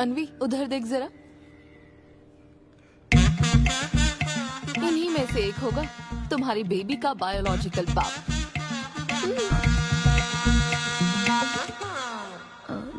अनवी उधर देख जरा, इन्हीं में से एक होगा तुम्हारी बेबी का बायोलॉजिकल बाप।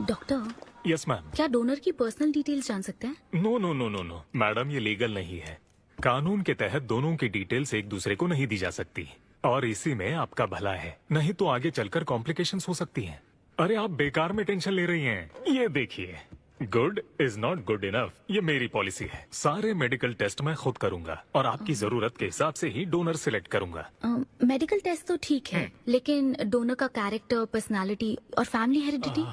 डॉक्टर। Yes ma'am. क्या डोनर की पर्सनल डिटेल्स जान सकते हैं? No no no no no madam, ये लीगल नहीं है। कानून के तहत दोनों की डिटेल्स एक दूसरे को नहीं दी जा सकती, और इसी में आपका भला है, नहीं तो आगे चलकर कॉम्प्लिकेशंस हो सकती हैं। अरे आप बेकार में टेंशन ले रही हैं। ये देखिए, good is not good enough, ये मेरी पॉलिसी है। सारे मेडिकल टेस्ट मैं खुद करूंगा और आपकी जरूरत के हिसाब से ही डोनर सिलेक्ट करूंगा। मेडिकल टेस्ट तो ठीक है, लेकिन डोनर का कैरेक्टर, पर्सनालिटी और फैमिली हेरिडिटी?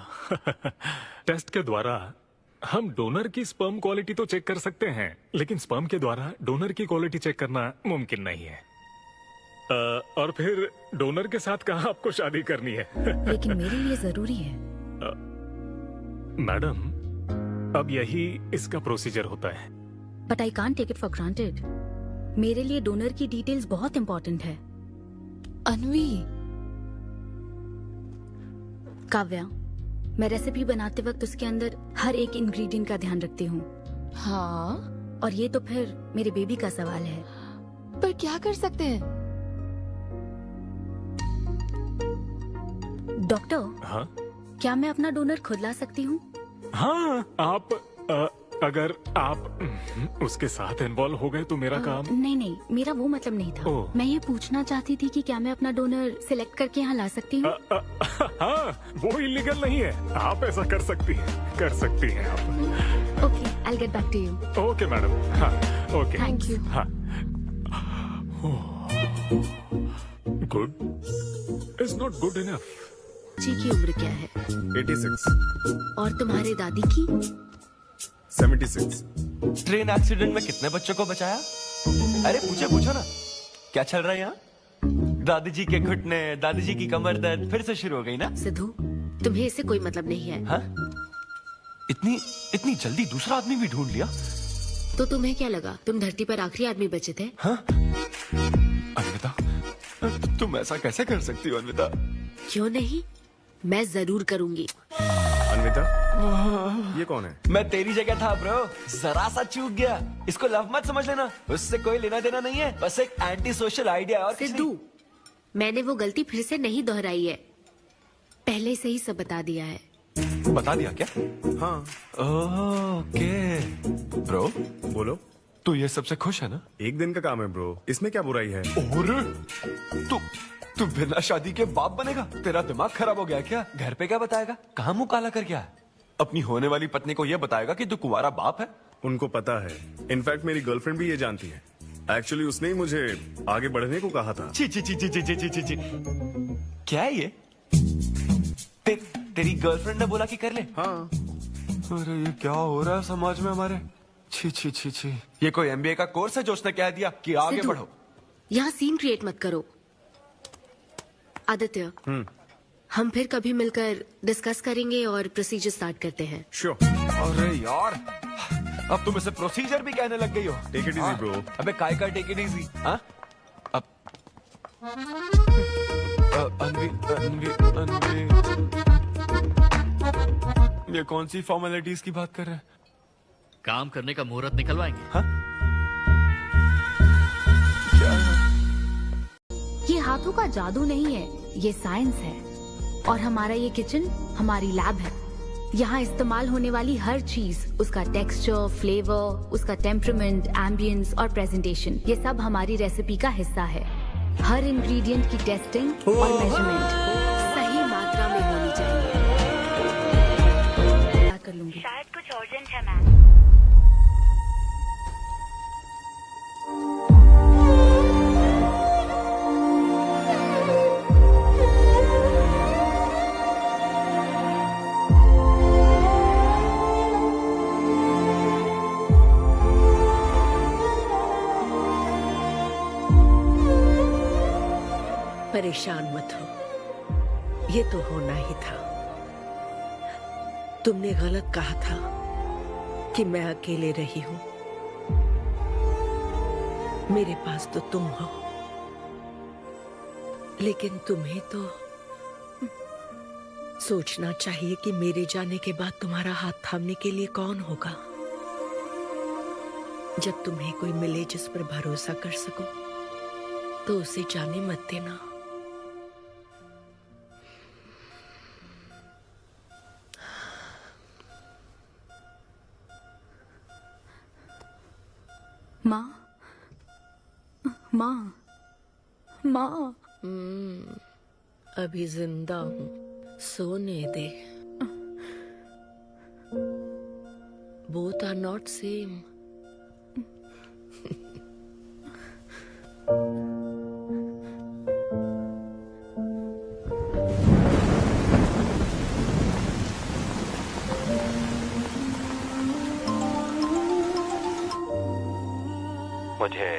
टेस्ट के द्वारा हम डोनर की स्पर्म क्वालिटी तो चेक कर सकते हैं, लेकिन स्पर्म के द्वारा डोनर की क्वालिटी चेक करना मुमकिन नहीं है। और फिर डोनर के साथ कहाँ आपको शादी करनी है? लेकिन मेरे लिए जरूरी है। मैडम, अब यही इसका प्रोसीजर होता है। But I can't take it for granted. मेरे लिए डोनर की डिटेल्स बहुत इम्पोर्टेंट है। अनवी। काव्या, मैं रेसिपी बनाते वक्त उसके अंदर हर एक इंग्रेडिएंट का ध्यान रखती हूँ। हाँ, और ये तो फिर मेरे बेबी का सवाल है। पर क्या कर सकते हैं? डॉक्टर। हाँ? क्या मैं अपना डोनर खुद ला सकती हूँ? हाँ, आप अगर आप उसके साथ इन्वॉल्व हो गए तो मेरा काम। नहीं नहीं, मेरा वो मतलब नहीं था। मैं ये पूछना चाहती थी कि क्या मैं अपना डोनर सिलेक्ट करके यहाँ ला सकती हूँ? हाँ, वो इलीगल नहीं है। आप ऐसा कर सकती हैं आप। Okay, I get back to you. Okay madam. हाँ, ओके, थैंक यू। हाँ। Good is not good enough. जी की उम्र क्या है? 86। और तुम्हारे दादी की? 76। ट्रेन एक्सीडेंट में कितने बच्चों को बचाया? अरे पूछो ना, क्या चल रहा है यहाँ? दादी जी के घुटने, दादी जी की कमर दर्द फिर से शुरू हो गई ना? सिद्धू, तुम्हें इससे कोई मतलब नहीं है। हाँ? इतनी जल्दी दूसरा आदमी भी ढूंढ लिया? तो तुम्हें क्या लगा तुम धरती पर आखिरी आदमी बचे थे? हाँ? अन्विता, तुम ऐसा कैसे कर सकती हो अन्विता? क्यों नहीं, मैं जरूर करूंगी। अन्विता, ये कौन है? मैं तेरी जगह था ब्रो, जरा सा चूक गया। इसको लव मत समझ लेना, उससे कोई लेना देना नहीं है, बस एक एंटी सोशल आइडिया और कुछ नहीं। सिद्धू, मैंने वो गलती फिर से नहीं दोहराई है, पहले से ही सब बता दिया है। बता दिया क्या? हाँ। ओके ब्रो, बोलो। तू ये सबसे खुश है ना? एक दिन का काम है ब्रो, इसमें क्या बुराई है? और तू बिना शादी के बाप बनेगा? तेरा दिमाग खराब हो गया क्या? घर पे क्या बताएगा? कहाँ मुंह काला कर गया है? अपनी होने वाली पत्नी को ये बताएगा कि तू कुंवारा बाप है? उनको पता है, इनफैक्ट मेरी गर्लफ्रेंड भी ये जानती है। एक्चुअली उसने ही मुझे आगे बढ़ने को कहा था। ची ची ची ची ची ची ची ची ची। क्या है ये? तेरी गर्लफ्रेंड ने बोला कि कर ले? हाँ। अरे ये क्या हो रहा है समाज में हमारे? छी छी छी छी। ये कोई MBA का कोर्स है जो उसने कह दिया कि आगे बढ़ो? यहाँ सीन क्रिएट मत करो। आदित्य, हम फिर कभी मिलकर डिस्कस करेंगे और प्रोसीजर स्टार्ट करते हैं। श्योर। अरे यार, अब तुम इसे प्रोसीजर भी कहने लग गई हो। Take it easy bro. अबे काय का टेक इट इजी? हाँ? अब अनवी ये कौन सी फॉर्मेलिटीज की बात कर रहे हैं? काम करने का मुहूर्त निकलवाएंगे। हाँ? ये हाथों का जादू नहीं है, ये साइंस है। और हमारा ये किचन हमारी लैब है। यहाँ इस्तेमाल होने वाली हर चीज, उसका टेक्सचर, फ्लेवर, उसका टेम्परामेंट, एम्बियंस और प्रेजेंटेशन, ये सब हमारी रेसिपी का हिस्सा है। हर इंग्रेडिएंट की टेस्टिंग और मेजरमेंट सही मात्रा में होनी चाहिए। क्या कर लूंगी? शायद कुछ अर्जेंट है मैम। परेशान मत हो, ये तो होना ही था। तुमने गलत कहा था कि मैं अकेले रही हूं। मेरे पास तो तुम हो, लेकिन तुम्हें तो सोचना चाहिए कि मेरे जाने के बाद तुम्हारा हाथ थामने के लिए कौन होगा। जब तुम्हें कोई मिले जिस पर भरोसा कर सको तो उसे जाने मत देना। माँ, माँ, माँ। अभी जिंदा हूँ, सोने दे। Both are not same. मुझे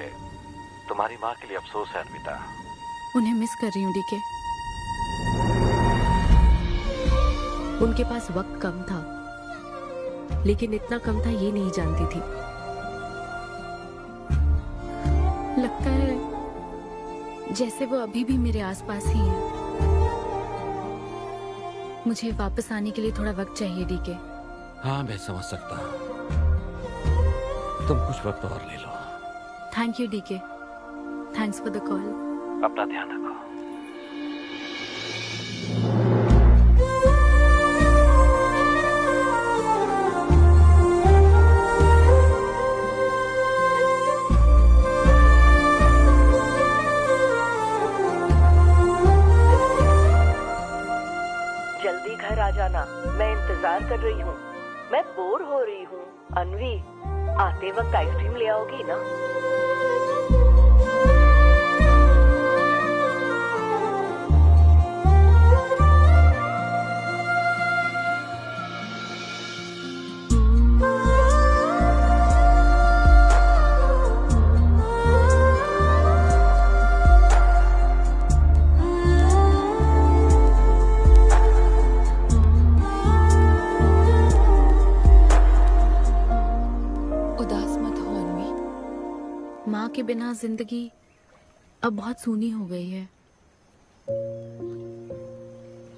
तुम्हारी माँ के लिए अफसोस है अन्विता। उन्हें मिस कर रही हूँ डीके। उनके पास वक्त कम था, लेकिन इतना कम था ये नहीं जानती थी। लगता है जैसे वो अभी भी मेरे आसपास ही है। मुझे वापस आने के लिए थोड़ा वक्त चाहिए डीके। हाँ, मैं समझ सकता हूँ। तुम कुछ वक्त और ले लो। Thank you DK. Thanks for the call. अपना ध्यान रखो। जल्दी घर आ जाना, मैं इंतजार कर रही हूँ। मैं बोर हो रही हूँ। अन्वी, आते वक्त आइसक्रीम ले आओगी ना? माँ के बिना जिंदगी अब बहुत सूनी हो गई है।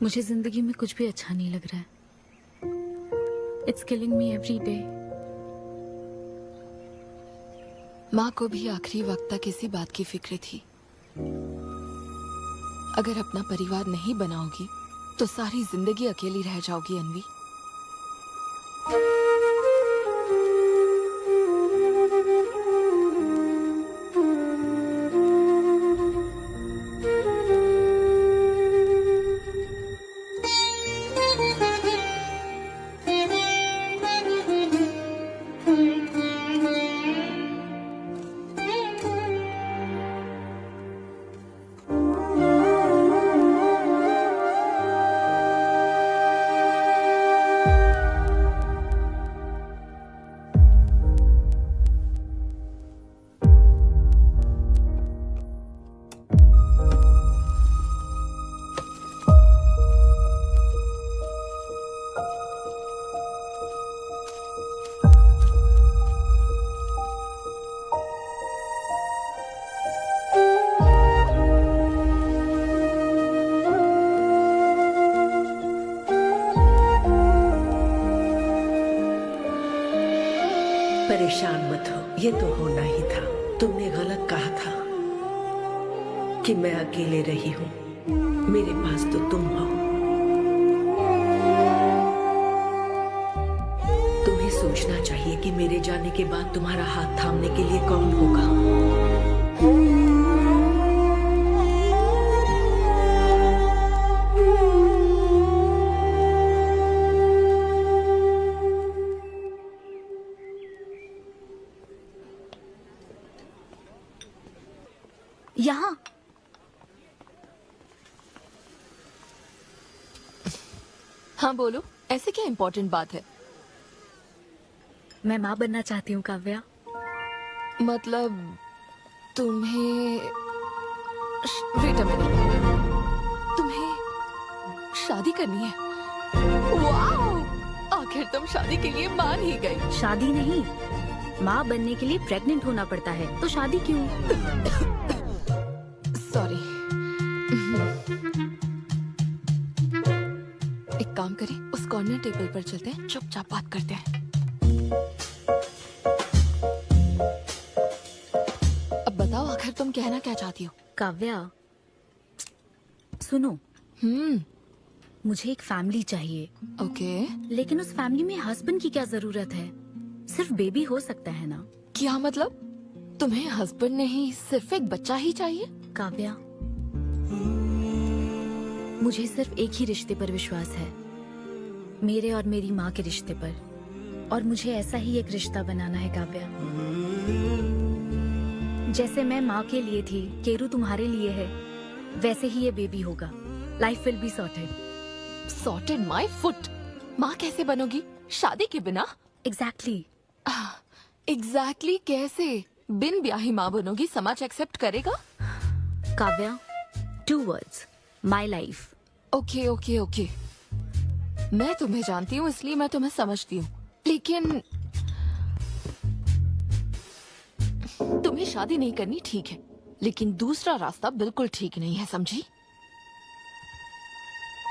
मुझे जिंदगी में कुछ भी अच्छा नहीं लग रहा है। It's killing me every day. माँ को भी आखिरी वक्त तक इसी बात की फिक्र थी। अगर अपना परिवार नहीं बनाओगी तो सारी जिंदगी अकेली रह जाओगी अन्वी। परेशान मत हो, ये तो होना ही था। तुमने गलत कहा था कि मैं अकेले रही हूँ। मेरे पास तो तुम हो। तुम्हें सोचना चाहिए कि मेरे जाने के बाद तुम्हारा हाथ थामने के लिए कौन होगा। यहाँ हाँ बोलो, ऐसे क्या इम्पोर्टेंट बात है? मैं माँ बनना चाहती हूँ काव्या। मतलब तुम्हें वेट अ मिनट, तुम्हें शादी करनी है? वाओ! आखिर तुम शादी के लिए मान ही गई। शादी नहीं, माँ बनने के लिए प्रेग्नेंट होना पड़ता है, तो शादी क्यों? सॉरी। करें, उस कॉर्नर टेबल पर चलते हैं, चुपचाप बात करते हैं। अब बताओ आखिर तुम कहना क्या चाहती हो? काव्या, सुनो, मुझे एक फैमिली चाहिए, ओके। लेकिन उस फैमिली में हस्बैंड की क्या जरूरत है? सिर्फ बेबी हो सकता है ना? क्या मतलब? तुम्हें हस्बैंड नहीं, सिर्फ एक बच्चा ही चाहिए? काव्या, मुझे सिर्फ एक ही रिश्ते पर विश्वास है, मेरे और मेरी माँ के रिश्ते पर, और मुझे ऐसा ही एक रिश्ता बनाना है काव्या। जैसे मैं माँ के लिए थी, केरू तुम्हारे लिए है, वैसे ही ये बेबी होगा। Life will be sorted. Sorted my foot. माँ कैसे बनोगी शादी के बिना? एग्जैक्टली। एग्जैक्टली कैसे? बिन ब्याही माँ बनोगी, समाज एक्सेप्ट करेगा? Kavya, 2 words, my life. Okay okay okay, मैं तुम्हें जानती हूँ इसलिए मैं तुम्हें समझती हूँ, लेकिन तुम्हें शादी नहीं करनी ठीक है, लेकिन दूसरा रास्ता बिल्कुल ठीक नहीं है, समझी?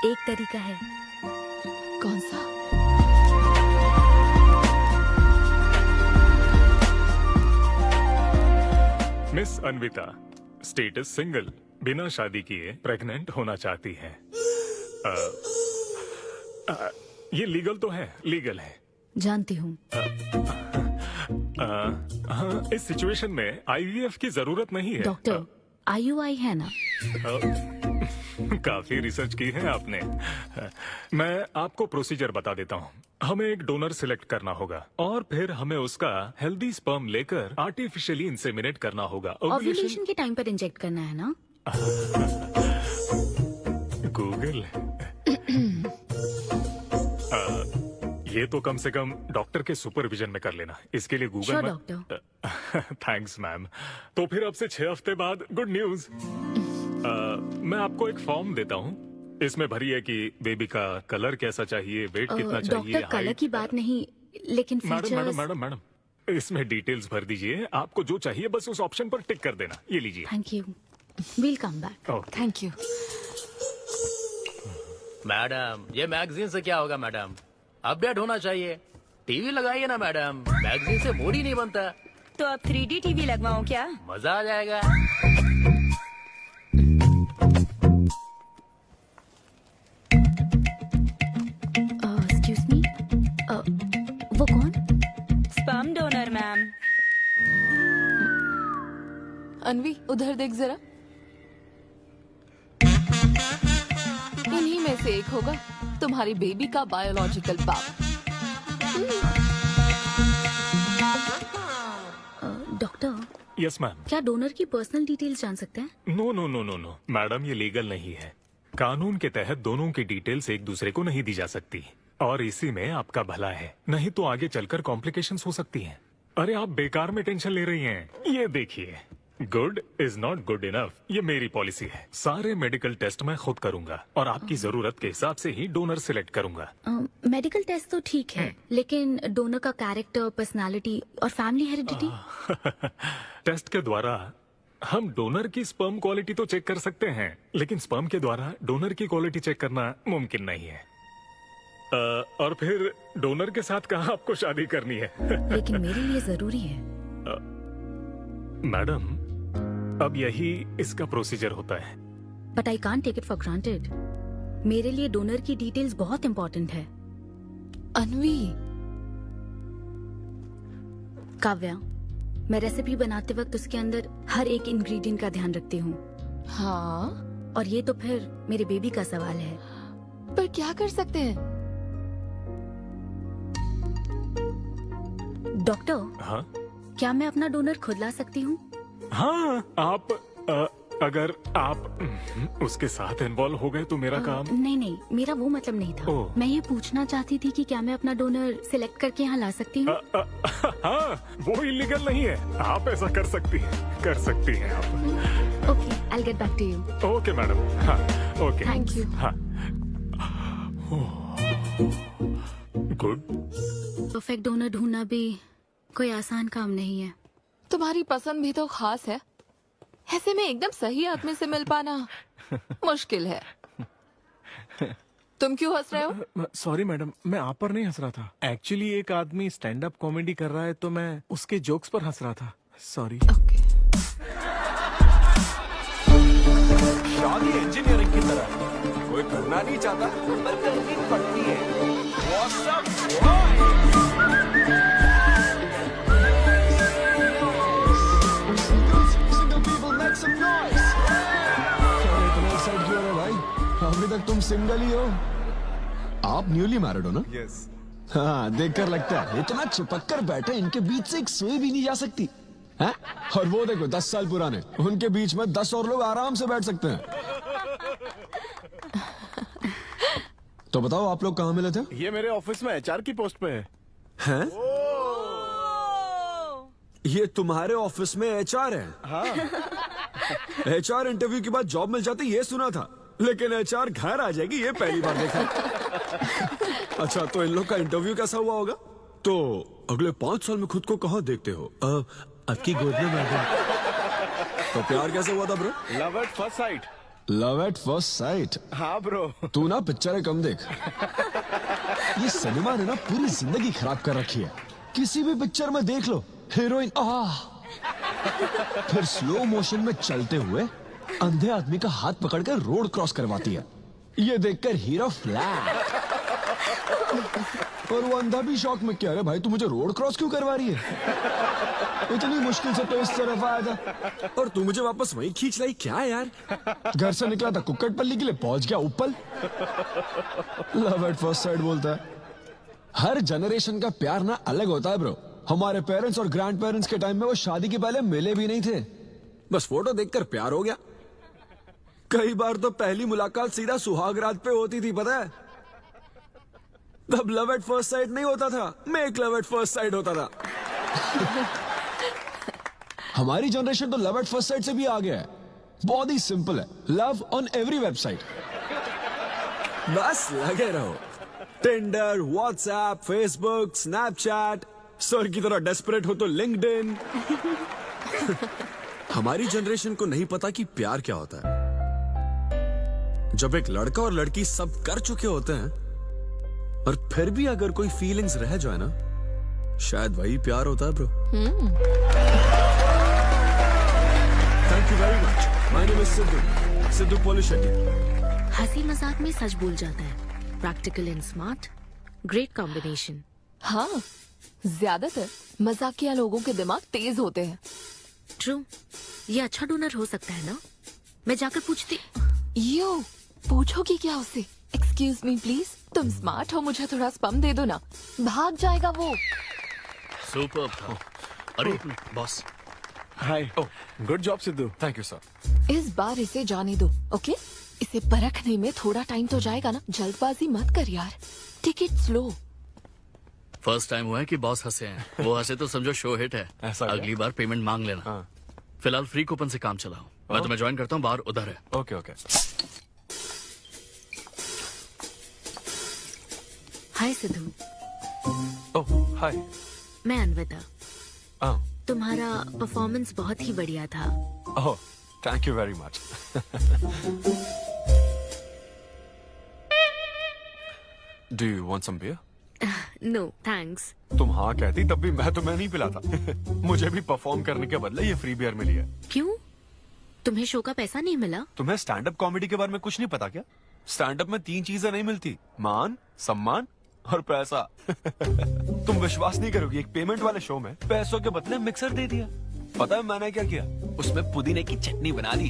एक तरीका है। कौन सा? मिस अन्विता, स्टेटस सिंगल, बिना शादी किए प्रेग्नेंट होना चाहती है। ये लीगल तो है? लीगल है। जानती हूँ। हाँ, इस सिचुएशन में आईवीएफ की जरूरत नहीं है। डॉक्टर, IUI है ना? काफी रिसर्च की है आपने। मैं आपको प्रोसीजर बता देता हूँ। हमें एक डोनर सिलेक्ट करना होगा और फिर हमें उसका हेल्दी स्पर्म लेकर आर्टिफिशियली इंसेमिनेट करना होगा। ओव्यूलेशन के टाइम पर इंजेक्ट करना है ना? गूगल। ये तो कम से कम डॉक्टर के सुपरविजन में कर लेना, इसके लिए गूगल में। डॉक्टर। Thanks ma'am. तो फिर अब से 6 हफ्ते बाद गुड न्यूज। मैं आपको एक फॉर्म देता हूँ, इसमें भरिए कि बेबी का कलर कैसा चाहिए, वेट कितना चाहिए। डॉक्टर, कलर की बात नहीं, लेकिन मैडम मैडम मैडम, इसमें डिटेल्स भर दीजिए। आपको जो चाहिए बस उस ऑप्शन पर टिक कर देना। ये लीजिए। Thank you, will come back. Thank you. Madam, ये मैगजीन से क्या होगा मैडम? अपडेट होना चाहिए। टीवी लगाइए ना मैडम, मैगजीन से मूड ही नहीं बनता। तो अब 3D टीवी लगवाऊं क्या? मजा आ जाएगा। एक्सक्यूज मी, वो कौन? Sperm donor ma'am. अनवी, उधर देख जरा। इन्हीं में से एक होगा तुम्हारी बेबी का बायोलॉजिकल बाप। Doctor, yes ma'am. क्या डोनर की पर्सनल डिटेल्स जान सकते हैं? No no no no no madam, ये लीगल नहीं है। कानून के तहत दोनों की डिटेल्स एक दूसरे को नहीं दी जा सकती, और इसी में आपका भला है, नहीं तो आगे चलकर कॉम्प्लिकेशंस हो सकती हैं। अरे आप बेकार में टेंशन ले रही हैं। ये देखिए, good is not good enough, ये मेरी पॉलिसी है। सारे मेडिकल टेस्ट मैं खुद करूंगा और आपकी जरूरत के हिसाब से ही डोनर सिलेक्ट करूंगा। मेडिकल टेस्ट तो ठीक है, लेकिन डोनर का कैरेक्टर, पर्सनालिटी और फैमिली हेरिडिटी? टेस्ट के द्वारा हम डोनर की स्पर्म क्वालिटी तो चेक कर सकते हैं, लेकिन स्पर्म के द्वारा डोनर की क्वालिटी चेक करना मुमकिन नहीं है। और फिर डोनर के साथ कहाँ आपको शादी करनी है? लेकिन मेरे लिए जरूरी है। मैडम, अब यही इसका प्रोसीजर होता है। But I can't take it for granted. मेरे लिए डोनर की डिटेल्स बहुत इम्पोर्टेंट है। अनवी। काव्या, मैं रेसिपी बनाते वक्त उसके अंदर हर एक इंग्रेडिएंट का ध्यान रखती हूँ। हाँ, और ये तो फिर मेरे बेबी का सवाल है। पर क्या कर सकते हैं? डॉक्टर, हाँ क्या मैं अपना डोनर खुद ला सकती हूँ? हाँ, आप अगर आप उसके साथ इन्वॉल्व हो गए तो मेरा काम। नहीं नहीं, मेरा वो मतलब नहीं था। मैं ये पूछना चाहती थी कि क्या मैं अपना डोनर सिलेक्ट करके यहाँ ला सकती हूँ? हाँ, वो इलीगल नहीं है, आप ऐसा कर सकती हैं आप। Okay, I will get back to you. Okay madam. हाँ ओके, थैंक यू। हाँ गुड। परफेक्ट डोनर ढूंढना भी कोई आसान काम नहीं है। तुम्हारी पसंद भी तो खास है, ऐसे में एकदम सही आदमी से मिल पाना मुश्किल है। तुम क्यों हंस रहे हो? सॉरी मैडम, मैं आप पर नहीं हंस रहा था। एक्चुअली एक आदमी स्टैंड अप कॉमेडी कर रहा है तो मैं उसके जोक्स पर हंस रहा था। सॉरी। ओके। शादी इंजीनियरिंग की तरह है। कोई करना नहीं चाहता पर करनी पड़ती है। What's up, अभी तक तुम सिंगल ही हो। आप न्यूली मैरिड हो ना? यस। हाँ, देखकर लगता है इतना चिपक कर बैठे, इनके बीच से एक सुई भी नहीं जा सकती है? और वो देखो 10 साल पुराने, उनके बीच में 10 और लोग आराम से बैठ सकते हैं। तो बताओ आप लोग कहाँ मिले थे? ये मेरे ऑफिस में एचआर की पोस्ट पे है। हैं? ये तुम्हारे ऑफिस में एचआर है? हाँ। एचआर इंटरव्यू के बाद जॉब मिल जाती ये सुना था, लेकिन एचआर घर आ जाएगी ये पहली बार देखा। अच्छा, तो इन लोग का इंटरव्यू कैसा हुआ होगा? तो अगले 5 साल में खुद को कहाँ देखते हो? आपकी गोद में मैडम। तो प्यार कैसे हुआ था bro? Love at first sight. Love at first sight? हाँ ब्रो। तू ना पिक्चरें कम देख। ये सिनेमा ने ना पूरी जिंदगी खराब कर रखी है। किसी भी पिक्चर में देख लो, हीरोइन फिर स्लो मोशन में चलते हुए अंधे आदमी का हाथ पकड़कर रोड क्रॉस करवाती है। ये देखकर हीरो फ्लैट। और वो अंधा भी शौक में, क्या रे भाई तू मुझे रोड क्रॉस क्यों करवा रही है? इतनी मुश्किल से तो इस तरफ आया था और तू मुझे वापस वहीं खींच लाई। क्या यार, घर से निकला था कुक्कटपल्ली के लिए, पहुंच गया ऊपर। लव एट फर्स्ट साइट बोलता है। हर जनरेशन का प्यार ना अलग होता है ब्रो। हमारे पेरेंट्स और ग्रैंड पेरेंट्स के टाइम में वो शादी के पहले मिले भी नहीं थे, बस फोटो देखकर प्यार हो गया। कई बार तो पहली मुलाकात सीधा सुहाग रात पे होती थी, पता है? तब लव एट फर्स्ट साइट नहीं होता था, make love at first sight होता था। हमारी जनरेशन तो लव एट फर्स्ट साइट से भी आगे है। बहुत ही सिंपल है, लव ऑन एवरी वेबसाइट। बस लगे रहो, Tinder, WhatsApp, Facebook, Snapchat, sir की तरह डेस्परेट हो तो लिंक्डइन। हमारी जनरेशन को नहीं पता कि प्यार क्या होता है। जब एक लड़का और लड़की सब कर चुके होते हैं और फिर भी अगर कोई फीलिंग्स रह जाए ना, शायद वही प्यार होता है bro. Thank you very much. My name is Siddhu Polishetty. हंसी मजाक में सच बोल जाता है। Practical and smart, great combination. हाँ, ज्यादातर मजाकिया लोगों के दिमाग तेज होते हैं। ट्रू। ये अच्छा डोनर हो सकता है ना? मैं जाकर पूछती। यो, पूछोगी क्या उससे? एक्सक्यूज मी प्लीज, तुम स्मार्ट हो, मुझे थोड़ा स्पम दे दो ना। भाग जाएगा वो। सुपर था। अरे boss. Hi. Good job Sidhu. Thank you sir. इस बार इसे जाने दो, ओके? इसे परखने में थोड़ा टाइम तो जाएगा ना, जल्दबाजी मत कर यार। Take it slow. First time हुआ है कि बॉस हंसे हैं। वो हंसे तो समझो शो हिट है। ऐसा अगली बार पेमेंट मांग लेना। हाँ। फिलहाल फ्री कूपन से काम चलाओ। मैं तुम्हें ज्वाइन करता हूँ, बाहर उधर है। Okay okay. Hi Siddhu. Oh hi. मैं अनविता। हाँ। तुम्हारा परफॉर्मेंस बहुत ही बढ़िया था। Oh thank you very much. Do you want some beer? No thanks. तुम हाँ कहती तब भी मैं तुम्हें नहीं पिलाता। मुझे भी परफॉर्म करने के बदले ये फ्री बियर मिली है। क्यों? तुम्हें शो का पैसा नहीं मिला? तुम्हें स्टैंड अप कॉमेडी के बारे में कुछ नहीं पता क्या? स्टैंड अप में 3 चीजें नहीं मिलती, मान, सम्मान और पैसा। तुम विश्वास नहीं करोगी, एक पेमेंट वाले शो में पैसों के बदले मिक्सर दे दिया। पता है मैंने क्या किया? उसमें पुदीने की चटनी बना दी।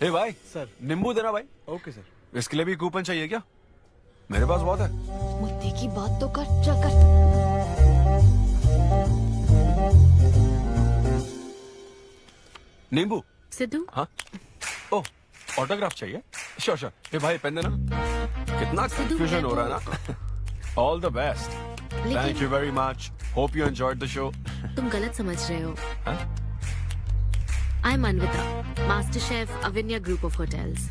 हे भाई सर। नींबू देना भाई। Okay sir. इसके लिए भी कूपन चाहिए क्या? मेरे पास बहुत है। मुद्दे की बात तो कर, चल कर। नींबू। सिद्धू। हाँ। ओह ऑटोग्राफ चाहिए? Sure sure. हे भाई पेन देना। कितना कंफ्यूजन हो रहा है ना। All the best. Thank you very much. Hope you enjoyed the show. तुम गलत समझ रहे हो। I am Anvita, master chef Avinya group of hotels.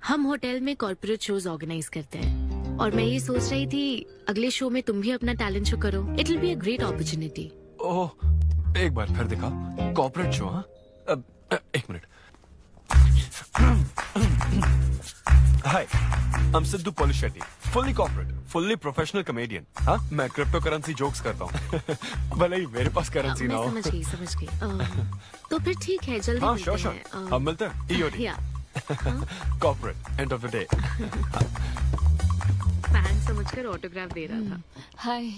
हम होटल में कॉर्पोरेट शोज ऑर्गेनाइज करते हैं और मैं ये सोच रही थी अगले शो में तुम भी अपना टैलेंट शो करो। It will be a great opportunity. Oh एक बार फिर दिखा। Corporate show? हाँ एक minute. Hi, I'm Siddhu Polishetty, fully corporate, fully professional comedian. हाँ, मैं क्रिप्टो करेंसी जोक्स करता हूँ। भले ही मेरे पास करेंसी ना हो। मैं समझ गई। तो फिर ठीक है, जल्दी हाँ, मिलते श्योर। हैं। हम मिलते हैं। EOD। या Corporate, end of the day. Fan समझकर ऑटोग्राफ दे रहा था। हाय।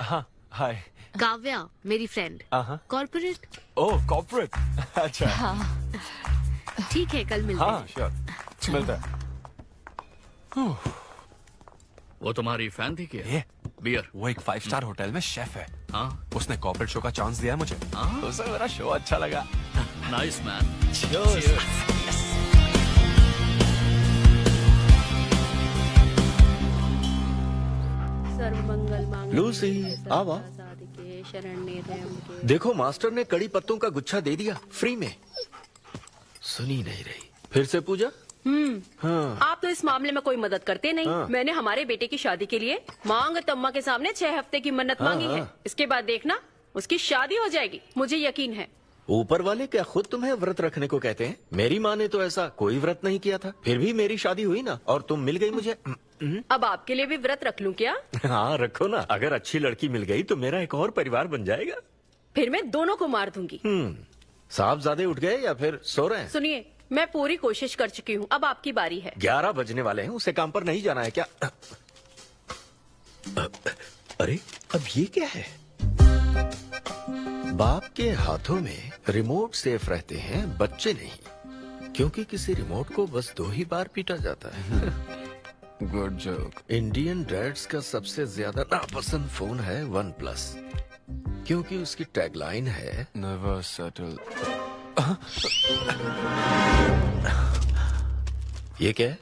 हाँ, हाय। काव्या, मेरी फ्रेंड। कॉर्पोरेट। ओह, कॉर्पोरेट। अच्छा। हाँ। ठीक है, कल मिलते हैं। हाँ, श्योर। मिलता है। वो तुम्हारी फैन थी क्या? ये बियर। वो एक 5 स्टार होटल में शेफ है। हाँ। उसने कॉर्पोरेट शो का चांस दिया है मुझे। उसे मेरा शो अच्छा लगा। Nice man. लूसी, आवा। देखो, मास्टर ने कड़ी पत्तों का गुच्छा दे दिया फ्री में। सुनी नहीं रही। फिर से पूजा। हाँ। आप तो इस मामले में कोई मदद करते नहीं। हाँ। मैंने हमारे बेटे की शादी के लिए मांग तम्मा के सामने 6 हफ्ते की मन्नत मांगी है। इसके बाद देखना उसकी शादी हो जाएगी, मुझे यकीन है। ऊपर वाले क्या खुद तुम्हें व्रत रखने को कहते हैं? मेरी माँ ने तो ऐसा कोई व्रत नहीं किया था, फिर भी मेरी शादी हुई ना, और तुम मिल गई मुझे। अब आपके लिए भी व्रत रख लूं क्या? हाँ, रखो ना। अगर अच्छी लड़की मिल गई तो मेरा एक और परिवार बन जाएगा। फिर मैं दोनों को मार दूंगी। साहबजादे उठ गए या फिर सो रहे हैं? सुनिए, मैं पूरी कोशिश कर चुकी हूँ, अब आपकी बारी है। 11 बजने वाले हैं, उसे काम पर नहीं जाना है क्या? अरे, अब ये क्या है? बाप के हाथों में रिमोट सेफ रहते हैं, बच्चे नहीं, क्योंकि किसी रिमोट को बस 2 ही बार पीटा जाता है। Good joke. इंडियन डैड्स का सबसे ज्यादा नापसंद फोन है OnePlus, क्योंकि उसकी टैगलाइन है नेवर सेटल। ये क्या है?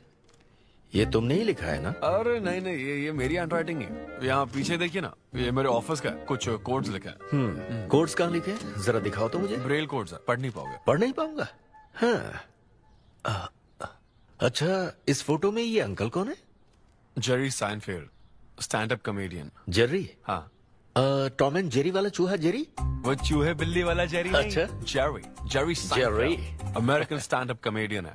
ये तुमने ही लिखा है ना? अरे नहीं, ये मेरी हैंडराइटिंग है। यहाँ पीछे देखिए ना, ये मेरे ऑफिस का है। कुछ कोड्स लिखा है। कोड्स कहाँ लिखे हैं? जरा दिखाओ तो मुझे। ब्रेल कोड्स है, पढ़ नहीं पाओगे। पढ़ नहीं पाऊंगा? हाँ। अच्छा, इस फोटो में ये अंकल कौन है? Jerry Seinfeld, stand up comedian. Jerry? हाँ। टॉम एंड जेरी वाला चूहा जेरी? वो चूहे बिल्ली वाला जेरी नहीं। अच्छा। Jerry Seinfeld, American stand up comedian है।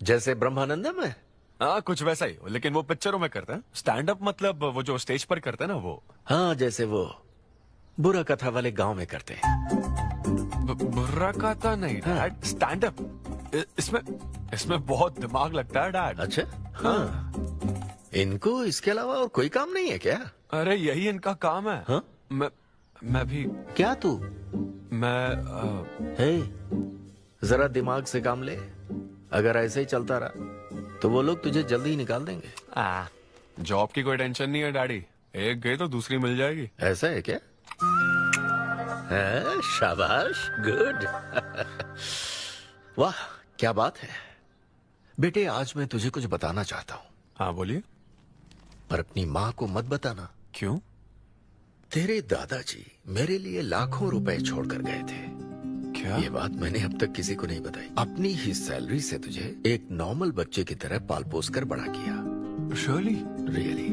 जैसे ब्रह्मानंदम है? हाँ, कुछ वैसा ही, लेकिन वो पिक्चरों में करते हैं। स्टैंड अप मतलब वो जो स्टेज पर करते हैं ना, वो। हाँ, जैसे वो बुरा कथा वाले गांव में करते हैं। बुरा कथा नहीं डैड, स्टैंड अप। इसमें बहुत दिमाग लगता है डैड। अच्छा। हाँ। इनको इसके अलावा और कोई काम नहीं है क्या? अरे यही इनका काम है। हाँ? मैं भी। क्या तू? मैं जरा दिमाग से काम ले। अगर ऐसे ही चलता रहा तो वो लोग तुझे जल्दी ही निकाल देंगे। जॉब की कोई टेंशन नहीं है डैडी, एक गई तो दूसरी मिल जाएगी। ऐसा है क्या? शाबाश, गुड। वाह, क्या बात है बेटे। आज मैं तुझे कुछ बताना चाहता हूँ। हाँ, बोलिए। पर अपनी माँ को मत बताना। क्यों? तेरे दादाजी मेरे लिए लाखों रुपए छोड़कर गए थे। क्या? ये बात मैंने अब तक किसी को नहीं बताई। अपनी ही सैलरी से तुझे एक नॉर्मल बच्चे की तरह पाल पोस कर बड़ा किया। Really?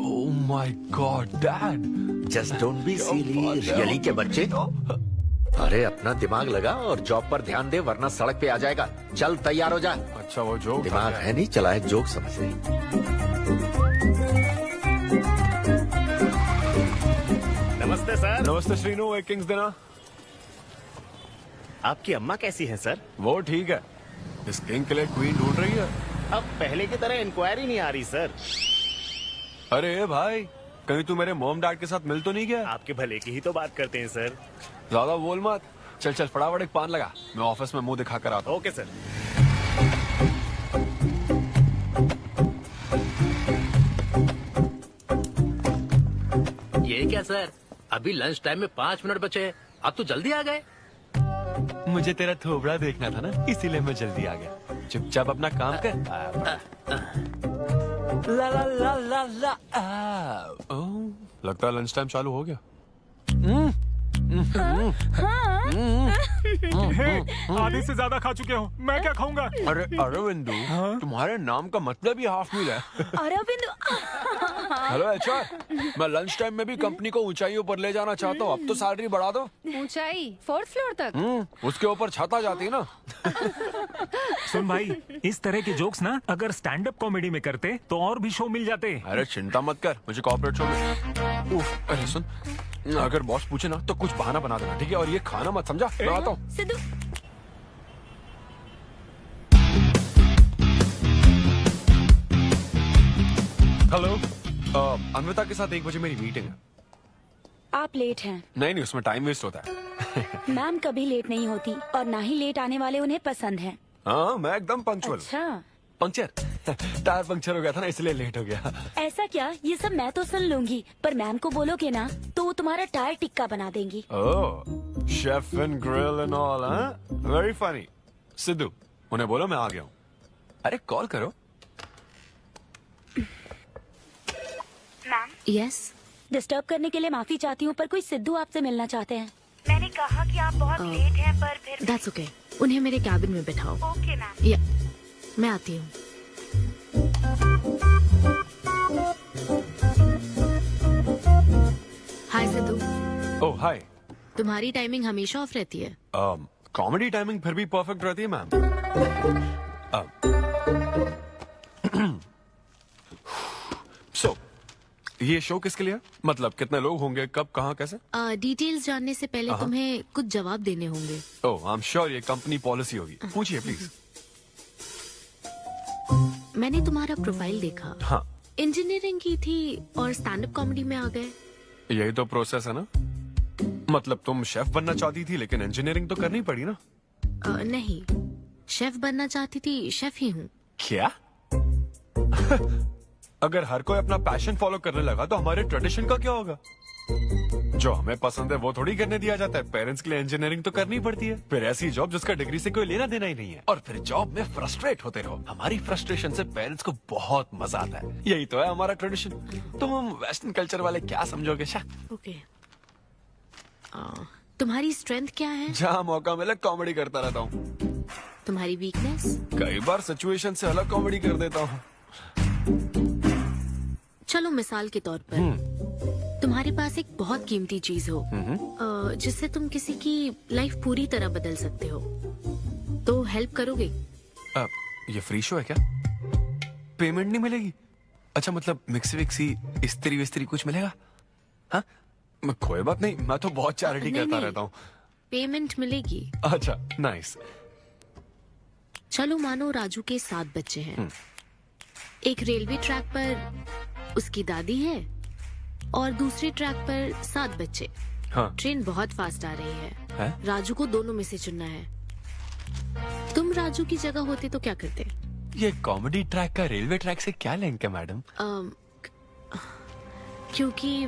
Oh my God dad, just don't be silly. Really के बच्चे? अरे अपना दिमाग लगा और जॉब पर ध्यान दे, वरना सड़क पे आ जाएगा। चल तैयार हो जा। अच्छा, वो जोक दिमाग है नहीं, चला है जोक समझ नहीं। नमस्ते सर। नमस्ते श्रीनू, एक किंग्स देना। आपकी अम्मा कैसी हैं सर? वो ठीक है। इस किंग के लिए क्वीन ढूंढ रही है। अब पहले की तरह इंक्वायरी नहीं आ रही सर। अरे भाई, कहीं तू मेरे मॉम डैड के साथ मिल तो नहीं गया? आपके भले की ही तो बात करते हैं सर। ज्यादा बोल मत। चल चल, फटाफट एक पान लगा, मैं ऑफिस में मुंह दिखा कर आता हूँ। Okay sir. ये क्या सर, अभी लंच टाइम में 5 मिनट बचे, आप तो जल्दी आ गए। मुझे तेरा थोबड़ा देखना था ना, इसीलिए मैं जल्दी आ गया। चुपचाप अपना काम कर। ला ला ला ला ला। लगता है लंच टाइम चालू हो गया। आधे से ज्यादा खा चुके हो, मैं क्या खाऊंगा? अरे अरविंदु, तुम्हारे नाम का मतलब ही हाफ मील है। अरविंदु। हेलो एचआर, मैं लंच टाइम में भी कंपनी को ऊंचाइयों पर ले जाना चाहता हूँ। अब तो सैलरी बढ़ा दो। ऊंचाई 4th फ्लोर तक? उसके ऊपर छत आ जाती है ना। सुन भाई, इस तरह के जोक्स ना अगर स्टैंड अप कॉमेडी में करते तो और भी शो मिल जाते। अरे चिंता मत कर, मुझे कॉर्पोरेट शो में। अरे सुन, अगर बॉस पूछे ना तो कुछ बहाना बना देना, ठीक है? और ये खाना मत, समझा? मैं आता हूँ। सिद्धू। हेलो, अन्विता के साथ 1 बजे मेरी मीटिंग है। आप लेट हैं। नहीं, उसमें टाइम वेस्ट होता है। मैम कभी लेट नहीं होती और ना ही लेट आने वाले उन्हें पसंद हैं। हाँ, मैं एकदम पंक्चुअल। अच्छा। पंक्चर टायर पंक्चर हो गया था ना, इसलिए लेट हो गया। ऐसा क्या? ये सब मैं तो सुन लूंगी, पर मैम को बोलोगे ना तो वो तुम्हारा टायर टिक्का बना देंगी। Oh, chef and grill and all, हाँ? Very funny. सिद्धू, उन्हें बोलो मैं आ गया हूँ। अरे कॉल करो। मैम। यस। डिस्टर्ब करने के लिए माफी चाहती हूँ, पर कोई सिद्धू आपसे मिलना चाहते हैं। मैंने कहा कि आप बहुत लेट हैं, पर फिर दैट्स ओके। उन्हें मेरे कैबिन में बिठाओ। Okay ma'am. या, मैं आती हूँ। हाय सिद्धू। ओह हाय। तुम्हारी टाइमिंग हमेशा ऑफ रहती है? कॉमेडी टाइमिंग फिर भी परफेक्ट रहती है मैम। सो ये शो किसके लिए? मतलब कितने लोग होंगे, कब, कहाँ, कैसे? डिटेल्स जानने से पहले तुम्हें कुछ जवाब देने होंगे। ओह, आई एम श्योर ये कंपनी पॉलिसी होगी। पूछिए प्लीज। मैंने तुम्हारा प्रोफाइल देखा। हाँ। इंजीनियरिंग की थी और स्टैंड अप कॉमेडी में आ गए। यही तो प्रोसेस है ना। मतलब तुम शेफ बनना चाहती थी, लेकिन इंजीनियरिंग तो करनी पड़ी ना। नहीं, शेफ बनना चाहती थी, शेफ ही हूँ। क्या? अगर हर कोई अपना पैशन फॉलो करने लगा तो हमारे ट्रेडिशन का क्या होगा? जो हमें पसंद है वो थोड़ी करने दिया जाता है। पेरेंट्स के लिए इंजीनियरिंग तो करनी पड़ती है, फिर ऐसी जॉब जिसका डिग्री से कोई लेना देना ही नहीं है, और फिर जॉब में फ्रस्ट्रेट होते रहो। हमारी फ्रस्ट्रेशन से पेरेंट्स को बहुत मजा आता है। यही तो है हमारा ट्रेडिशन। तुम वेस्टर्न कल्चर वाले क्या समझोगे? ओके। तुम्हारी स्ट्रेंथ क्या है? जहाँ मौका मिले कॉमेडी करता रहता हूँ। तुम्हारी वीकनेस? कई बार सिचुएशन से अलग कॉमेडी कर देता हूँ। चलो मिसाल के तौर पर तुम्हारे पास एक बहुत कीमती चीज हो जिससे तुम किसी की लाइफ पूरी तरह बदल सकते हो, तो हेल्प करोगे? ये फ्री शो है क्या? पेमेंट नहीं मिलेगी? अच्छा, मतलब मिक्सी विक्सी इस्त्री विस्त्री कुछ मिलेगा? हाँ, कोई बात नहीं, मैं तो बहुत चैरिटी करता रहता हूँ। पेमेंट मिलेगी। अच्छा, नाइस। चलो मानो राजू के 7 बच्चे हैं। एक रेलवे ट्रैक पर उसकी दादी है और दूसरे ट्रैक पर 7 बच्चे। हाँ। ट्रेन बहुत फास्ट आ रही है। राजू को दोनों में से चुनना है। तुम राजू की जगह होते तो क्या करते? ये कॉमेडी ट्रैक का रेलवे ट्रैक से क्या लिंक है मैडम? क्योंकि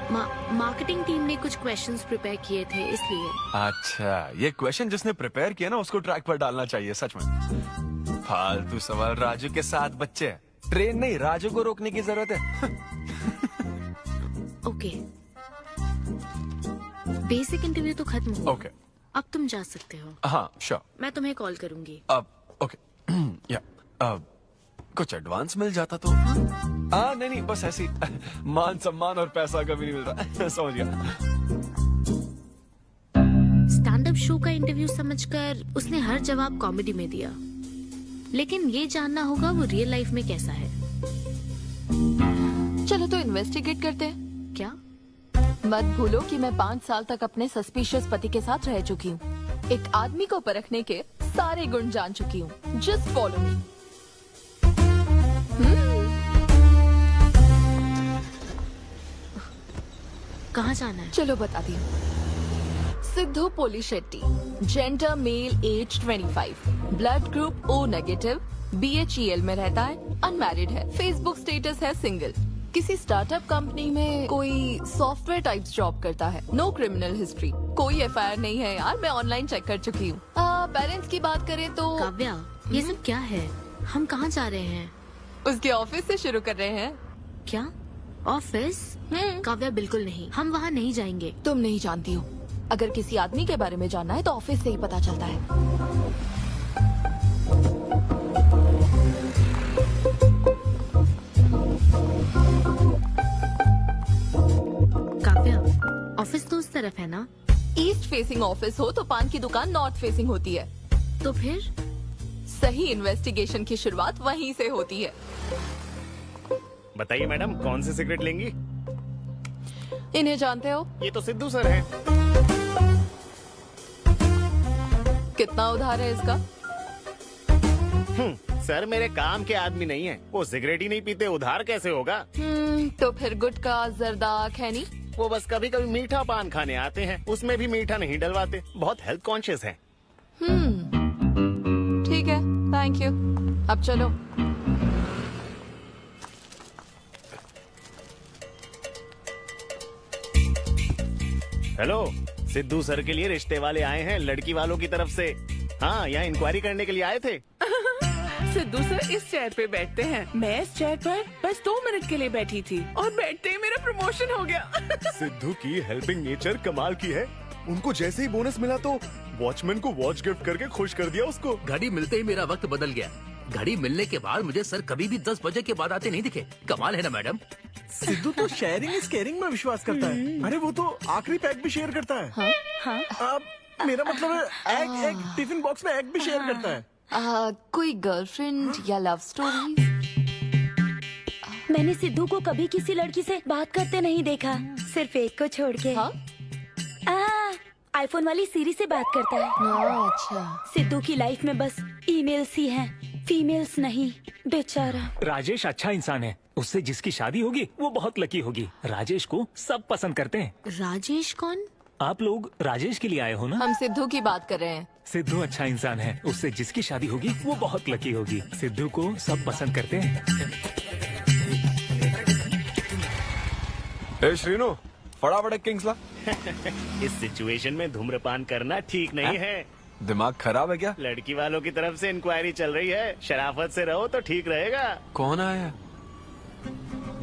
मार्केटिंग टीम ने कुछ क्वेश्चंस प्रिपेयर किए थे, इसलिए। अच्छा, ये क्वेश्चन जिसने प्रिपेयर किया ना उसको ट्रैक पर डालना चाहिए। सच में फालतू सवाल। राजू के 7 बच्चे हैं, ट्रेन नहीं, राजू को रोकने की जरूरत है। ओके, बेसिक इंटरव्यू तो खत्म हुआ। ओके, अब तुम जा सकते हो। हाँ श्योर। मैं तुम्हें कॉल करूंगी। अब ओके। या कुछ एडवांस मिल जाता तो। हाँ नहीं, बस ऐसी मान सम्मान और पैसा कभी नहीं मिलता। समझ गया। स्टैंड अप शो का इंटरव्यू समझकर उसने हर जवाब कॉमेडी में दिया, लेकिन ये जानना होगा वो रियल लाइफ में कैसा है। चलो तो इन्वेस्टिगेट करते हैं। क्या? मत भूलो कि मैं 5 साल तक अपने सस्पिशियस पति के साथ रह चुकी हूँ। एक आदमी को परखने के सारे गुण जान चुकी हूँ। Just follow me. कहाँ जाना है? चलो बताती हूँ। Siddhu Polishetty, gender male, age 25, blood group O negative, BHEL में रहता है, अनमैरिड है, फेसबुक स्टेटस है सिंगल, किसी स्टार्टअप कंपनी में कोई सॉफ्टवेयर टाइप्स जॉब करता है, नो क्रिमिनल हिस्ट्री, कोई FIR नहीं है यार, मैं ऑनलाइन चेक कर चुकी हूँ। पेरेंट्स की बात करें तो काव्या, ये सब क्या है? हम कहाँ जा रहे हैं? उसके ऑफिस से शुरू कर रहे हैं। क्या? ऑफिस? काव्या बिल्कुल नहीं, हम वहाँ नहीं जाएंगे। तुम नहीं जानती हो, अगर किसी आदमी के बारे में जानना है तो ऑफिस से ही पता चलता है। ऑफिस तो उस तरफ है ना? ईस्ट फेसिंग ऑफिस हो तो पान की दुकान नॉर्थ फेसिंग होती है। तो फिर सही इन्वेस्टिगेशन की शुरुआत वहीं से होती है। बताइए मैडम, कौन सी सिगरेट लेंगी? इन्हें जानते हो? ये तो सिद्धू सर हैं। कितना उधार है इसका? सर मेरे काम के आदमी नहीं है, वो सिगरेट ही नहीं पीते, उधार कैसे होगा? तो फिर गुटखा जर्दा खैनी? वो बस कभी कभी मीठा पान खाने आते हैं, उसमें भी मीठा नहीं डलवाते, बहुत हेल्थ कॉन्शियस हैं। ठीक है, थैंक यू। अब चलो। हेलो, सिद्धू सर के लिए रिश्ते वाले आए हैं, लड़की वालों की तरफ से। हाँ, यहाँ इंक्वायरी करने के लिए आए थे। सिद्धू सर इस चेयर पे बैठते हैं, मैं इस चेयर पर बस 2 मिनट के लिए बैठी थी और बैठते ही मेरा प्रमोशन हो गया। सिद्धू की हेल्पिंग नेचर कमाल की है। उनको जैसे ही बोनस मिला तो वॉचमैन को वॉच गिफ्ट करके खुश कर दिया उसको। घड़ी मिलते ही मेरा वक्त बदल गया। घड़ी मिलने के बाद मुझे सर कभी भी 10 बजे के बाद आते नहीं दिखे। कमाल है ना मैडम? सिद्धू तो शेयरिंग इज केयरिंग में विश्वास करता है। अरे वो तो आखिरी पैक भी शेयर करता है। हाँ? मेरा मतलब है एग टिफिन बॉक्स में एग भी शेयर करता है। कोई गर्लफ्रेंड या लव स्टोरी? मैंने सिद्धू को कभी किसी लड़की से बात करते नहीं देखा, सिर्फ एक को छोड़ के। आईफोन वाली सीरी से बात करता है। अच्छा। सिद्धू की लाइफ में बस ईमेल्स ही हैं, फीमेल्स नहीं, बेचारा। राजेश अच्छा इंसान है, उससे जिसकी शादी होगी वो बहुत लकी होगी। राजेश को सब पसंद करते हैं। राजेश कौन? आप लोग राजेश के लिए आए हो ना? हम सिद्धू की बात कर रहे हैं। सिद्धू अच्छा इंसान है, उससे जिसकी शादी होगी वो बहुत लकी होगी। सिद्धू को सब पसंद करते हैं। श्रीनो, फटाफट एक किंग्स ला। इस सिचुएशन में धूम्रपान करना ठीक नहीं है। दिमाग खराब है क्या? लड़की वालों की तरफ से इंक्वायरी चल रही है, शराफत से रहो तो ठीक रहेगा। कौन आया?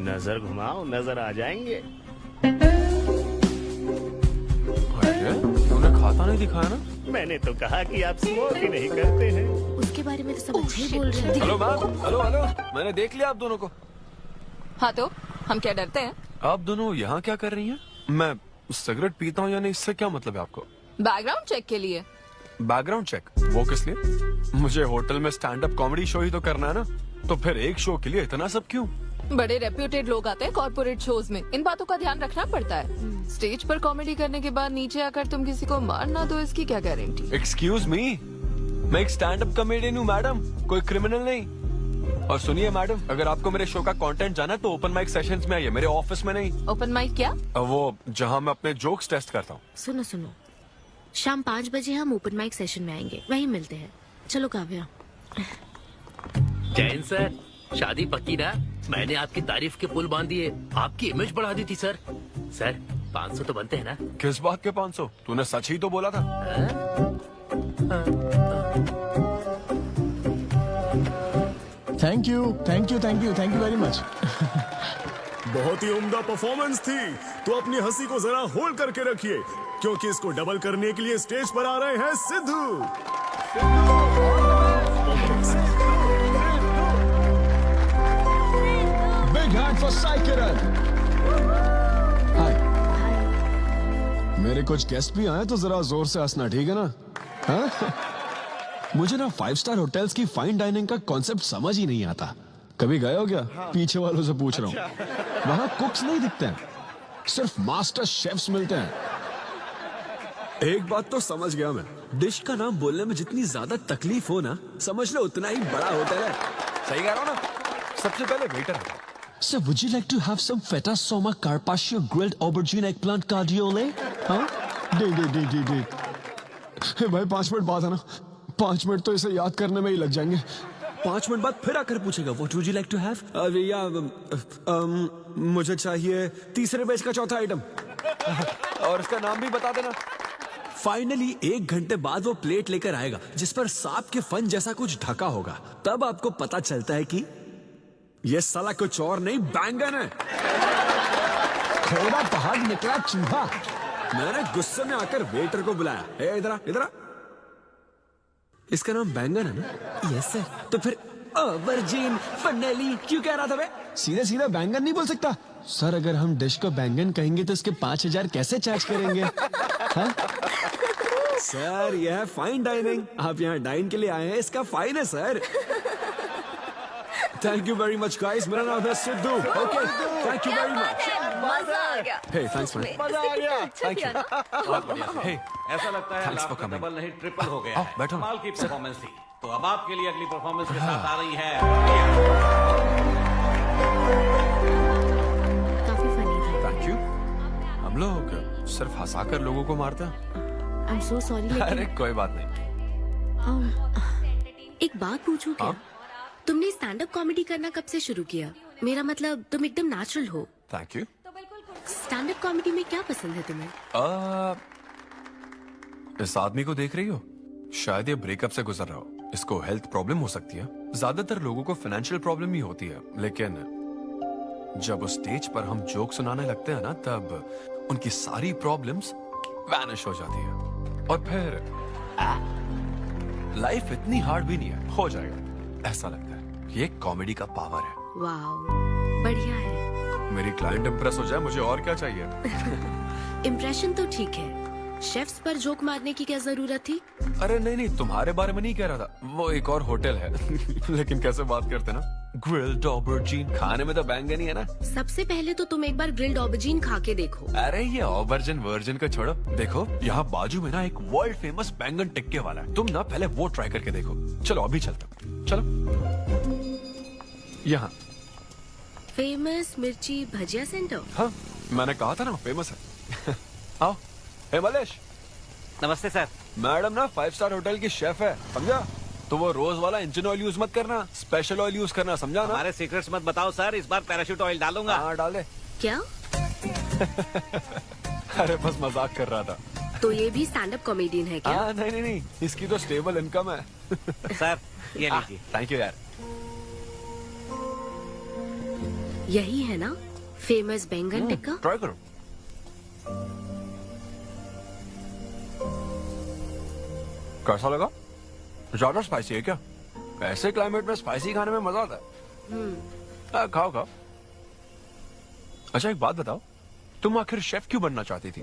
नजर घुमाओ, नजर आ जाएंगे। तूने खाता नहीं दिखाया ना? मैंने तो कहा कि आप स्मोक ही नहीं करते हैं। उसके बारे में तो सब अच्छे ही बोल रहे हैं। हेलो मैम, हेलो, मैंने देख लिया आप दोनों को। हाँ तो हम क्या डरते हैं? आप दोनों यहाँ क्या कर रही हैं? मैं सिगरेट पीता हूँ या नहीं, इससे क्या मतलब है आपको? बैकग्राउंड चेक के लिए। Background check? वो किस लिए? मुझे होटल में स्टैंड अप कॉमेडी शो ही तो करना है ना, तो फिर एक शो के लिए इतना सब क्यों? बड़े रेप्यूटेड लोग आते हैं कॉर्पोरेट शोज में, इन बातों का ध्यान रखना पड़ता है। स्टेज पर कॉमेडी करने के बाद नीचे आकर तुम किसी को मारना दो, इसकी क्या गारंटी? एक्सक्यूज मी, मैं एक स्टैंड अप कॉमेडियन हूँ मैडम, कोई क्रिमिनल नहीं। और सुनिए मैडम, अगर आपको मेरे शो का कंटेंट जाना है तो ओपन माइक सेशंस में आइए, मेरे ऑफिस में नहीं। ओपन माइक क्या? वो जहाँ मैं अपने जोक्स टेस्ट करता हूँ। सुनो, शाम 5 बजे हम ओपन माइक सेशन में आएंगे, वहीं मिलते हैं। चलो काव्या। जैन सर, शादी पक्की ना? मैंने आपकी तारीफ के पुल बांध दिए, आपकी इमेज बढ़ा दी थी सर। सर 500 तो बनते हैं ना? किस बात के 500? तूने सच ही तो बोला था। Thank you very much. बहुत ही उम्दा परफॉर्मेंस थी। तो अपनी हंसी को जरा होल्ड करके रखिए, क्योंकि इसको डबल करने के लिए स्टेज पर आ रहे हैं Siddhu. Big hand for Sai Kiran. Hi. मेरे कुछ गेस्ट भी आए तो जरा जोर से हंसना, ठीक है ना? हाँ? मुझे ना 5 स्टार होटल्स की फाइन डाइनिंग का कॉन्सेप्ट समझ ही नहीं आता। कभी गए हो क्या? पीछे वालों से पूछ रहा हूँ। वहाँ कुक्स नहीं दिखते हैं, सिर्फ मास्टर शेफ्स मिलते हैं। एक बात तो समझ गया मैं, डिश का नाम बोलने में जितनी ज्यादा तकलीफ हो ना, समझ लो उतना ही बड़ा होटल है। सही कह रहा हूँ ना? सबसे पहले वेटर है। Sir, would you like to have some feta soma carpaccio grilled aubergine eggplant cardiole? हाँ? दे। हे भाई 5 मिनट बाद है ना, 5 मिनट तो इसे याद करने में ही लग जाएंगे। 5 मिनट बाद फिर आकर पूछेगा What would you like to have? मुझे चाहिए तीसरे बैच का चौथा आइटम। और इसका नाम भी बता देना। फाइनली 1 घंटे बाद वो प्लेट लेकर आएगा जिस पर सांप के फन जैसा कुछ ढका होगा। तब आपको पता चलता है कि ये साला कुछ और नहीं, बैंगन है। छोड़ा पहाड़ निकला चूहा। मैंने गुस्से में आकर वेटर को बुलाया। ए इधर आ, इधर आ। इसका नाम बैंगन है ना? Yes sir. तो फिर वर्जिन फन्नेली क्यों कह रहा था बे? सीधे सीधे बैंगन नहीं बोल सकता सर। अगर हम डिश को बैंगन कहेंगे तो इसके 5000 कैसे चार्ज करेंगे? हाँ? सर यह है फाइन डाइनिंग। आप यहाँ डाइन के लिए आए हैं, इसका फाइन है sir. Thank you very much guys. मेरा नाम है Sidhu. Okay thank you very much. मजा आ गया। हे थैंक्स मैन। मजा आ गया। Thank you. बहुत बढ़िया सर। हे ऐसा लगता है Thanks लाख for में coming. डबल नहीं ट्रिपल हो गया है। बैठो। कमाल की परफॉर्मेंस थी। तो अब आपके लिए अगली परफॉर्मेंस के साथ आ रही है। काफी फनी था। Thank you. हम लोग सिर्फ हंसाकर लोगों को मारते हैं। आई एम सो सॉरी अरे लेकिन कोई बात नहीं। एक बात पूछूं क्या? तुमने स्टैंड अप कॉमेडी करना कब से शुरू किया? मेरा मतलब तुम एकदम नेचुरल हो। Thank you. Stand up comedy में क्या पसंद है तुम्हें? इस आदमी को देख रही हो? शायद ये ब्रेकअप से गुजर रहा हो। इसको हेल्थ प्रॉब्लम हो सकती है। ज्यादातर लोगों को फाइनेंशियल प्रॉब्लम ही होती है, लेकिन जब उस स्टेज पर हम जोक सुनाने लगते हैं ना, तब उनकी सारी प्रॉब्लम्स वैनिश हो जाती है। और फिर लाइफ इतनी हार्ड भी नहीं है, हो जाएगा ऐसा लगता है। ये कॉमेडी का पावर है। वाओ बढ़िया है। मेरी क्लाइंट इंप्रेस हो जाए, मुझे और क्या चाहिए? इम्प्रेशन तो ठीक है, शेफ्स पर जोक मारने की क्या जरूरत थी? अरे नहीं नहीं, तुम्हारे बारे में नहीं कह रहा था। वो एक और होटल है। लेकिन कैसे बात करते ना, ग्रिल्ड ऑबरजीन। खाने में तो बैंगन ही है ना। सबसे पहले तो तुम एक बार ग्रिल्ड ऑबरजीन खा के देखो। अरे ये ऑबरजिन वर्जिन को छोड़ो, देखो यहाँ बाजू में ना एक वर्ल्ड फेमस बैंगन टिक्के वाला है। तुम ना पहले वो ट्राई करके देखो। चलो अभी चलते हैं। चलो यहाँ फेमस मिर्ची भजिया सेंटर। हाँ मैंने कहा था ना फेमस है। आओ। हे मलेश। नमस्ते सर। मैडम ना 5 स्टार होटल की शेफ है, समझा? तो वो रोज वाला इंजन ऑयल यूज मत करना, स्पेशल ऑयल यूज करना, समझा ना? हमारे सीक्रेट्स मत बताओ सर, इस बार पैराशूट ऑयल डालूंगा। हाँ डाल दे। क्या? अरे बस मजाक कर रहा था। तो ये भी स्टैंड अप कॉमेडियन है क्या? नहीं नहीं नहीं, इसकी तो स्टेबल इनकम है। सर ये लीजिए। थैंक यू यार। यही है ना फेमस बैंगन टिक्का? ट्राई करो। कैसा लगा? ज्यादा स्पाइसी है क्या? ऐसे क्लाइमेट में स्पाइसी खाने में मजा आता है। खाओ खाओ। अच्छा एक बात बताओ, तुम आखिर शेफ क्यों बनना चाहती थी?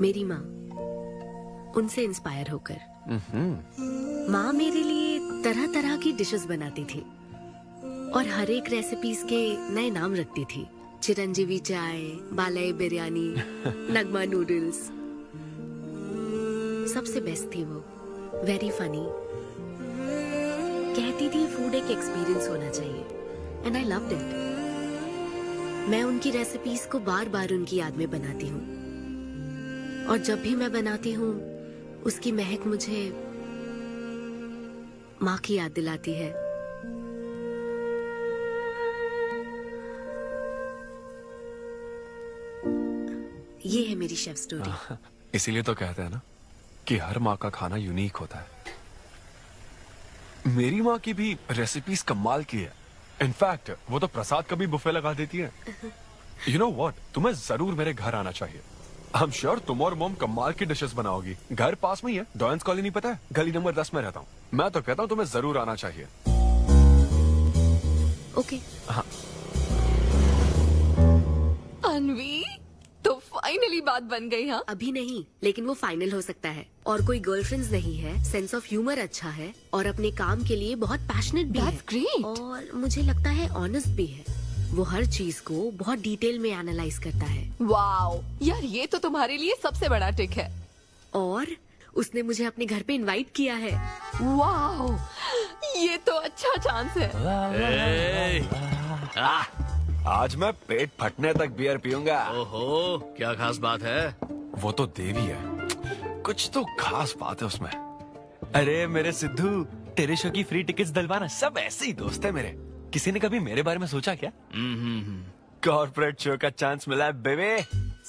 मेरी माँ, उनसे इंस्पायर होकर। माँ मेरे लिए तरह तरह की डिशेस बनाती थी और हर एक रेसिपीज के नए नाम रखती थी। चिरंजीवी चाय, बालाई बिरयानी, नगमा नूडल्स। सबसे बेस्ट थी वो, वेरी फनी। कहती थी फूड एक एक्सपीरियंस होना चाहिए एंड आई लव्ड इट। मैं उनकी रेसिपीज को बार बार उनकी याद में बनाती हूँ और जब भी मैं बनाती हूँ उसकी महक मुझे माँ की याद दिलाती है। ये है मेरी शेफ स्टोरी। इसीलिए तो कहते हैं ना कि हर माँ का खाना यूनिक होता है। मेरी माँ की भी रेसिपीज कमाल की है। इनफैक्ट वो तो प्रसाद का भी बुफे लगा देती है। यू नो व्हाट, तुम्हें जरूर मेरे घर आना चाहिए। आई एम श्योर तुम और मोम कमाल की डिशेस बनाओगी। घर पास में ही है, डॉयंस कॉलोनी पता है? गली नंबर 10 में रहता हूँ। मैं तो कहता हूँ तुम्हें जरूर आना चाहिए। ओके। हाँ। अनवी, तो फाइनली बात बन गई। हाँ अभी नहीं, लेकिन वो फाइनल हो सकता है। और कोई गर्लफ्रेंड्स नहीं है, सेंस ऑफ ह्यूमर अच्छा है और अपने काम के लिए बहुत पैशनेट भी है। ग्रेट। और मुझे लगता है ऑनेस्ट भी है। वो हर चीज को बहुत डिटेल में एनालाइज करता है। वाओ यार, ये तो तुम्हारे लिए सबसे बड़ा टिक है। और उसने मुझे अपने घर पे इनवाइट किया है। वाओ, ये तो अच्छा चांस है। आज मैं पेट फटने तक बियर पीऊंगा। ओहो, क्या खास बात है? वो तो देवी है, कुछ तो खास बात है उसमें। अरे मेरे सिद्धू, तेरे शो की फ्री टिकट्स दिलवाना, सब ऐसे ही दोस्त है मेरे। किसी ने कभी मेरे बारे में सोचा क्या? कॉर्पोरेट शो का चांस मिला है बेबे।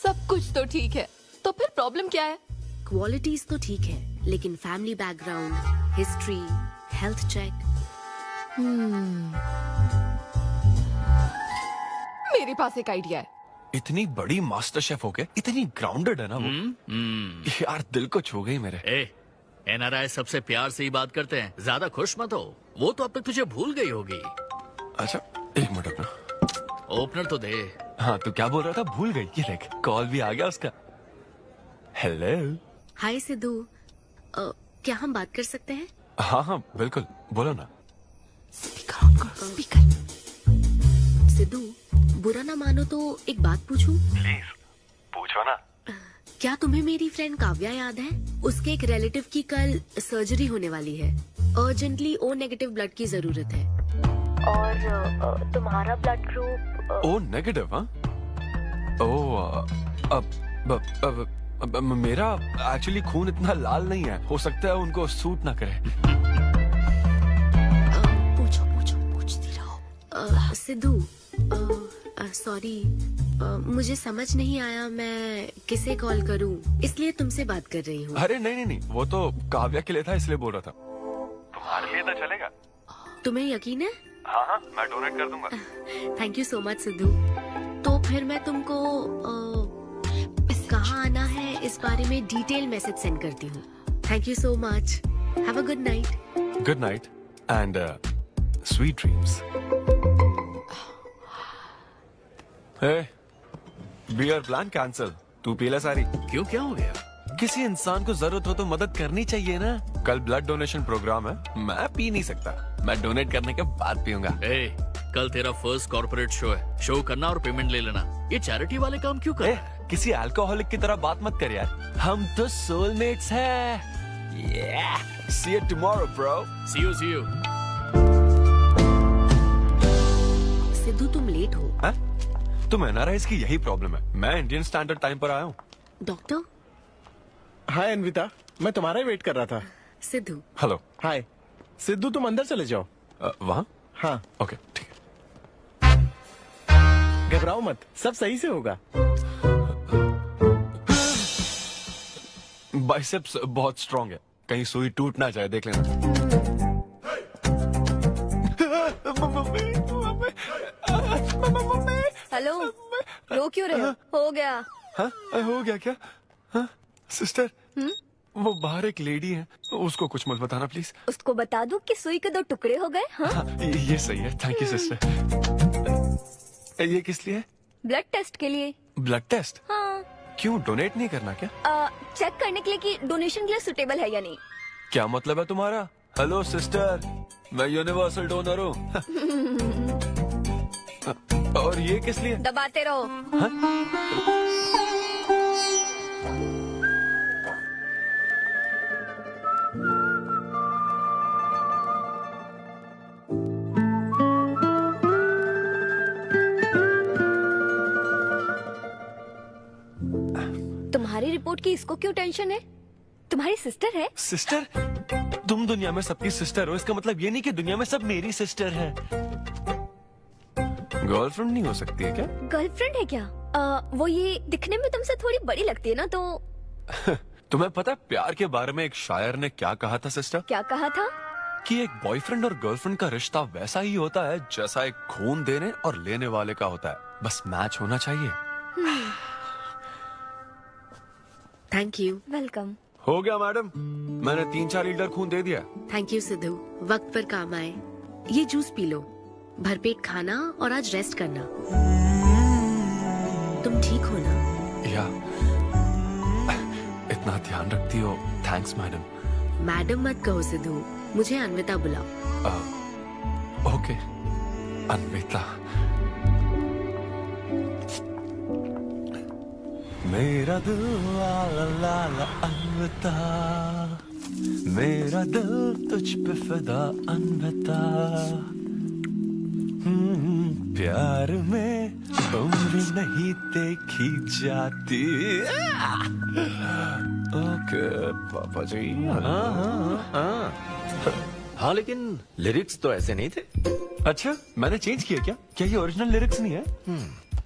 सब कुछ तो ठीक है, तो फिर प्रॉब्लम क्या है? क्वालिटीज तो ठीक है, लेकिन family background, history, health check. मेरे पास एक आइडिया है। इतनी बड़ी मास्टर शेफ हो गए, इतनी ग्राउंडेड है ना वो। यार दिल को छू गई मेरे। NRI सबसे प्यार से ही बात करते हैं, ज्यादा खुश मत हो, वो तो अब तक तुझे भूल गई होगी। अच्छा एक मिनट अपना ओपनर तो दे। हाँ तू क्या बोल रहा था? भूल गई? ये देख कॉल भी आ गया उसका। हेलो। हाय सिद्धू, क्या हम बात कर सकते हैं? हाँ हाँ बिल्कुल, बोलो ना। स्पीकर ऑन करो, स्पीकर। सिद्धू बुरा ना मानो तो एक बात पूछूं? प्लीज पूछो ना। क्या तुम्हें मेरी फ्रेंड काव्या याद है? उसके एक रिलेटिव की कल सर्जरी होने वाली है। अर्जेंटली O नेगेटिव ब्लड की जरूरत है। और तुम्हारा ब्लड ग्रुप O नेगेटिव? हाँ अब मेरा एक्चुअली खून इतना लाल नहीं है, हो सकता है उनको सूट ना करे। पूछती रहो। सिद्धू सॉरी, मुझे समझ नहीं आया मैं किसे कॉल करूं, इसलिए तुमसे बात कर रही हूँ। अरे नहीं, वो तो काव्या के लिए था इसलिए बोल रहा था। तुम्हारे लिए तो चलेगा। तुम्हें यकीन है? हाँ मैं डोनेट कर दूंगा। Thank you so much Sidhu. तो फिर मैं तुमको कहाँ आना है इस बारे में डिटेल मैसेज सेंड करती हूँ। Thank you so much. Have a good night. Good night and sweet dreams. Beer plan cancel. तू पी ले सारी। क्यों, क्या हो गया? किसी इंसान को जरूरत हो तो मदद करनी चाहिए ना। कल ब्लड डोनेशन प्रोग्राम है, मैं पी नहीं सकता, मैं डोनेट करने के बाद पीऊंगा। कल तेरा फर्स्ट कॉर्पोरेट शो है, शो करना और पेमेंट ले लेना। ये चैरिटी वाले काम क्यों कर? किसी अल्कोहलिक की तरह बात मत कर यार, हम तो सोलमेट्स हैं। See you tomorrow, bro. See you. Sidhu तुम लेट हो। तुम NRI की यही प्रॉब्लम है, मैं इंडियन स्टैंडर्ड टाइम पर आया हूँ। डॉक्टर। हाय अन्विता, मैं तुम्हारा ही वेट कर रहा था। सिद्धू। हेलो। हाय सिद्धू, तुम अंदर चले जाओ। वहाँ? हाँ ओके ठीक है। घबराओ मत, सब सही से होगा। बाइसेप्स बहुत स्ट्रांग है, कहीं सुई टूट ना जाए, देख लेना। हेलो, रो क्यों रहे हो? हो गया। हाँ हो गया क्या? हाँ सिस्टर, वो बाहर एक लेडी है, उसको कुछ मत बताना प्लीज। उसको बता दूं कि सुई के 2 टुकड़े हो गए। हाँ? ये सही है, थैंक यू सिस्टर। ये किस लिए? ब्लड टेस्ट के लिए। Blood test? हाँ। क्यों, डोनेट नहीं करना क्या? चेक करने के लिए कि डोनेशन के लिए सुटेबल है या नहीं। क्या मतलब है तुम्हारा? हेलो सिस्टर, मैं यूनिवर्सल डोनर हूँ। और ये किस लिए? दबाते रहो। तुम्हारी रिपोर्ट की इसको क्यों टेंशन है? तुम्हारी सिस्टर है। सिस्टर? तुम दुनिया में सबकी सिस्टर हो, इसका मतलब ये नहीं कि दुनिया में सब मेरी सिस्टर है। गर्लफ्रेंड नहीं हो सकती है क्या? गर्लफ्रेंड है क्या? वो ये दिखने में तुमसे थोड़ी बड़ी लगती है ना, तो तुम्हें पता है प्यार के बारे में एक शायर ने क्या कहा था सिस्टर? क्या कहा था? कि एक बॉयफ्रेंड और गर्लफ्रेंड का रिश्ता वैसा ही होता है जैसा एक खून देने और लेने वाले का होता है, बस मैच होना चाहिए। Thank you. वेलकम। हो गया मैडम, मैंने 3-4 लीटर खून दे दिया। थैंक यू सिद्धू, वक्त पर काम आए। ये जूस पी लो, भरपेट खाना और आज रेस्ट करना। तुम ठीक हो ना? या इतना ध्यान रखती हो, थैंक्स मैडम। मैडम मत कहो सिद्धू, मुझे अन्विता बुलाओ। ओके अन्विता। मेरा दिल ला ला ला ला अन्विता, मेरा दिल तुझ पे फिदा अन्विता। प्यार में उम्र नहीं देखी जाती। ओके पापा जी। हाँ लेकिन लिरिक्स तो ऐसे नहीं थे। अच्छा, मैंने चेंज किया क्या? क्या ये ओरिजिनल लिरिक्स नहीं है?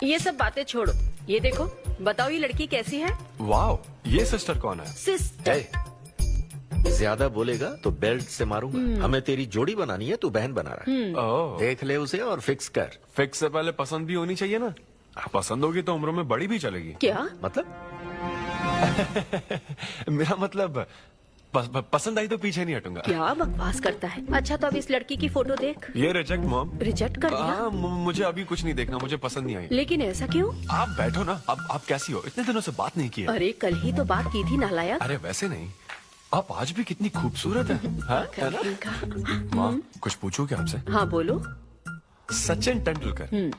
ये सब बातें छोड़ो, ये देखो, बताओ ये लड़की कैसी है? वाओ, ये सिस्टर कौन है? सिस्टर। ज्यादा बोलेगा तो बेल्ट से मारूंगा। हमें तेरी जोड़ी बनानी है, तू बहन बना रहा है। ओह, देख ले उसे और फिक्स कर। फिक्स से पहले पसंद भी होनी चाहिए ना। पसंद होगी तो उम्र में बड़ी भी चलेगी। क्या मतलब? मेरा मतलब पसंद आई तो पीछे नहीं हटूंगा। क्या बकवास करता है। अच्छा तो अब इस लड़की की फोटो देख। ये रिजेक्ट मॉम। रिजेक्ट कर दिया? हाँ, मुझे अभी कुछ नहीं देखना, मुझे पसंद नहीं आई। लेकिन ऐसा क्यों? आप बैठो ना। अब आप कैसी हो? इतने दिनों से बात नहीं की है। अरे कल ही तो बात की थी नालायक। अरे वैसे नहीं, आप आज भी कितनी खूबसूरत है, है ना? माँ कुछ पूछूं क्या आपसे? हाँ बोलो। सचिन तेंदुलकर,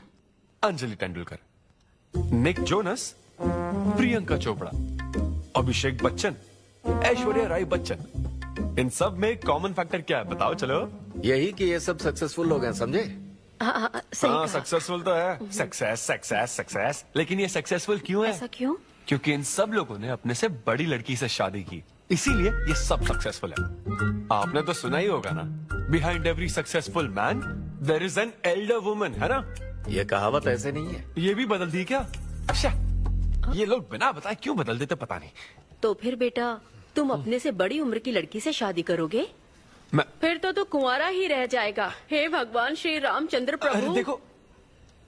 अंजलि तेंदुलकर, निक जोनस, प्रियंका चोपड़ा, अभिषेक बच्चन, ऐश्वर्या राय बच्चन, इन सब में कॉमन फैक्टर क्या है बताओ? चलो यही कि ये सब सक्सेसफुल लोग हैं, समझे? हाँ सक्सेसफुल तो है। सक्सेस सक्सेस सक्सेस, लेकिन ये सक्सेसफुल क्यों है? ऐसा क्यों? क्योंकि इन सब लोगों ने अपने से बड़ी लड़की से शादी की, इसीलिए ये सब सक्सेसफुल है। आपने तो सुना ही होगा ना, behind every successful man there is an elder woman, है ना? ये कहावत ऐसे नहीं है। ये भी बदल दी क्या? अच्छा, ये लोग बिना बताए क्यों बदल देते पता नहीं। तो फिर बेटा तुम अपने से बड़ी उम्र की लड़की से शादी करोगे? फिर तो तू कुंवारा ही रह जाएगा। हे भगवान श्री रामचंद्र प्रभु। अरे देखो,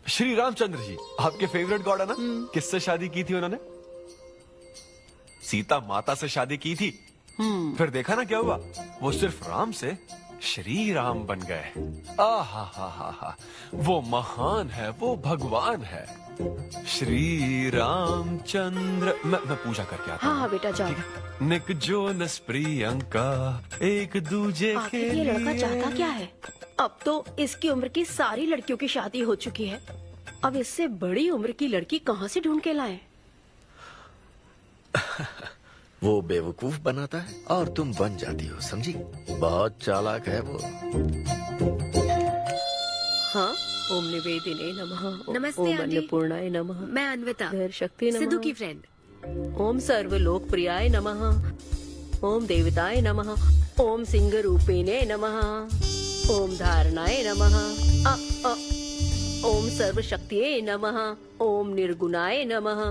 श्री रामचंद्र जी आपके फेवरेट गॉड है ना? किससे शादी की थी उन्होंने? सीता माता से शादी की थी। फिर देखा ना क्या हुआ, वो सिर्फ राम से श्री राम बन गए। हा, वो महान है, वो भगवान है, श्री रामचंद्र। मैं पूजा करके आता हूँ। हाँ बेटा जाओ। निक जोनस प्रियंका एक दूजे के ये लड़का लिए। चाहता क्या है? अब तो इसकी उम्र की सारी लड़कियों की शादी हो चुकी है, अब इससे बड़ी उम्र की लड़की कहाँ से ढूंढ के लाए? वो बेवकूफ बनाता है और तुम बन जाती हो, समझी? बहुत चालाक है वो। हाँ, ओम निवेदिने नमः। नमस्ते ओम आंटी। अन्नपूर्णाय नमः। मैं अन्विता, शक्ति नमः। सिद्धू की फ्रेंड। ओम सर्वलोकप्रियाय नमः। ओम देवताय नमः। ओम सिंह रूपेणे नमः। ओम धारणाय नमः। ओम सर्वशक्तिये नमः। ओम निर्गुणाय नमः।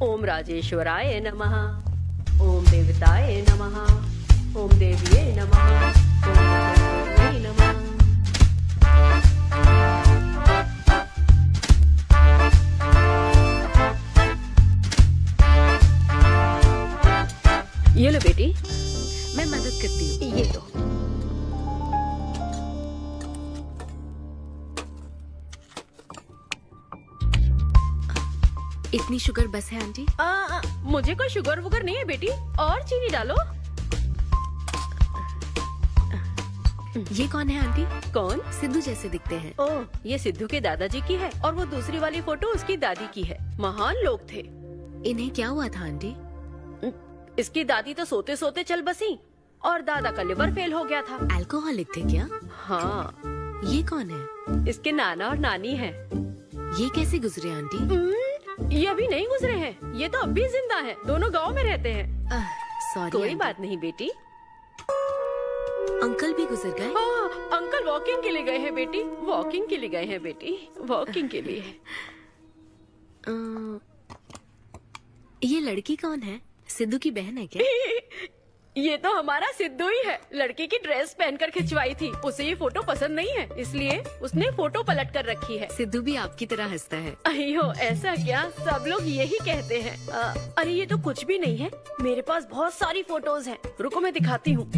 ओम राजेश्वराय नमः। ओम देवताय नमः। ओम देव्ये नमः। ओम देव्ये नमः। ये लो बेटी, मैं मदद करती हूँ। ये लो। इतनी शुगर बस है आंटी? मुझे कोई शुगर वुगर नहीं है बेटी, और चीनी डालो। ये कौन है आंटी? कौन? सिद्धू जैसे दिखते हैं। ओह, ये सिद्धू के दादाजी की है और वो दूसरी वाली फोटो उसकी दादी की है। महान लोग थे। इन्हें क्या हुआ था आंटी? इसकी दादी तो सोते सोते चल बसी और दादा का लिवर फेल हो गया था। अल्कोहलिक थे क्या? हाँ। ये कौन है? इसके नाना और नानी है। ये कैसे गुजरे आंटी? ये अभी नहीं गुजरे हैं, ये तो अब भी जिंदा है। दोनों गांव में रहते हैं। सॉरी। कोई बात नहीं बेटी। अंकल भी गुजर गए? हाँ, अंकल वॉकिंग के लिए गए हैं बेटी। वॉकिंग के लिए गए हैं बेटी, वॉकिंग के लिए। ये लड़की कौन है? सिद्धू की बहन है क्या? ये तो हमारा सिद्धू ही है। लड़की की ड्रेस पहनकर खिंचवाई थी, उसे ये फोटो पसंद नहीं है, इसलिए उसने फोटो पलट कर रखी है। सिद्धू भी आपकी तरह हंसता है। अयो ऐसा क्या, सब लोग यही कहते हैं। अरे ये तो कुछ भी नहीं है, मेरे पास बहुत सारी फोटोज हैं। रुको मैं दिखाती हूँ।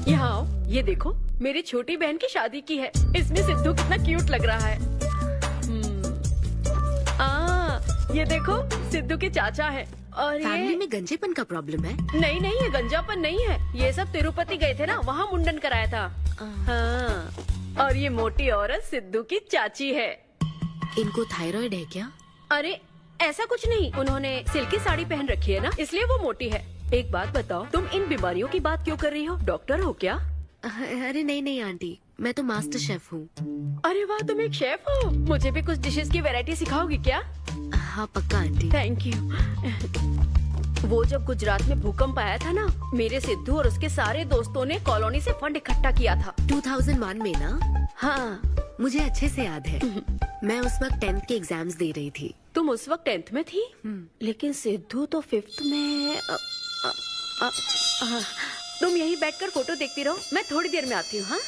यहाँ आओ, ये देखो मेरी छोटी बहन की शादी की है। इसमें सिद्धू कितना क्यूट लग रहा है। ये देखो सिद्धू के चाचा है। और फैमिली में गंजेपन का प्रॉब्लम है? नहीं नहीं, ये गंजापन नहीं है। ये सब तिरुपति गए थे ना, वहाँ मुंडन कराया था। हाँ। और ये मोटी औरत सिद्धू की चाची है। इनको थायराइड है क्या? अरे ऐसा कुछ नहीं, उन्होंने सिल्की साड़ी पहन रखी है ना, इसलिए वो मोटी है। एक बात बताओ, तुम इन बीमारियों की बात क्यों कर रही हो? डॉक्टर हो क्या? अरे नहीं नहीं आंटी, मैं तो मास्टर शेफ हूँ। अरे वाह, तुम एक शेफ हो। मुझे भी कुछ डिशेस की वैरायटी सिखाओगी क्या? हाँ पक्का आंटी। Thank you. वो जब गुजरात में भूकंप आया था ना, मेरे सिद्धू और उसके सारे दोस्तों ने कॉलोनी से फंड इकट्ठा किया था। 2001 में ना? हाँ मुझे अच्छे से याद है। मैं उस वक्त 10th के एग्जाम्स दे रही थी। तुम उस वक्त 10th में थी? लेकिन सिद्धू तो 5th में। तुम यहीं बैठकर फोटो देखती रहो, मैं थोड़ी देर में आती हूँ। हाँ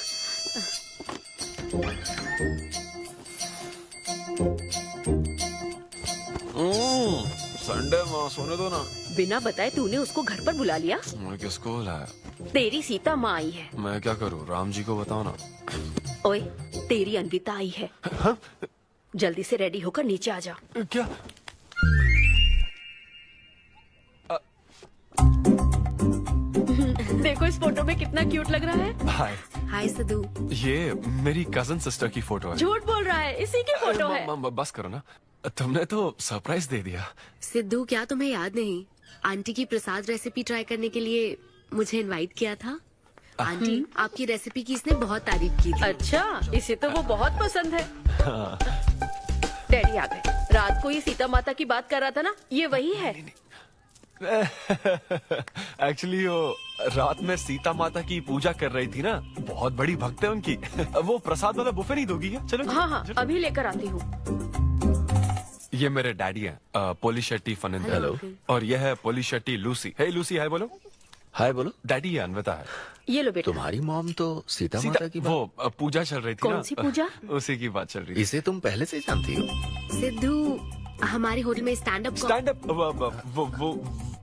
संडे माँ सोने दो ना। बिना बताए तूने उसको घर पर बुला लिया। मैं किसको बुलाया? तेरी सीता माँ आई है। मैं क्या करूँ, राम जी को बताओ ना। ओए तेरी अन्विता आई है। हाँ? जल्दी से रेडी होकर नीचे आ जा। क्या? देखो इस फोटो में कितना क्यूट लग रहा है। हाय। हाय सिद्धू। ये मेरी कजन सिस्टर की फोटो है। झूठ बोल रहा है, इसी की फोटो है। बस करो ना, तुमने तो सरप्राइज दे दिया। सिद्धू क्या तुम्हें याद नहीं, आंटी की प्रसाद रेसिपी ट्राई करने के लिए मुझे इनवाइट किया था। आंटी आपकी रेसिपी की इसने बहुत तारीफ की थी। अच्छा, इसे तो वो बहुत पसंद है। डैडी आ गए। रात को ये सीता माता की बात कर रहा था ना, ये वही है। एक्चुअली वो रात में सीता माता की पूजा कर रही थी ना, बहुत बड़ी भक्त है उनकी। वो प्रसाद वाला बुफे नहीं दोगी क्या? चलो। हाँ हाँ अभी लेकर आती हूँ। ये मेरे डैडी हैं, पोली शेट्टी फनिंदर। हेलो। और ये है पोली शेट्टी लूसी। हे लूसी, हाय बोलो। हाय बोलो। डैडी ये अन्विता है। ये लो बेटा। तुम्हारी मॉम तो सीता माता की बात। वो पूजा चल रही थी ना। कौन सी पूजा? उसी की बात चल रही थी। इसे तुम पहले से जानती हो? सिद्धू हमारे होटल में स्टैंड अप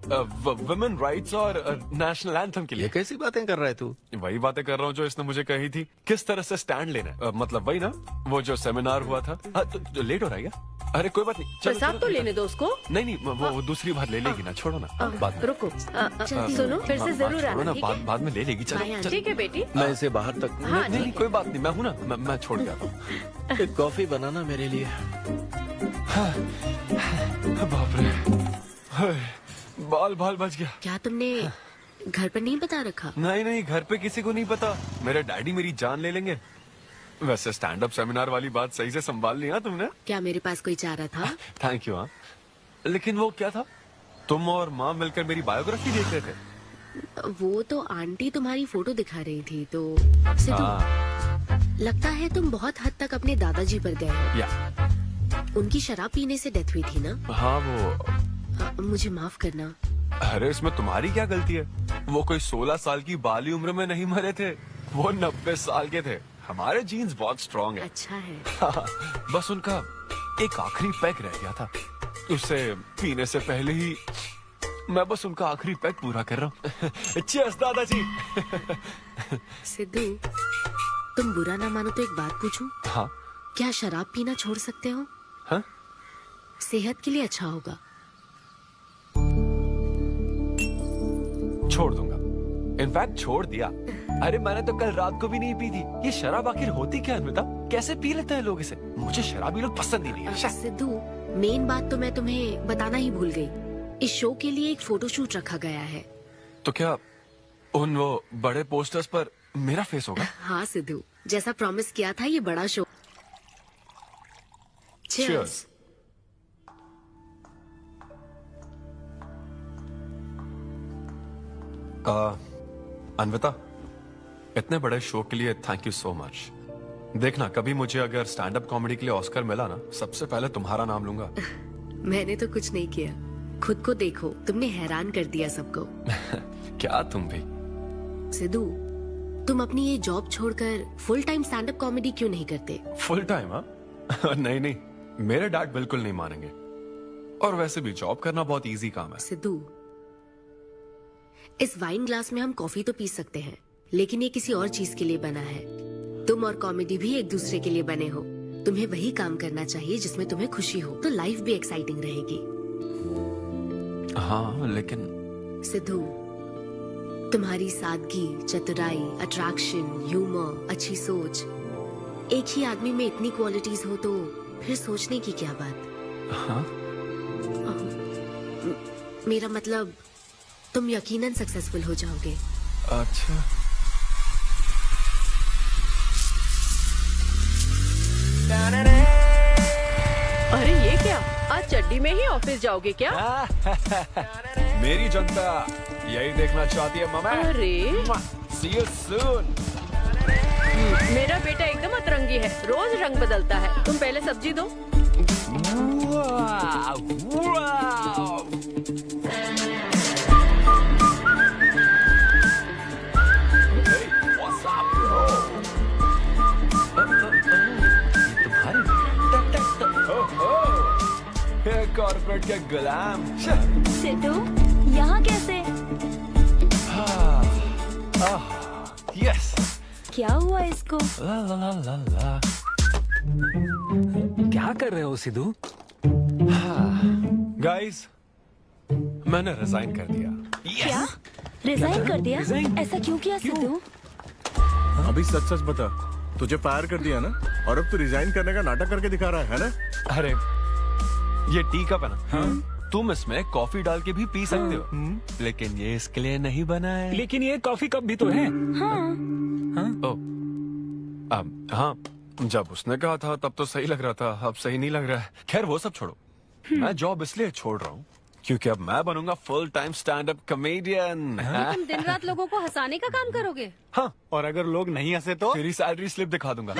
वुमेन राइट्स और नेशनल एंथम के लिए। ये कैसी बातें कर रहा है तू? वही बातें कर रहा हूँ जो इसने मुझे कही थी, किस तरह से स्टैंड लेना है। मतलब वही ना, वो जो सेमिनार हुआ था। तो लेट हो रहा है क्या? अरे कोई बात नहीं, प्रसाद तो लेने दो उसको। नहीं वो दूसरी बार ले लेगी ना, छोड़ो ना। बाद रुको, सुनो फिर से जरूर आना। बाद में ले लेगी। चलो ठीक है बेटी। मैं इसे बाहर तक। नहीं कोई बात नहीं, मैं हूँ ना, मैं छोड़ जाता हूँ। एक कॉफी बनाना मेरे लिए। बाप रे, बाल बच गया। क्या तुमने घर पर नहीं बता रखा? नहीं घर पे किसी को नहीं पता। मेरे डैडी मेरी जान ले लेंगे। वैसे स्टैंड अप सेमिनार वाली बात सही से संभाल लिया तुमने। क्या मेरे पास कोई चारा था? Thank you. हाँ लेकिन वो क्या था, तुम और माँ मिलकर मेरी बायोग्राफी देख रहे थे। वो तो आंटी तुम्हारी फोटो दिखा रही थी तो सिद्धू, लगता है तुम बहुत हद तक अपने दादाजी पर गए हो। या उनकी शराब पीने से डेथ हुई थी ना? हाँ वो। मुझे माफ करना। अरे इसमें तुम्हारी क्या गलती है? वो कोई 16 साल की बाली उम्र में नहीं मरे थे, वो 90 साल के थे। हमारे जीन्स बहुत स्ट्रॉन्ग है। अच्छा है। बस उनका एक आखिरी पैक रह गया था, उसे पीने से पहले ही मैं बस उनका आखिरी पैक पूरा कर रहा हूँ। चीयर्स दादाजी। सिद्धू तुम बुरा ना मानो तो एक बात पूछूं? हाँ। क्या शराब पीना छोड़ सकते हो? हाँ? सेहत के लिए अच्छा होगा। छोड़ दूंगा, इनफैक्ट छोड़ दिया। अरे मैंने तो कल रात को भी नहीं पी थी। ये शराब आखिर होती क्या अन्विता? कैसे पी लेते हैं लोग इसे? मुझे शराबी लोग पसंद ही नहीं है। सिद्धू मेन बात तो मैं तुम्हें बताना ही भूल गई। इस शो के लिए एक फोटोशूट रखा गया है। तो क्या उन वो बड़े पोस्टर्स पर मेरा फेस होगा? हाँ सिद्धू, जैसा प्रॉमिस किया था, ये बड़ा शो। Cheers. अन्विता, इतने बड़े शो के लिए थैंक यू सो मच। देखना कभी मुझे अगर स्टैंड अप कॉमेडी के लिए ऑस्कर मिला ना, सबसे पहले तुम्हारा नाम लूंगा। मैंने तो कुछ नहीं किया, खुद को देखो, तुमने हैरान कर दिया सबको। क्या तुम भी? सिद्धू तुम अपनी ये जॉब छोड़कर full time stand up comedy क्यों नहीं करते? Full time? हाँ नहीं, मेरे डैड बिल्कुल नहीं मानेंगे। और वैसे भी जॉब करना बहुत इजी काम है। सिद्धू इस वाइन ग्लास में हम कॉफी तो पी सकते हैं, लेकिन ये किसी और चीज के लिए बना है। तुम और कॉमेडी भी एक दूसरे के लिए बने हो। तुम्हें वही काम करना चाहिए जिसमें तुम्हें खुशी हो, तो लाइफ भी एक्साइटिंग रहेगी। हाँ लेकिन सिद्धू तुम्हारी सादगी, चतुराई, अट्रैक्शन, ह्यूमर, अच्छी सोच, एक ही आदमी में इतनी क्वालिटीज हो तो फिर सोचने की क्या बात। हाँ? मेरा मतलब तुम यकीनन सक्सेसफुल हो जाओगे। अच्छा। अरे ये क्या, आज चड्डी में ही ऑफिस जाओगे क्या? मेरी जनता यही देखना चाहती है मम्मी। अरे See you soon. मेरा बेटा एकदम अतरंगी है, रोज रंग बदलता है। तुम पहले सब्जी दो। बैठ के गुलाम। सिद्धू यहाँ कैसे? यस। क्या हुआ इसको? ला ला ला ला ला। क्या कर रहे हो सिद्धू? गाइस, मैंने रिजाइन कर दिया। क्या? रिजाइन कर दिया? ऐसा क्यों किया सिद्धू? अभी सच सच बता, तुझे फायर कर दिया ना, और अब तू रिजाइन करने का नाटक करके दिखा रहा है ना? अरे ये टी कप है ना, तुम इसमें कॉफी डाल के भी पी सकते हो, लेकिन ये इसके लिए नहीं बना है। लेकिन ये कॉफी कप भी तो है। हाँ, जब उसने कहा था तब तो सही लग रहा था, अब सही नहीं लग रहा है। खैर वो सब छोड़ो, मैं जॉब इसलिए छोड़ रहा हूँ क्योंकि अब मैं बनूंगा full time stand up comedian. तुम दिन रात लोगों को हंसाने का काम करोगे? हाँ, और अगर लोग नहीं हंसे तो तेरी सैलरी स्लिप दिखा दूंगा।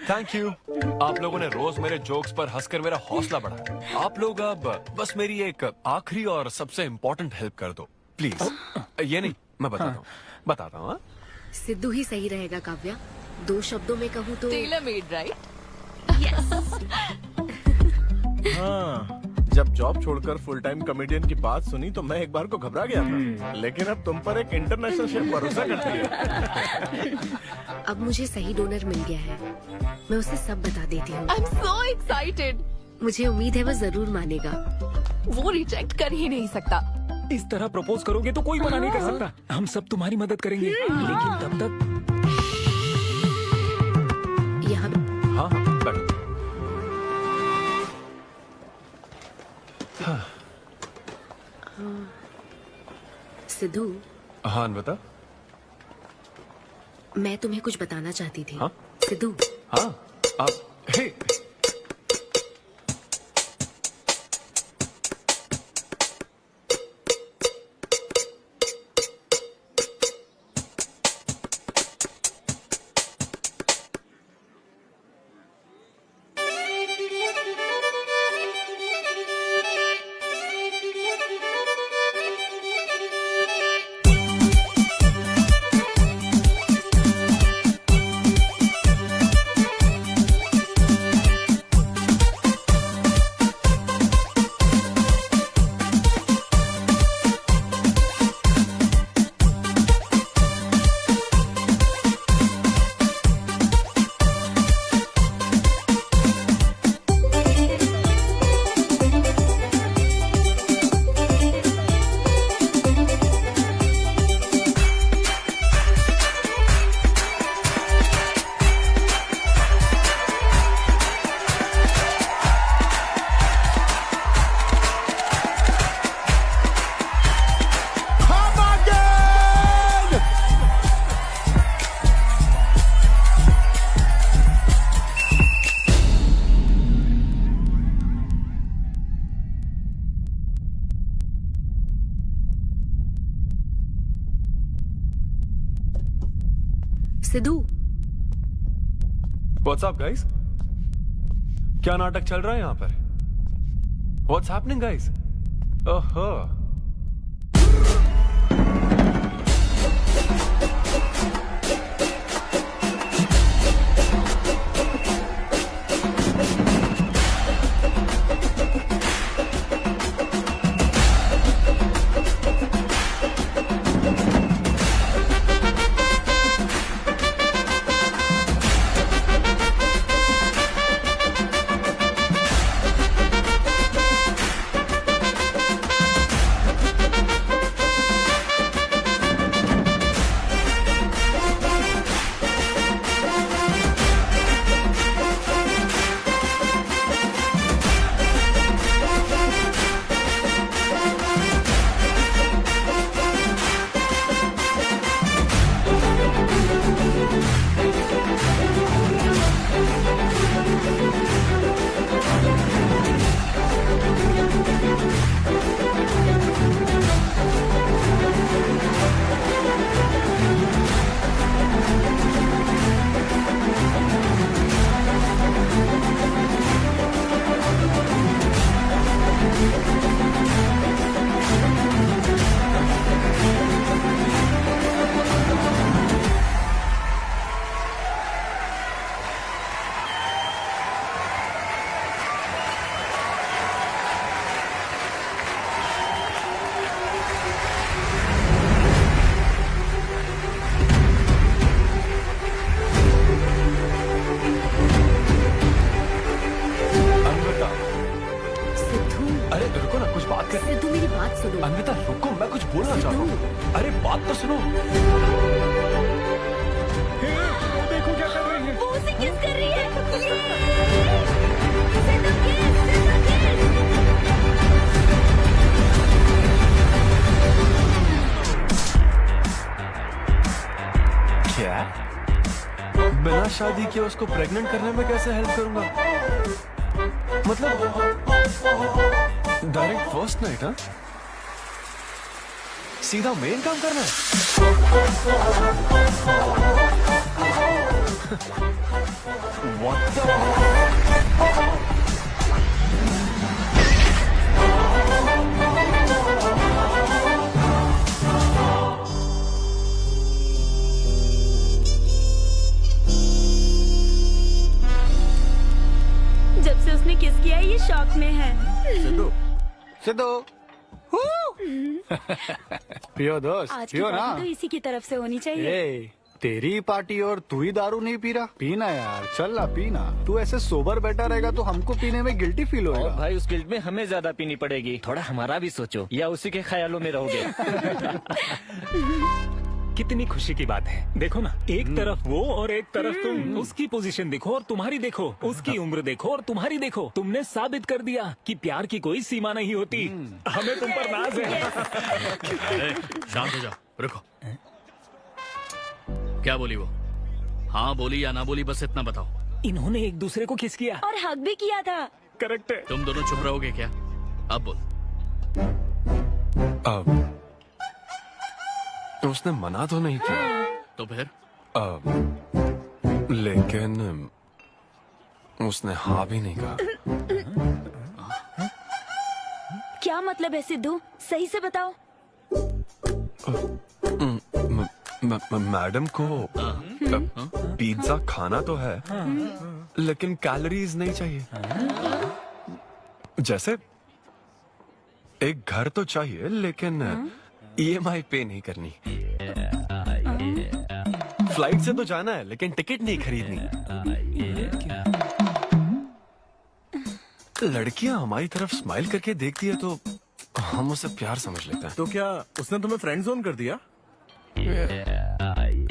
थैंक यू, आप लोगों ने रोज मेरे जोक्स पर हंसकर मेरा हौसला बढ़ाया। आप लोग अब बस मेरी एक आखिरी और सबसे इम्पोर्टेंट हेल्प कर दो प्लीज। ये नहीं, मैं बताता हूँ। सिद्धू ही सही रहेगा काव्या। 2 शब्दों में कहूँ तो टेलर मेड, राइट? हाँ, जब जॉब छोड़कर फुल टाइम कॉमेडियन की बात सुनी तो मैं एक बार को घबरा गया था, लेकिन अब तुम पर एक इंटरनेशनल शेफ भरोसा करती है। अब मुझे सही डोनर मिल गया है, मैं उसे सब बता देती हूँ। I'm so excited. मुझे उम्मीद है वो जरूर मानेगा। वो रिजेक्ट कर ही नहीं सकता। इस तरह प्रपोज करोगे तो कोई मना नहीं कर सकता। हम सब तुम्हारी मदद करेंगे, लेकिन तब तक यहाँ। हाँ हाँ, बैठो। सिद्धू। हाँ बता। मैं तुम्हें कुछ बताना चाहती थी। हाँ? सिद्धू। हाँ, हे। सिद्धू। What's up, guys? क्या नाटक चल रहा है यहाँ पर? What's happening, guys? ओहो। कर। सिद्धू मेरी बात सुनो। अन्विता रुको, मैं कुछ बोलना चाहता हूँ। अरे बात तो सुनो। देखो क्या कर रही है। वो उसे किस कर रही है। क्या? बिना शादी के उसको प्रेग्नेंट करने में कैसे हेल्प करूंगा? मतलब डायरेक्ट फर्स्ट नाइट? हाँ, सीधा मेन काम करना है। What the? जब से उसने किस किया है ये शॉक में है। सिद्धू सिद्धू पियो दोस्त, आज की पियो ना। पार्टी तो इसी की तरफ से होनी चाहिए। ए, तेरी पार्टी और तू ही दारू नहीं पी रहा। पीना यार, चल ना पीना। तू ऐसे सोबर बैठा रहेगा तो हमको पीने में गिल्टी फील होगा। भाई उस गिल्ट में हमें ज्यादा पीनी पड़ेगी। थोड़ा हमारा भी सोचो, या उसी के ख्यालों में रहोगे। कितनी खुशी की बात है। देखो ना, एक तरफ वो और एक तरफ तुम। उसकी पोजीशन देखो और तुम्हारी देखो, उसकी उम्र देखो और तुम्हारी देखो। तुमने साबित कर दिया कि प्यार की कोई सीमा नहीं होती। हमें तुम पर नाज है। शांत हो जाओ, रुको। क्या बोली वो? हाँ बोली या ना बोली, बस इतना बताओ। इन्होंने एक दूसरे को किस किया और हक भी किया था। करेक्ट है। तुम दोनों चुप रहोगे क्या? अब बोल। उसने मना तो नहीं किया। तो फिर? लेकिन उसने हाँ भी नहीं कहा। क्या मतलब है सिद्धू? सही से बताओ। मैडम को पिज्जा खाना तो है, लेकिन कैलोरीज नहीं चाहिए। जैसे एक घर तो चाहिए, लेकिन EMI पे नहीं करनी। फ्लाइट से तो जाना है, लेकिन टिकट नहीं खरीदनी। लड़कियां हमारी तरफ स्माइल करके देखती है तो हम उसे प्यार समझ लेते हैं। तो क्या उसने तुम्हें फ्रेंड जोन कर दिया?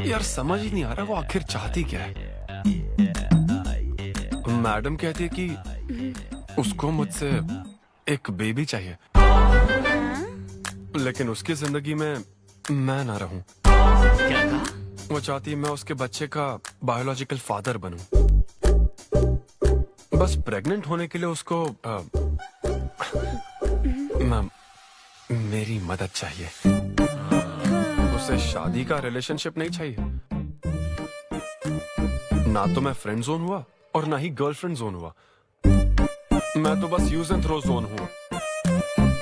यार समझ ही नहीं आ रहा वो आखिर चाहती क्या है। मैडम कहती है कि उसको मुझसे एक बेबी चाहिए, लेकिन उसकी जिंदगी में मैं ना रहूं। क्या कहा? वो चाहती है मैं उसके बच्चे का बायोलॉजिकल फादर बनूं। बस प्रेग्नेंट होने के लिए उसको मेरी मदद चाहिए। उसे शादी का रिलेशनशिप नहीं चाहिए। ना तो मैं फ्रेंड जोन हुआ और ना ही गर्लफ्रेंड जोन हुआ। मैं तो बस यूज एंड थ्रो जोन हुआ।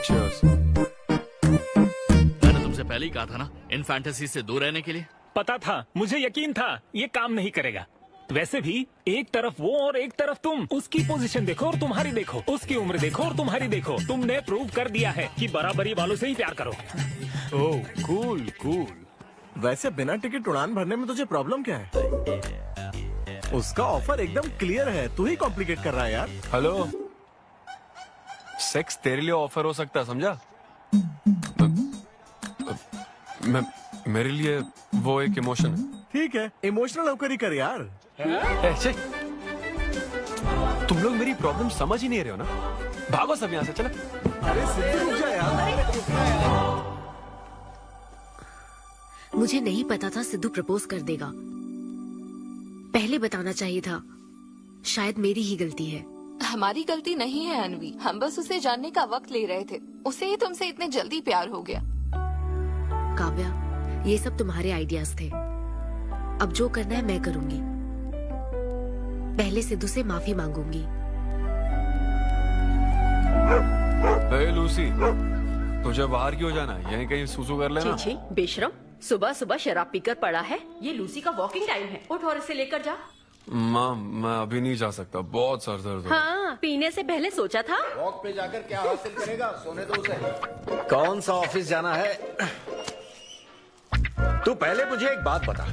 Cheers। मैंने तुमसे पहले ही कहा था ना, इन फैंटेसी से दूर रहने के लिए। पता था, मुझे यकीन था ये काम नहीं करेगा। वैसे भी एक तरफ वो और एक तरफ तुम। उसकी पोजीशन देखो और तुम्हारी देखो, उसकी उम्र देखो और तुम्हारी देखो। तुमने प्रूव कर दिया है कि बराबरी वालों से ही प्यार करो। ओह कूल कूल। वैसे बिना टिकट उड़ान भरने में तुझे प्रॉब्लम क्या है? उसका ऑफर एकदम क्लियर है, तू ही कॉम्प्लिकेट कर रहा है यार। हेलो, सेक्स तेरे लिए ऑफर हो सकता है, समझा? मेरे लिए वो एक इमोशन है। ठीक है, इमोशनल होकर ही कर यार। तुम लोग मेरी प्रॉब्लम समझ ही नहीं रहे हो ना। भागो सब यहाँ से, चलो। अरे सिद्धू रुक जा यार। मुझे नहीं पता था सिद्धू प्रपोज कर देगा। पहले बताना चाहिए था। शायद मेरी ही गलती है। हमारी गलती नहीं है अनवी, हम बस उसे जानने का वक्त ले रहे थे। उसे ही तुमसे इतने जल्दी प्यार हो गया। काव्या, ये सब तुम्हारे आइडियाज थे। अब जो करना है मैं करूंगी। पहले सिद्धू से माफी मांगूंगी। हे लूसी, तुझे बाहर क्यों जाना है? यहीं कहीं सुसु कर लेना। छी बेशरम, सुबह सुबह शराब पीकर पड़ा है। ये लूसी का वॉकिंग टाइम है, उठ और इसे लेकर जा। माँ, मैं अभी नहीं जा सकता, बहुत सर दर्द हो रहा है। हाँ, पीने से पहले सोचा था। वॉक पे जाकर क्या हासिल करेगा? सोने दो उसे। कौन सा ऑफिस जाना है? तू पहले मुझे एक बात बता,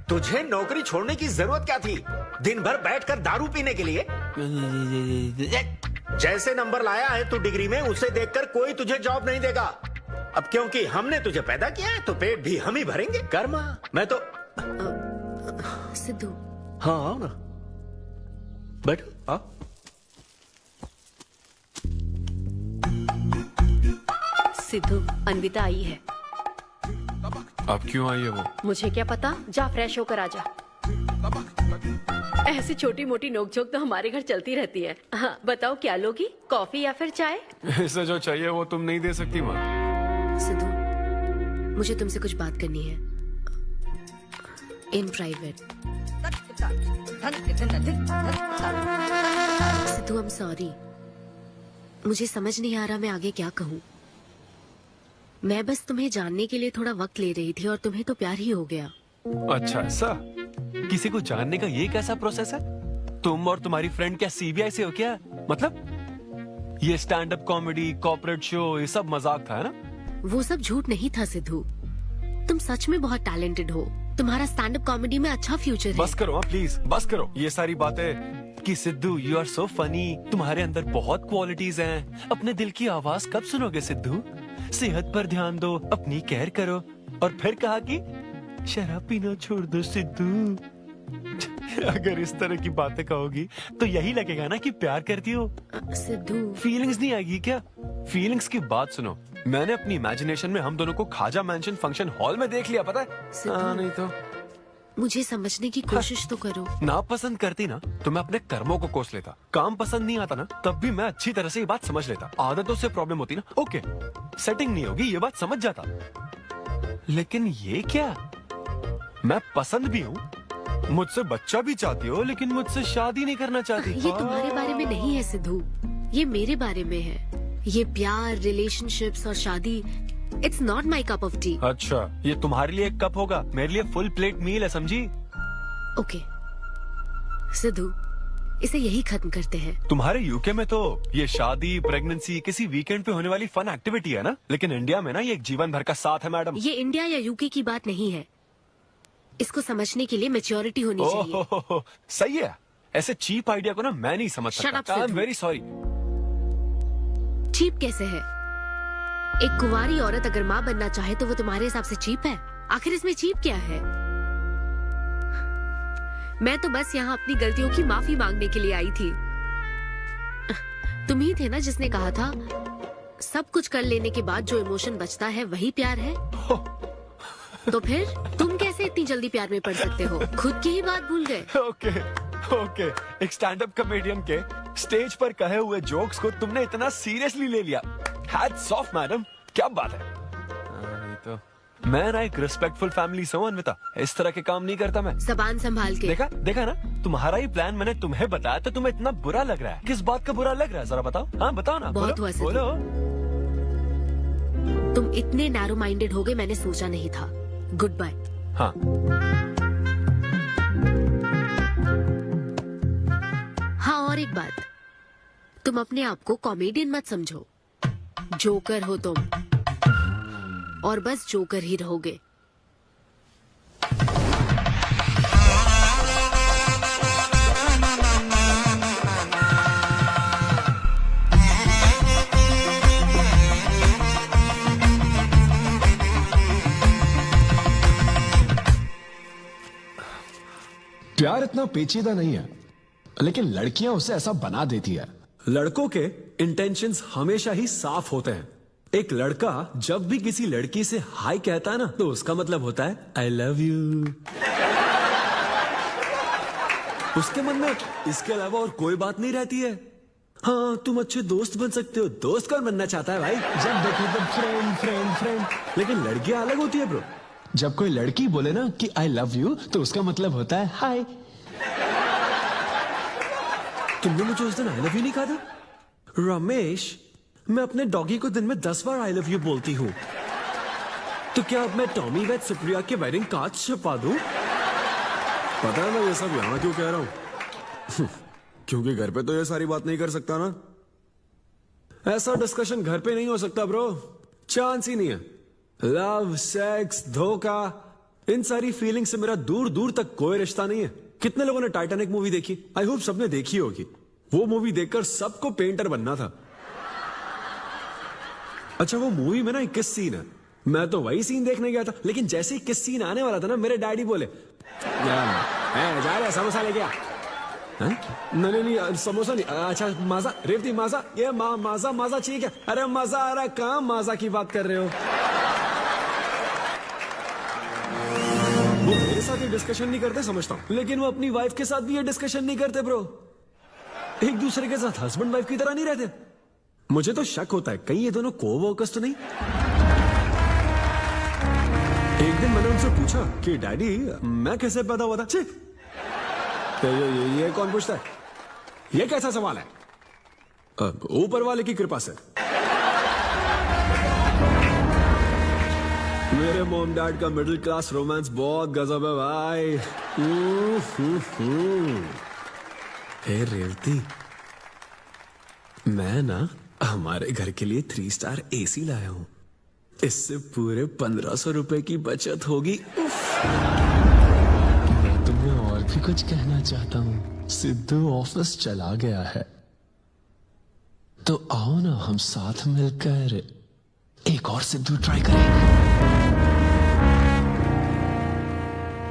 तुझे नौकरी छोड़ने की जरूरत क्या थी? दिन भर बैठकर दारू पीने के लिए? जैसे नंबर लाया है तू डिग्री में, उसे देखकर कोई तुझे जॉब नहीं देगा। अब क्योंकि हमने तुझे पैदा किया है तो पेट भी हम ही भरेंगे। कर्मा, मैं तो सिद्धू। हाँ आओ ना, बैठो। हाँ सिद्धू, अन्विता आई है। अब क्यों आई है वो? मुझे क्या पता, जा फ्रेश होकर आ जा। ऐसी छोटी मोटी नोकझोंक तो हमारे घर चलती रहती है। हाँ बताओ क्या लोगी, कॉफी या फिर चाय? इसे जो चाहिए वो तुम नहीं दे सकती माँ। सिद्धू, मुझे तुमसे कुछ बात करनी है, in private. Sidhu, I am sorry, मुझे समझ नहीं आ रहा मैं आगे क्या कहूँ। मैं बस तुम्हें जानने के लिए थोड़ा वक्त ले रही थी और तुम्हें तो प्यार ही हो गया। अच्छा ऐसा? किसी को जानने का ये कैसा प्रोसेस है? तुम और तुम्हारी फ्रेंड क्या सीबीआई से हो क्या? मतलब ये stand up comedy, corporate show, ये सब मजाक था, है ना? वो सब झूठ नहीं था सिद्धू, तुम सच में बहुत टैलेंटेड हो। तुम्हारा स्टैंड अप कॉमेडी में अच्छा फ्यूचर है। बस करो प्लीज, बस करो ये सारी बातें कि Sidhu you are so funny, तुम्हारे अंदर बहुत क्वालिटीज हैं। अपने दिल की आवाज कब सुनोगे सिद्धू? सेहत पर ध्यान दो, अपनी केयर करो। और फिर कहा कि शराब पीना छोड़ दो सिद्धू। अगर इस तरह की बातें कहोगी तो यही लगेगा ना कि प्यार करती हो। सिद्धू, फीलिंग्स नहीं आएगी क्या? फीलिंग्स की बात सुनो, मैंने अपनी इमेजिनेशन में हम दोनों को खाजा मैंशन फंक्शन हॉल में देख लिया, पता है? नहीं तो मुझे समझने की कोशिश तो करो। ना पसंद करती ना तो मैं अपने कर्मों को कोस लेता। काम पसंद नहीं आता ना तब भी मैं अच्छी तरह से ये बात समझ लेता। आदतों से प्रॉब्लम होती ना, ओके सेटिंग नहीं होगी, ये बात समझ जाता। लेकिन ये क्या, मैं पसंद भी हूँ, मुझसे बच्चा भी चाहती हो, लेकिन मुझसे शादी नहीं करना चाहती। ये तुम्हारे बारे में नहीं है सिद्धू, ये मेरे बारे में है। ये प्यार, रिलेशनशिप्स और शादी, it's not my cup of T. अच्छा, ये तुम्हारे लिए एक कप होगा, मेरे लिए फुल प्लेट मील है, समझी? ओके सिद्धू, इसे यही खत्म करते हैं। तुम्हारे यूके में तो ये शादी, प्रेगनेंसी किसी वीकेंड पे होने वाली फन एक्टिविटी है ना, लेकिन इंडिया में ना ये एक जीवन भर का साथ है मैडम। ये इंडिया या यूके की बात नहीं है, इसको समझने के लिए मैच्योरिटी होनी चाहिए। सही है, ऐसे चीप आइडिया को ना मैं नहीं समझ सकता। I am very sorry. Cheap कैसे है? एक कुंवारी औरत अगर माँ बनना चाहे तो वो तुम्हारे हिसाब से चीप है? आखिर इसमें चीप क्या है? मैं तो बस यहाँ अपनी गलतियों की माफी मांगने के लिए आई थी। तुम ही थे ना जिसने कहा था सब कुछ कर लेने के बाद जो इमोशन बचता है वही प्यार है। तो फिर तुम कैसे इतनी जल्दी प्यार में पड़ सकते हो? खुद की ही बात भूल गए। ओके, एक स्टैंड अप कॉमेडियन के स्टेज पर कहे हुए जोक्स को तुमने इतना सीरियसली ले लिया। हैट्स ऑफ मैडम, क्या बात है। नहीं तो मैं ना एक रिस्पेक्टफुल फैमिली से हूं अन्विता, इस तरह के काम नहीं करता मैं। जबान संभाल के। देखा ना, तुम्हारा ही प्लान मैंने तुम्हें बताया तो तुम्हें इतना बुरा लग रहा है। किस बात का बुरा लग रहा है जरा बताओ। हाँ बताओ ना। बहुत हुआ सिद्धू, बोलो। तुम इतने नैरो माइंडेड हो गए मैंने सोचा नहीं था। Good bye. हाँ हाँ, और एक बात, तुम अपने आप को कॉमेडियन मत समझो, जोकर हो तुम, और बस जोकर ही रहोगे। प्यार इतना पेचीदा नहीं है, लेकिन लड़कियां उसे ऐसा बना देती है। लड़कों के इंटेंशंस हमेशा ही साफ होते हैं। एक लड़का जब भी किसी लड़की से हाय कहता है ना, तो उसका मतलब होता है आई लव यू। उसके मन में इसके अलावा और कोई बात नहीं रहती है। हाँ, तुम अच्छे दोस्त बन सकते हो। दोस्त कौन बनना चाहता है भाई? जब देखो तो फ्रेंड फ्रेंड फ्रेंड। लेकिन लड़कियां अलग होती है ब्रो। जब कोई लड़की बोले ना कि आई लव यू, तो उसका मतलब होता है हाय। तुमने मुझे उस दिन आई लव यू नहीं कहा था? रमेश, मैं अपने डॉगी को दिन में 10 बार आई लव यू बोलती हूँ। तो क्या अब मैं टॉमी वेट सुप्रिया के वेडिंग कार्ड छपवा दूं? पता है मैं ये सब यहाँ क्यों कह रहा हूँ? क्योंकि घर पे तो ये सारी बात नहीं कर सकता ना। ऐसा डिस्कशन घर पे नहीं हो सकता ब्रो, चांस ही नहीं है। लव, सेक्स, धोखा, इन सारी फीलिंग से मेरा दूर दूर तक कोई रिश्ता नहीं है। कितने लोगों ने टाइटैनिक मूवी देखी? आई होप सबने देखी होगी। वो मूवी देखकर सबको पेंटर बनना था। अच्छा, वो मूवी में ना 21 सीन है, मैं तो वही सीन देखने गया था, लेकिन जैसे ही 21 सीन आने वाला था ना, मेरे डैडी बोले जा रहे समोसा लेके आ। नहीं समोसा नहीं, अच्छा माजा, रेवती माजा, ये माजा माजा ठीक है। अरे मजा आ रहा है, कहाँ माजा की बात कर रहे हो? वो मेरे साथ ये डिस्कशन नहीं करते समझता हूँ, लेकिन वो अपनी वाइफ के साथ भी ये डिस्कशन नहीं करते ब्रो। एक दूसरे के साथ हस्बैंड वाइफ की तरह नहीं रहते। मुझे तो शक होता है कहीं ये दोनों को-वर्कर्स तो नहीं। एक दिन मैंने उनसे पूछा कि डैडी मैं कैसे पैदा हुआ था? तो ये कौन पूछता है? ये कैसा सवाल है? ऊपर वाले की कृपा से। मेरे मॉम डैड का मिडिल क्लास रोमांस बहुत गजब है भाई। हे रेवती, मैं ना हमारे घर के लिए 3 स्टार AC लाया हूं। इससे पूरे 1500 रुपए की बचत होगी। मैं तुम्हें और भी कुछ कहना चाहता हूँ। सिद्धू ऑफिस चला गया है, तो आओ ना हम साथ मिलकर एक और सिद्धू ट्राई करें।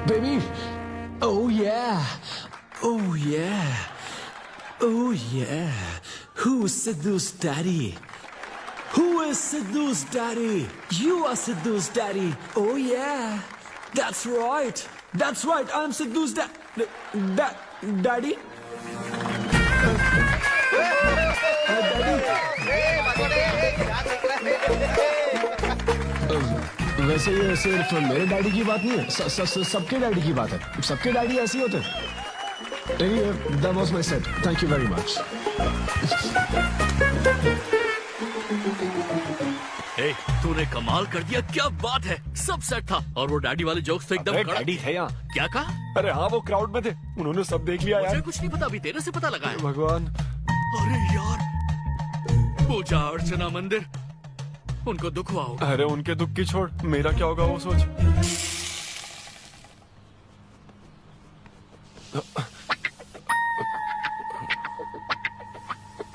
Baby, oh yeah, oh yeah, oh yeah. Who's Sidhu's daddy? Who is Sidhu's daddy? You are Sidhu's daddy. Oh yeah, that's right. That's right. I'm Sidhu's daddy. वैसे ये सिर्फ मेरे डैडी की बात नहीं है, सबके डैडी की बात है। सबके डैडी ऐसे ही होते हैं। Anyway, that was my set. Thank you very much. Hey, तूने कमाल कर दिया, क्या बात है। सब सेट था और वो डैडी वाले जोक्स तो एकदम कड़क। डैडी थे यहाँ। क्या कहा? अरे हाँ, वो क्राउड में थे, उन्होंने सब देख लिया यार। मुझे कुछ नहीं पता, अभी तेरे से पता लगा है। भगवान। अरे यार, पूजा अर्चना मंदिर, उनको दुख हुआ होगा। अरे उनके दुख की छोड़, मेरा क्या होगा वो सोच।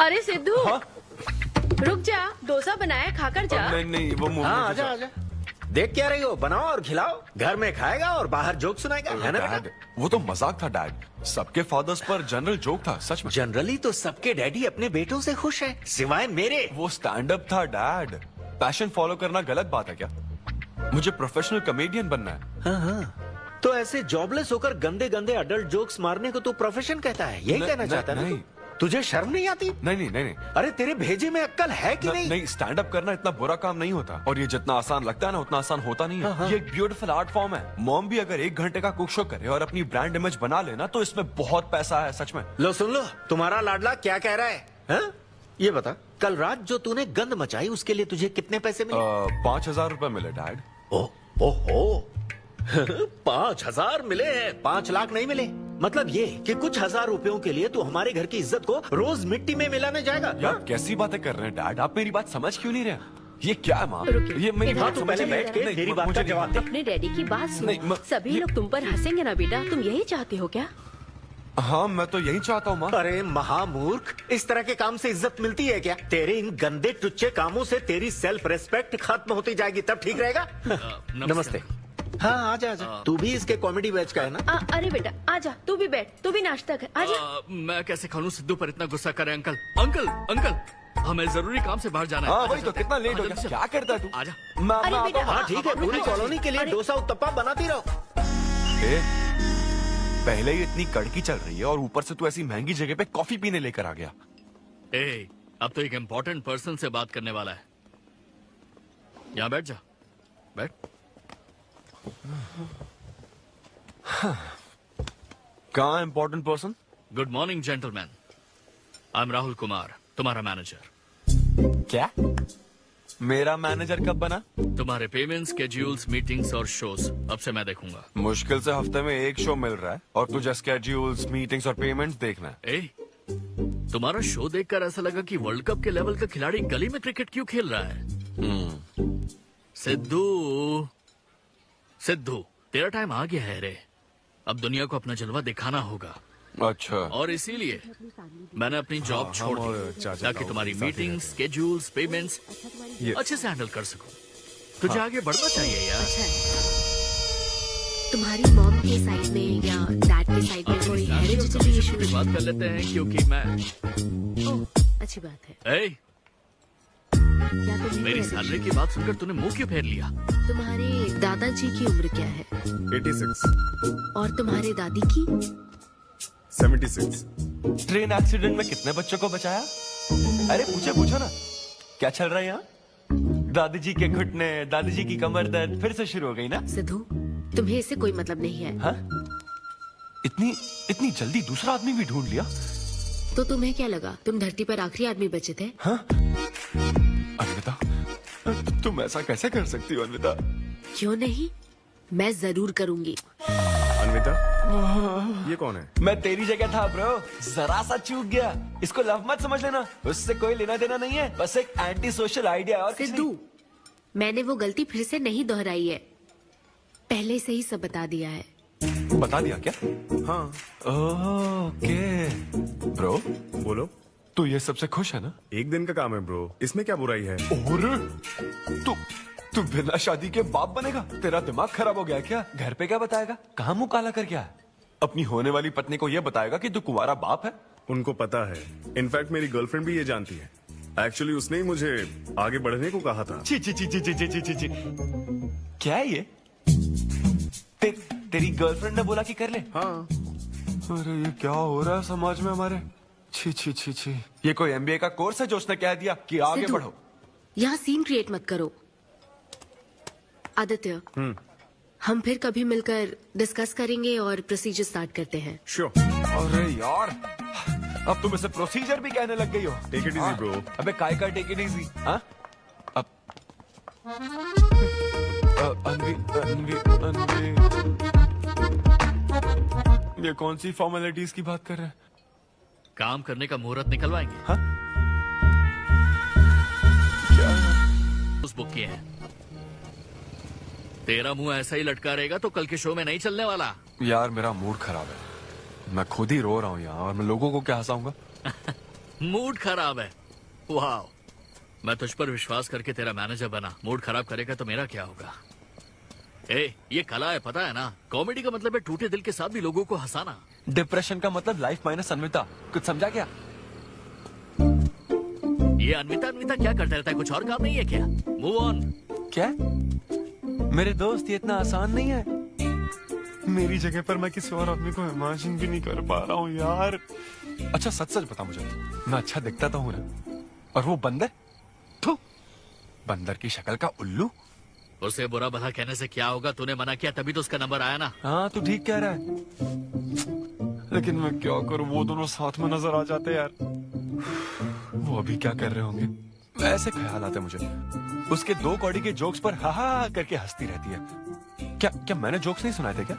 अरे सिद्धू, रुक जा, डोसा बनाया, खाकर जा। नहीं वो मुंह हाँ, आजा आजा। देख क्या रही हो, बनाओ और खिलाओ। घर में खाएगा और बाहर जोक सुनाएगा, है ना बेटा? वो तो मजाक था डैड, सबके फादर्स पर जनरल जोक था, सच में। जनरली तो सबके डैडी अपने बेटों से खुश हैं, सिवाय मेरे। वो स्टैंड अप था डैड, पैशन फॉलो करना गलत बात है क्या? मुझे प्रोफेशनल कॉमेडियन बनना है। हाँ हाँ, तो ऐसे जॉबलेस होकर गंदे गंदे अडल्ट जोक्स मारने को तू प्रोफेशन कहता है, यही कहना चाहता है ना? तुझे शर्म नहीं आती? नहीं। अरे तेरे भेजे में अक्ल है कि नहीं? नहीं, स्टैंड अप करना इतना बुरा काम नहीं होता, और ये जितना आसान लगता है ना उतना आसान होता नहीं है। हाँ। ये एक ब्यूटीफुल आर्ट फॉर्म है। मॉम भी अगर 1 घंटे का कुक शो करे और अपनी ब्रांड इमेज बना लेना, तो इसमें बहुत पैसा है, सच में। लो सुन लो, तुम्हारा लाडला क्या कह रहा है, हा? ये बता, कल रात जो तूने गंद मचाई उसके लिए तुझे कितने पैसे मिले? 5000 रुपए मिले डैड। ओहो 5000 मिले हैं, 5 लाख नहीं मिले। मतलब ये कि कुछ हजार रुपयों के लिए तू हमारे घर की इज्जत को रोज मिट्टी में मिलाने जाएगा? यार कैसी बातें कर रहे हैं डैड, आप मेरी बात समझ क्यों नहीं रहे? ये क्या है माँ? ये मेरी बात तू पहले बैठ के मेरी बात का जवाब दे। अपने डैडी की बात सुनो। सभी लोग तुम पर हंसेंगे ना बेटा, तुम यही चाहते हो क्या? हाँ, मैं तो यही चाहता हूँ माँ। अरे महामूर्ख, इस तरह के काम से इज्जत मिलती है क्या? तेरे इन गंदे टुच्चे कामों से तेरी सेल्फ रेस्पेक्ट खत्म होती जाएगी, तब ठीक रहेगा। नमस्ते। हाँ आजा आजा, तू भी इसके कॉमेडी बैच का है ना? अरे बेटा आजा, तू भी बैठ, तू भी नाश्ता कर, आजा। मैं कैसे खा लूं, सिद्धू पर इतना गुस्सा करे। अंकल अंकल अंकल, हमें जरूरी काम से बाहर जाना है। हाँ वही तो, कितना लेट हो गया, क्या करता है तू? आजा। अरे बेटा, हाँ ठीक है, पूरी कॉलोनी के लिए डोसा उत्तप्पा बनाती रहो। पहले ही इतनी कड़की चल रही है और ऊपर से तू ऐसी महंगी जगह पे कॉफी पीने लेकर आ गया। अब तो एक इम्पोर्टेंट पर्सन से बात करने वाला है। यहाँ बैठ जा, बैठ। कहाँ important person? Good morning gentleman, I am Rahul Kumar, तुम्हारा मैनेजर। क्या? मेरा मैनेजर कब बना? तुम्हारे पेमेंट्स, स्केड्यूल्स, मीटिंग्स और शोज अब से मैं देखूंगा। मुश्किल से हफ्ते में 1 शो मिल रहा है और तुझे स्केड्यूल्स, मीटिंग्स और पेमेंट्स देखना है। तुम्हारा शो देखकर ऐसा लगा कि वर्ल्ड कप के लेवल का खिलाड़ी गली में क्रिकेट क्यों खेल रहा है। सिद्धू तेरा टाइम आ गया है रे, अब दुनिया को अपना जलवा दिखाना होगा। अच्छा। और इसीलिए मैंने अपनी जॉब छोड़ दी ताकि तुम्हारी मीटिंग्स, स्केड्यूल्स, पेमेंट्स अच्छे से हैंडल कर सकूं। तुझे आगे बढ़ना चाहिए यार। तुम्हारी मॉम के साइड में या डैड के साइड में कोई हेरिडिटरी इशू भी बात कर लेते हैं क्योंकि मैं अच्छी बात है। मेरी सैलरी की बात सुनकर तूने मुंह क्यों फेर लिया? तुम्हारे दादाजी की उम्र क्या है? 86। और तुम्हारे दादी की? 76। ट्रेन एक्सीडेंट में कितने बच्चों को बचाया? अरे पूछो ना, क्या चल रहा है यहाँ? दादी जी के घुटने, दादी जी की कमर दर्द फिर से शुरू हो गई ना? सिद्धू, तुम्हें इससे कोई मतलब नहीं है। हाँ? इतनी जल्दी दूसरा आदमी भी ढूंढ लिया? तो तुम्हें क्या लगा तुम धरती पर आखिरी आदमी बचे थे? हाँ? अन्विता, तुम ऐसा कैसे कर सकती हो अन्विता? क्यों नहीं, मैं जरूर करूंगी। अन्विता, ये कौन है? मैं तेरी जगह था ब्रो, जरा सा चूक गया। इसको लव मत समझ लेना, उससे कोई लेना देना नहीं है, बस एक एंटी सोशल आइडिया। और सिद्धू, मैंने वो गलती फिर से नहीं दोहराई है, पहले से ही सब बता दिया है। बता दिया क्या? हाँ। ओके ब्रो, बोलो। तू ये सबसे खुश है ना? एक दिन का काम है ब्रो, इसमें क्या बुराई है? और तू बिना शादी के बाप बनेगा? तेरा दिमाग खराब हो गया क्या? घर पे क्या बताएगा? कहाँ मुंह काला कर क्या है? अपनी होने वाली पत्नी को ये बताएगा कि तू कुंवारा बाप है? उनको पता है, इनफैक्ट मेरी गर्लफ्रेंड भी ये जानती है। एक्चुअली उसने ही मुझे आगे बढ़ने को कहा था। ची ची ची ची ची ची ची ची। क्या है ये? तेरी गर्लफ्रेंड ने बोला कि कर ले? हाँ। अरे ये क्या हो रहा है समाज में हमारे? छी छी छी छी। ये कोई MBA का कोर्स है जो उसने कह दिया कि आगे बढ़ो? यहाँ सीन क्रिएट मत करो। आदित्य, हम फिर कभी मिलकर डिस्कस करेंगे और प्रोसीजर स्टार्ट करते हैं। श्योर। अरे यार, अब तुम इसे प्रोसीजर भी कहने लग गई हो। Take it easy bro. अबे काय का टेक इट इजी? हाँ? अब अनवी ये कौन सी फॉर्मेलिटीज की बात कर रहे हैं? काम करने का मुहूर्त निकलवाएंगे। हाँ? क्या? उस बुक किए हैं। तेरा मुंह ऐसा ही लटका रहेगा तो कल के शो में नहीं चलने वाला। यार मेरा मूड खराब है, मैं खुद ही रो रहा हूँ यहाँ, और मैं लोगों को क्या हंसाऊंगा? मूड खराब है? वाह, मैं तुझ पर विश्वास करके तेरा मैनेजर बना, मूड खराब करेगा तो मेरा क्या होगा? ये कला है, पता है ना? कॉमेडी का मतलब है टूटे दिल के साथ भी लोगों को हंसाना। डिप्रेशन का मतलब लाइफ माइनस अन्विता, कुछ समझा क्या? ये अन्विता क्या करता रहता है? कुछ और काम नहीं है क्या? Move on. क्या मेरे दोस्त, ये इतना आसान नहीं है। मेरी जगह पर मैं किसी और आदमी को इमेजिन भी नहीं कर पा रहा हूँ यार। अच्छा सच बता मुझे, मैं अच्छा दिखता तो हूँ ना? और वो बंदर, बंदर की शक्ल का उल्लू। उसे बुरा भला कहने से क्या होगा? तूने मना किया तभी तो उसका नंबर आया ना। हाँ तू ठीक कह रहा है, लेकिन मैं क्या करूं, वो दोनों साथ में नजर आ जाते यार। वो अभी क्या कर रहे होंगे? ऐसे ख्याल आते मुझे, उसके 2 कौड़ी के जोक्स पर हा हा करके हंसती रहती है। क्या मैंने जोक्स नहीं सुनाए थे क्या?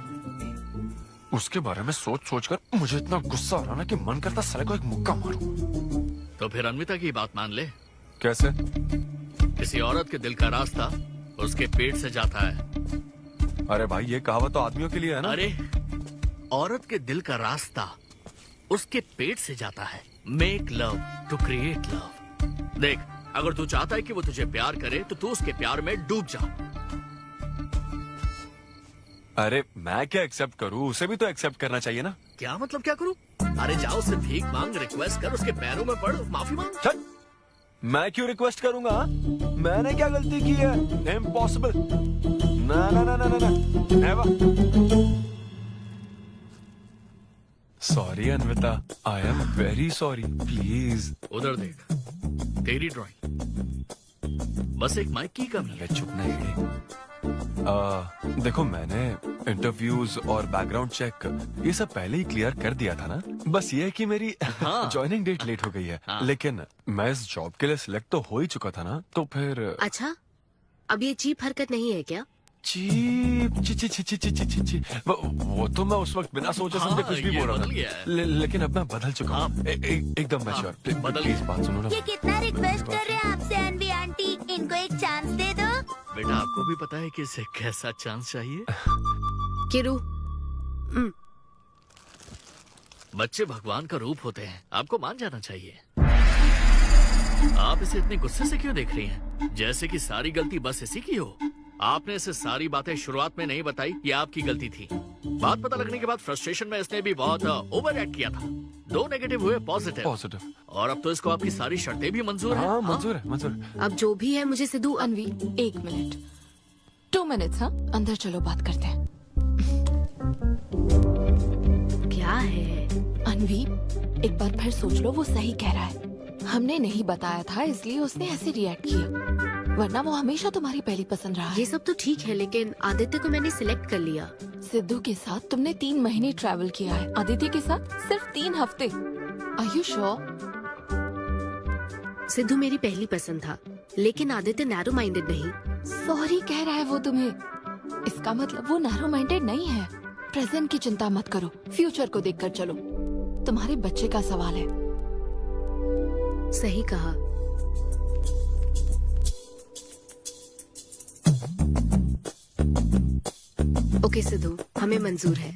उसके बारे में सोच कर मुझे इतना गुस्सा आ रहा ना कि मन करता साले को एक मुक्का मारूं। तो फिर अन्विता की बात मान ले। कैसे? किसी औरत के दिल का रास्ता उसके पेट से जाता है। अरे भाई ये कहावत तो आदमियों के लिए है ना? अरे औरत के दिल का रास्ता उसके पेट से जाता है। Make love to create love. देख, अगर तू चाहता है कि वो तुझे प्यार करे तो तू उसके प्यार में डूब जा। अरे मैं क्या एक्सेप्ट करूं, उसे भी तो एक्सेप्ट करना चाहिए ना? क्या मतलब क्या करूं? अरे जाओ उससे भीख मांग, रिक्वेस्ट कर, उसके पैरों में पड़, माफी मांग। चल, मैं क्यों रिक्वेस्ट करूंगा? मैंने क्या गलती की है? इम्पॉसिबल। ना ना ना ना ना never. Sorry Anvita, I am very sorry, please. उधर देख, तेरी ड्राइंग, बस एक माइक की कमी है। चुप नहीं। देखो मैंने इंटरव्यूज और बैकग्राउंड चेक ये सब पहले ही क्लियर कर दिया था ना। बस ये है कि मेरी ज्वाइनिंग डेट लेट हो गई है। लेकिन मैं इस जॉब के लिए सिलेक्ट तो हो ही चुका था ना, तो फिर। अच्छा, अब ये चीप हरकत नहीं है क्या? चीप ची ची ची ची ची ची ची। वो तो मैं उस वक्त बिना सोचे समझे कुछ भी बोल रहा था, लेकिन अब मैं बदल चुका हूँ। एकदम मैच्योर। प्लीज बात सुनो ना। ये कितना रिक्वेस्ट कर रहे हैं आपसे अनवी आंटी, इनको एक चांस दे दो। बेटा आपको भी पता है कि इसे कैसा चांस चाहिए? किरू, बच्चे भगवान का रूप होते हैं, आपको मान जाना चाहिए। आप इसे इतने गुस्से से क्यों देख रही हैं? जैसे कि सारी गलती बस इसी की हो। आपने इसे सारी बातें शुरुआत में नहीं बताई, ये आपकी गलती थी। बात पता लगने के बाद फ्रस्ट्रेशन में इसने भी बहुत ओवर एक्ट किया था। 2 नेगेटिव हुए पॉजिटिव, और अब तो इसको आपकी सारी शर्तें भी मंजूर हैं। हाँ, मंजूर है, मंजूर है। अब जो भी है मुझे सिद्धू। अनवी 1 मिनट, 2 मिनट्स। हाँ, अंदर चलो, बात करते हैं। क्या है अनवी, एक बार फिर सोच लो, वो सही कह रहा है। हमने नहीं बताया था इसलिए उसने ऐसे रिएक्ट किया, वरना वो हमेशा तुम्हारी पहली पसंद रहा है। ये सब तो ठीक है, लेकिन आदित्य को मैंने सिलेक्ट कर लिया। सिद्धू के साथ तुमने 3 महीने ट्रैवल किया है, आदित्य के साथ सिर्फ 3 हफ्ते। Are you sure? सिद्धू मेरी पहली पसंद था, लेकिन आदित्य नैरो माइंडेड नहीं। सॉरी कह रहा है वो तुम्हें, इसका मतलब वो नैरो माइंडेड नहीं है। प्रेजेंट की चिंता मत करो, फ्यूचर को देखकर चलो। तुम्हारे बच्चे का सवाल है। सही कहा। ओके सिद्धू, हमें मंजूर है।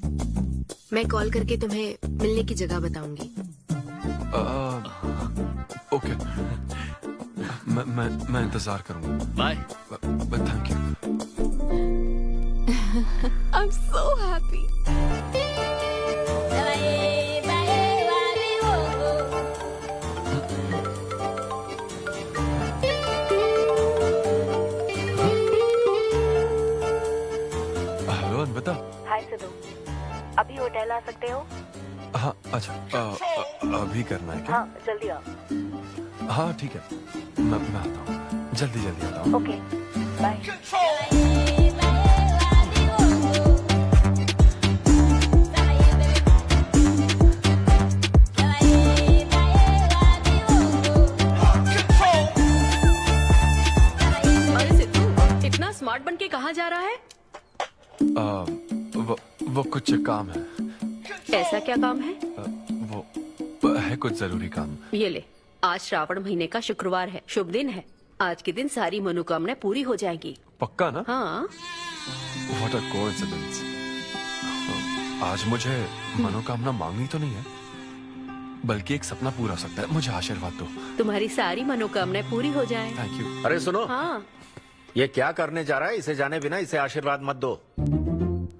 मैं कॉल करके तुम्हें मिलने की जगह बताऊंगी। ओके, मैं इंतजार करूंगा। Bye. Thank you. I am so happy. बता। हाय सिद्धू, अभी होटल आ सकते हो? हाँ, अच्छा, अभी करना है क्या? हाँ, जल्दी आओ। हाँ ठीक है, मैं आता हूँ, जल्दी आता हूँ। Okay, bye. अरे सिद्धू, इतना स्मार्ट बन के कहाँ जा रहा है? वो कुछ काम है। ऐसा क्या काम है? वो है कुछ जरूरी काम। ये ले, आज श्रावण महीने का शुक्रवार है, शुभ दिन है। आज के दिन सारी मनोकामनाएं पूरी हो जाएंगी। पक्का ना? हाँ। What a coincidence। आज मुझे मनोकामना मांगनी तो नहीं है, बल्कि एक सपना पूरा हो सकता है। मुझे आशीर्वाद दो। तुम्हारी सारी मनोकामनाएं पूरी हो जाएं। Thank you. अरे सुनो, हाँ। ये क्या करने जा रहा है? इसे जाने बिना इसे आशीर्वाद मत दो।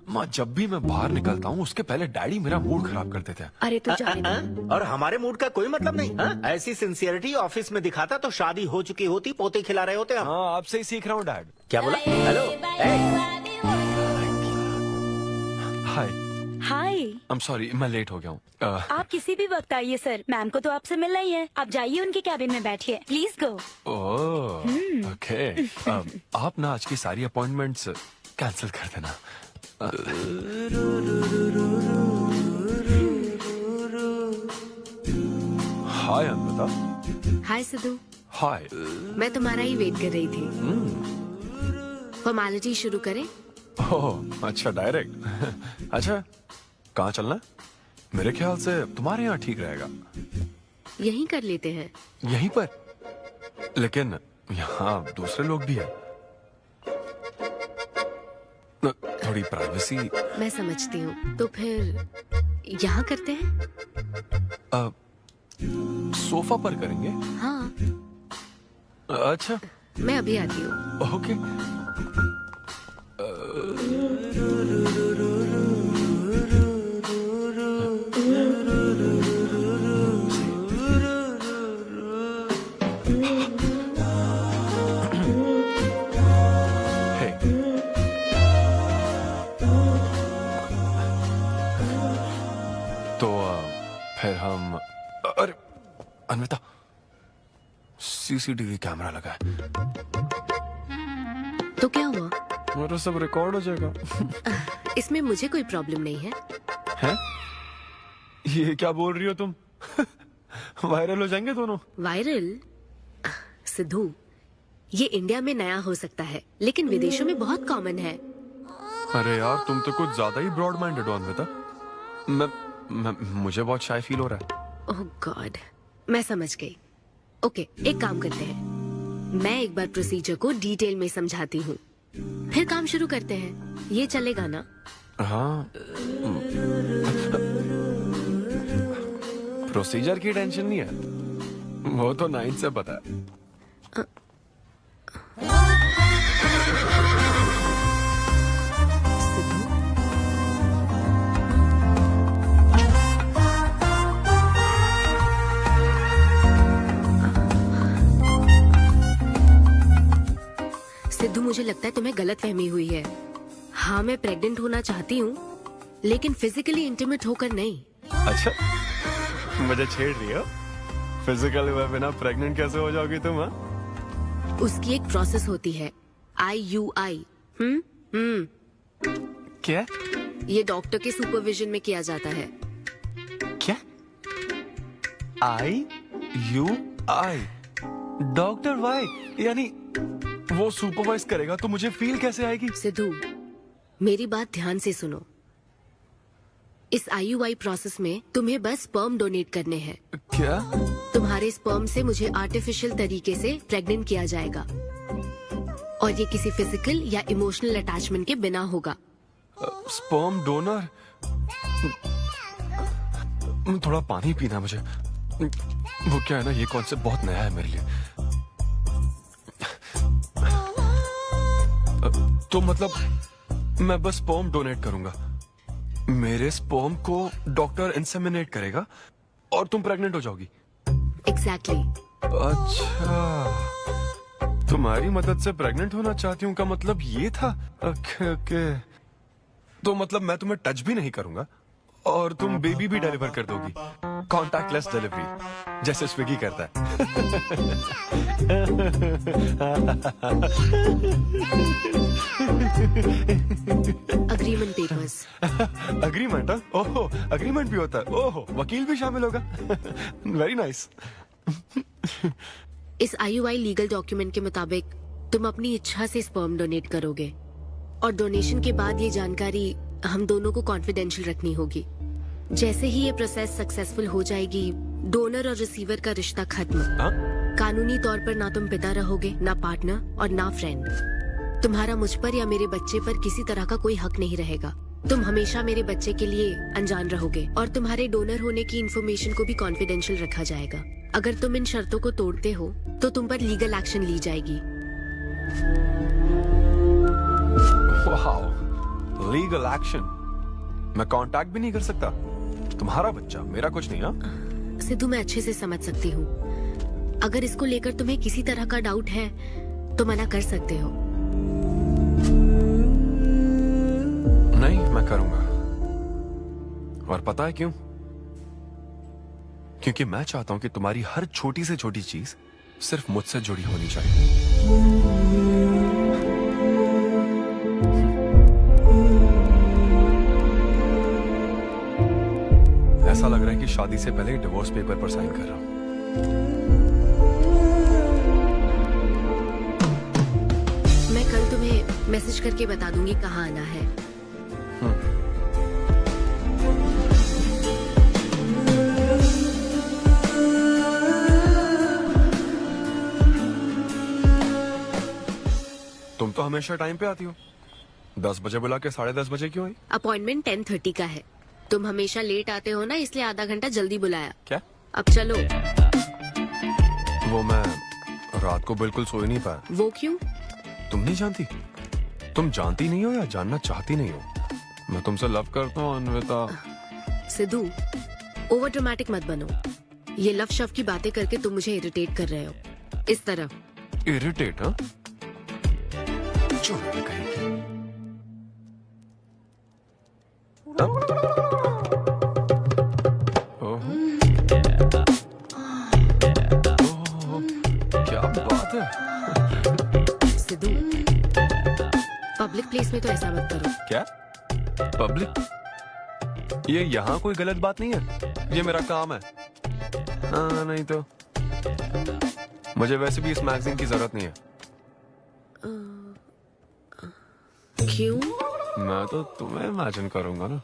माँ, जब भी मैं बाहर निकलता हूँ उसके पहले डैडी मेरा मूड खराब कर देते हैं। अरे तू जाने दे। और हमारे मूड का कोई मतलब नहीं। ऐसी सिंसियरिटी ऑफिस में दिखाता तो शादी हो चुकी होती, पोते खिला रहे होते हम। हाँ, आपसे ही सीख रहा हूँ डैड। क्या बोला? Hello. Hi. Hi. I am sorry, मैं लेट हो गया हूँ। आप किसी भी वक्त आइए सर, मैम को तो आपसे मिलना ही है। आप जाइए उनके कैबिन में बैठिए, प्लीज गो। Oh, okay. आप ना आज की सारी अपॉइंटमेंट्स कैंसिल कर देना। हाय अन्विता। हाय सिद्धू। हाय। मैं तुम्हारा ही वेट कर रही थी। फॉर्मेलिटी शुरू करें? ओह, अच्छा, डायरेक्ट। अच्छा, कहाँ चलना है? मेरे ख्याल से तुम्हारे यहाँ ठीक रहेगा। यहीं कर लेते हैं। यहीं पर? लेकिन यहाँ दूसरे लोग भी हैं। थोड़ी प्राइवेसी। मैं समझती हूँ, तो फिर यहाँ करते हैं? सोफा पर करेंगे? हाँ। अच्छा, मैं अभी आती हूँ। ओके। फिर हम, अरे अन्विता, सीसीटीवी कैमरा लगा है। तो क्या हुआ? मेरा सब रिकॉर्ड हो जाएगा। इसमें मुझे कोई प्रॉब्लम नहीं है। हैं? ये क्या बोल रही हो तुम? वायरल हो जाएंगे दोनों। वायरल? सिद्धू, ये इंडिया में नया हो सकता है, लेकिन विदेशों में बहुत कॉमन है। अरे यार, तुम तो कुछ ज्यादा ही ब्रॉड माइंडेड हो अन्विता। मुझे बहुत शाय फील हो रहा है। ओह गॉड, मैं समझ गई। ओके, एक काम करते हैं, मैं एक बार प्रोसीजर को डिटेल में समझाती हूँ, फिर काम शुरू करते हैं। ये चलेगा ना? हाँ। प्रोसीजर की टेंशन नहीं है, वो तो 9 से पता है। सिद्धू, मुझे लगता है तुम्हें गलतफहमी हुई है। हाँ, मैं प्रेग्नेंट होना चाहती हूँ, लेकिन फिजिकली इंटीमेट होकर नहीं। अच्छा, मुझे छेड़ रही हो? फिजिकल हुए बिना प्रेग्नेंट कैसे हो जाओगी तुम? हाँ, उसकी एक प्रोसेस होती है, IUI। क्या? ये डॉक्टर के सुपरविजन में किया जाता है। क्या? IUI? Doctor why? यानी वो सुपरवाइज करेगा तो मुझे फील कैसे आएगी? सिद्धू, मेरी बात ध्यान से सुनो। इस IUI प्रोसेस में तुम्हें बस स्पर्म डोनेट करने हैं। क्या? तुम्हारे स्पर्म से मुझे आर्टिफिशियल तरीके से प्रेग्नेंट किया जाएगा, और ये किसी फिजिकल या इमोशनल अटैचमेंट के बिना होगा। Sperm donor? थोड़ा पानी पीना मुझे। वो क्या है ना, ये कॉन्सेप्ट बहुत नया है मेरे लिए। तो मतलब मैं बस स्पर्म डोनेट करूंगा, मेरे स्पर्म को डॉक्टर इंसेमिनेट करेगा और तुम प्रेग्नेंट हो जाओगी? एग्जैक्टली। अच्छा, तुम्हारी मदद से प्रेग्नेंट होना चाहती हूँ का मतलब ये था? ओके। तो मतलब मैं तुम्हें टच भी नहीं करूंगा और तुम बेबी भी डिलीवर कर दोगी, कॉन्टैक्टलेस डिलीवरी, जैसे स्विगी करता है। Agreement papers. अग्रीमेंट? ओहो, अग्रीमेंट भी होता है? ओहो, वकील भी शामिल होगा। Very nice. इस IUI लीगल डॉक्यूमेंट के मुताबिक तुम अपनी इच्छा से स्पर्म डोनेट करोगे, और डोनेशन के बाद ये जानकारी हम दोनों को कॉन्फिडेंशियल रखनी होगी। जैसे ही ये प्रोसेस सक्सेसफुल हो जाएगी, डोनर और रिसीवर का रिश्ता खत्म। कानूनी तौर पर ना तुम पिता रहोगे, ना पार्टनर और ना फ्रेंड। तुम्हारा मुझ पर या मेरे बच्चे पर किसी तरह का कोई हक नहीं रहेगा। तुम हमेशा मेरे बच्चे के लिए अनजान रहोगे, और तुम्हारे डोनर होने की इन्फॉर्मेशन को भी कॉन्फिडेंशियल रखा जाएगा। अगर तुम इन शर्तों को तोड़ते हो तो तुम पर लीगल एक्शन ली जाएगी। Legal action? मैं कांटेक्ट भी नहीं कर सकता? तुम्हारा बच्चा, मेरा कुछ नहीं। हाँ सिद्धू, मैं अच्छे से समझ सकती हूँ। अगर इसको लेकर तुम्हें किसी तरह का डाउट है तो मना कर सकते हो। नहीं, मैं करूंगा। और पता है क्यों? क्योंकि मैं चाहता हूं कि तुम्हारी हर छोटी से छोटी चीज सिर्फ मुझसे जुड़ी होनी चाहिए। ऐसा लग रहा है कि शादी से पहले डिवोर्स पेपर पर साइन कर रहा हूं। मैं कल तुम्हें मैसेज करके बता दूंगी कहाँ आना है। तुम तो हमेशा टाइम पे आती हो। 10 बजे बुला के 10:30 बजे क्यों आई? अपॉइंटमेंट 10:30 का है। तुम हमेशा लेट आते हो ना, इसलिए आधा घंटा जल्दी बुलाया। क्या? अब चलो। वो मैं रात को बिल्कुल सो ही नहीं पाया। वो क्यों? तुम नहीं जानती? तुम जानती नहीं हो या जानना चाहती नहीं हो? मैं तुमसे लव करता हूँ अन्विता। सिद्धू, ओवर ड्रामेटिक मत बनो। ये लव शव की बातें करके तुम मुझे इरिटेट कर रहे हो। इस तरह। इरिटेट? हाँ, क्या बात है। सिद्धू, पब्लिक प्लेस में तो ऐसा मत करो। क्या? पब्लिक? ये यहाँ कोई गलत बात नहीं है, ये मेरा काम है। हाँ, नहीं तो मुझे वैसे भी इस मैगजीन की जरूरत नहीं है। क्यों? मैं तो तुम्हें इमेजिन करूंगा ना।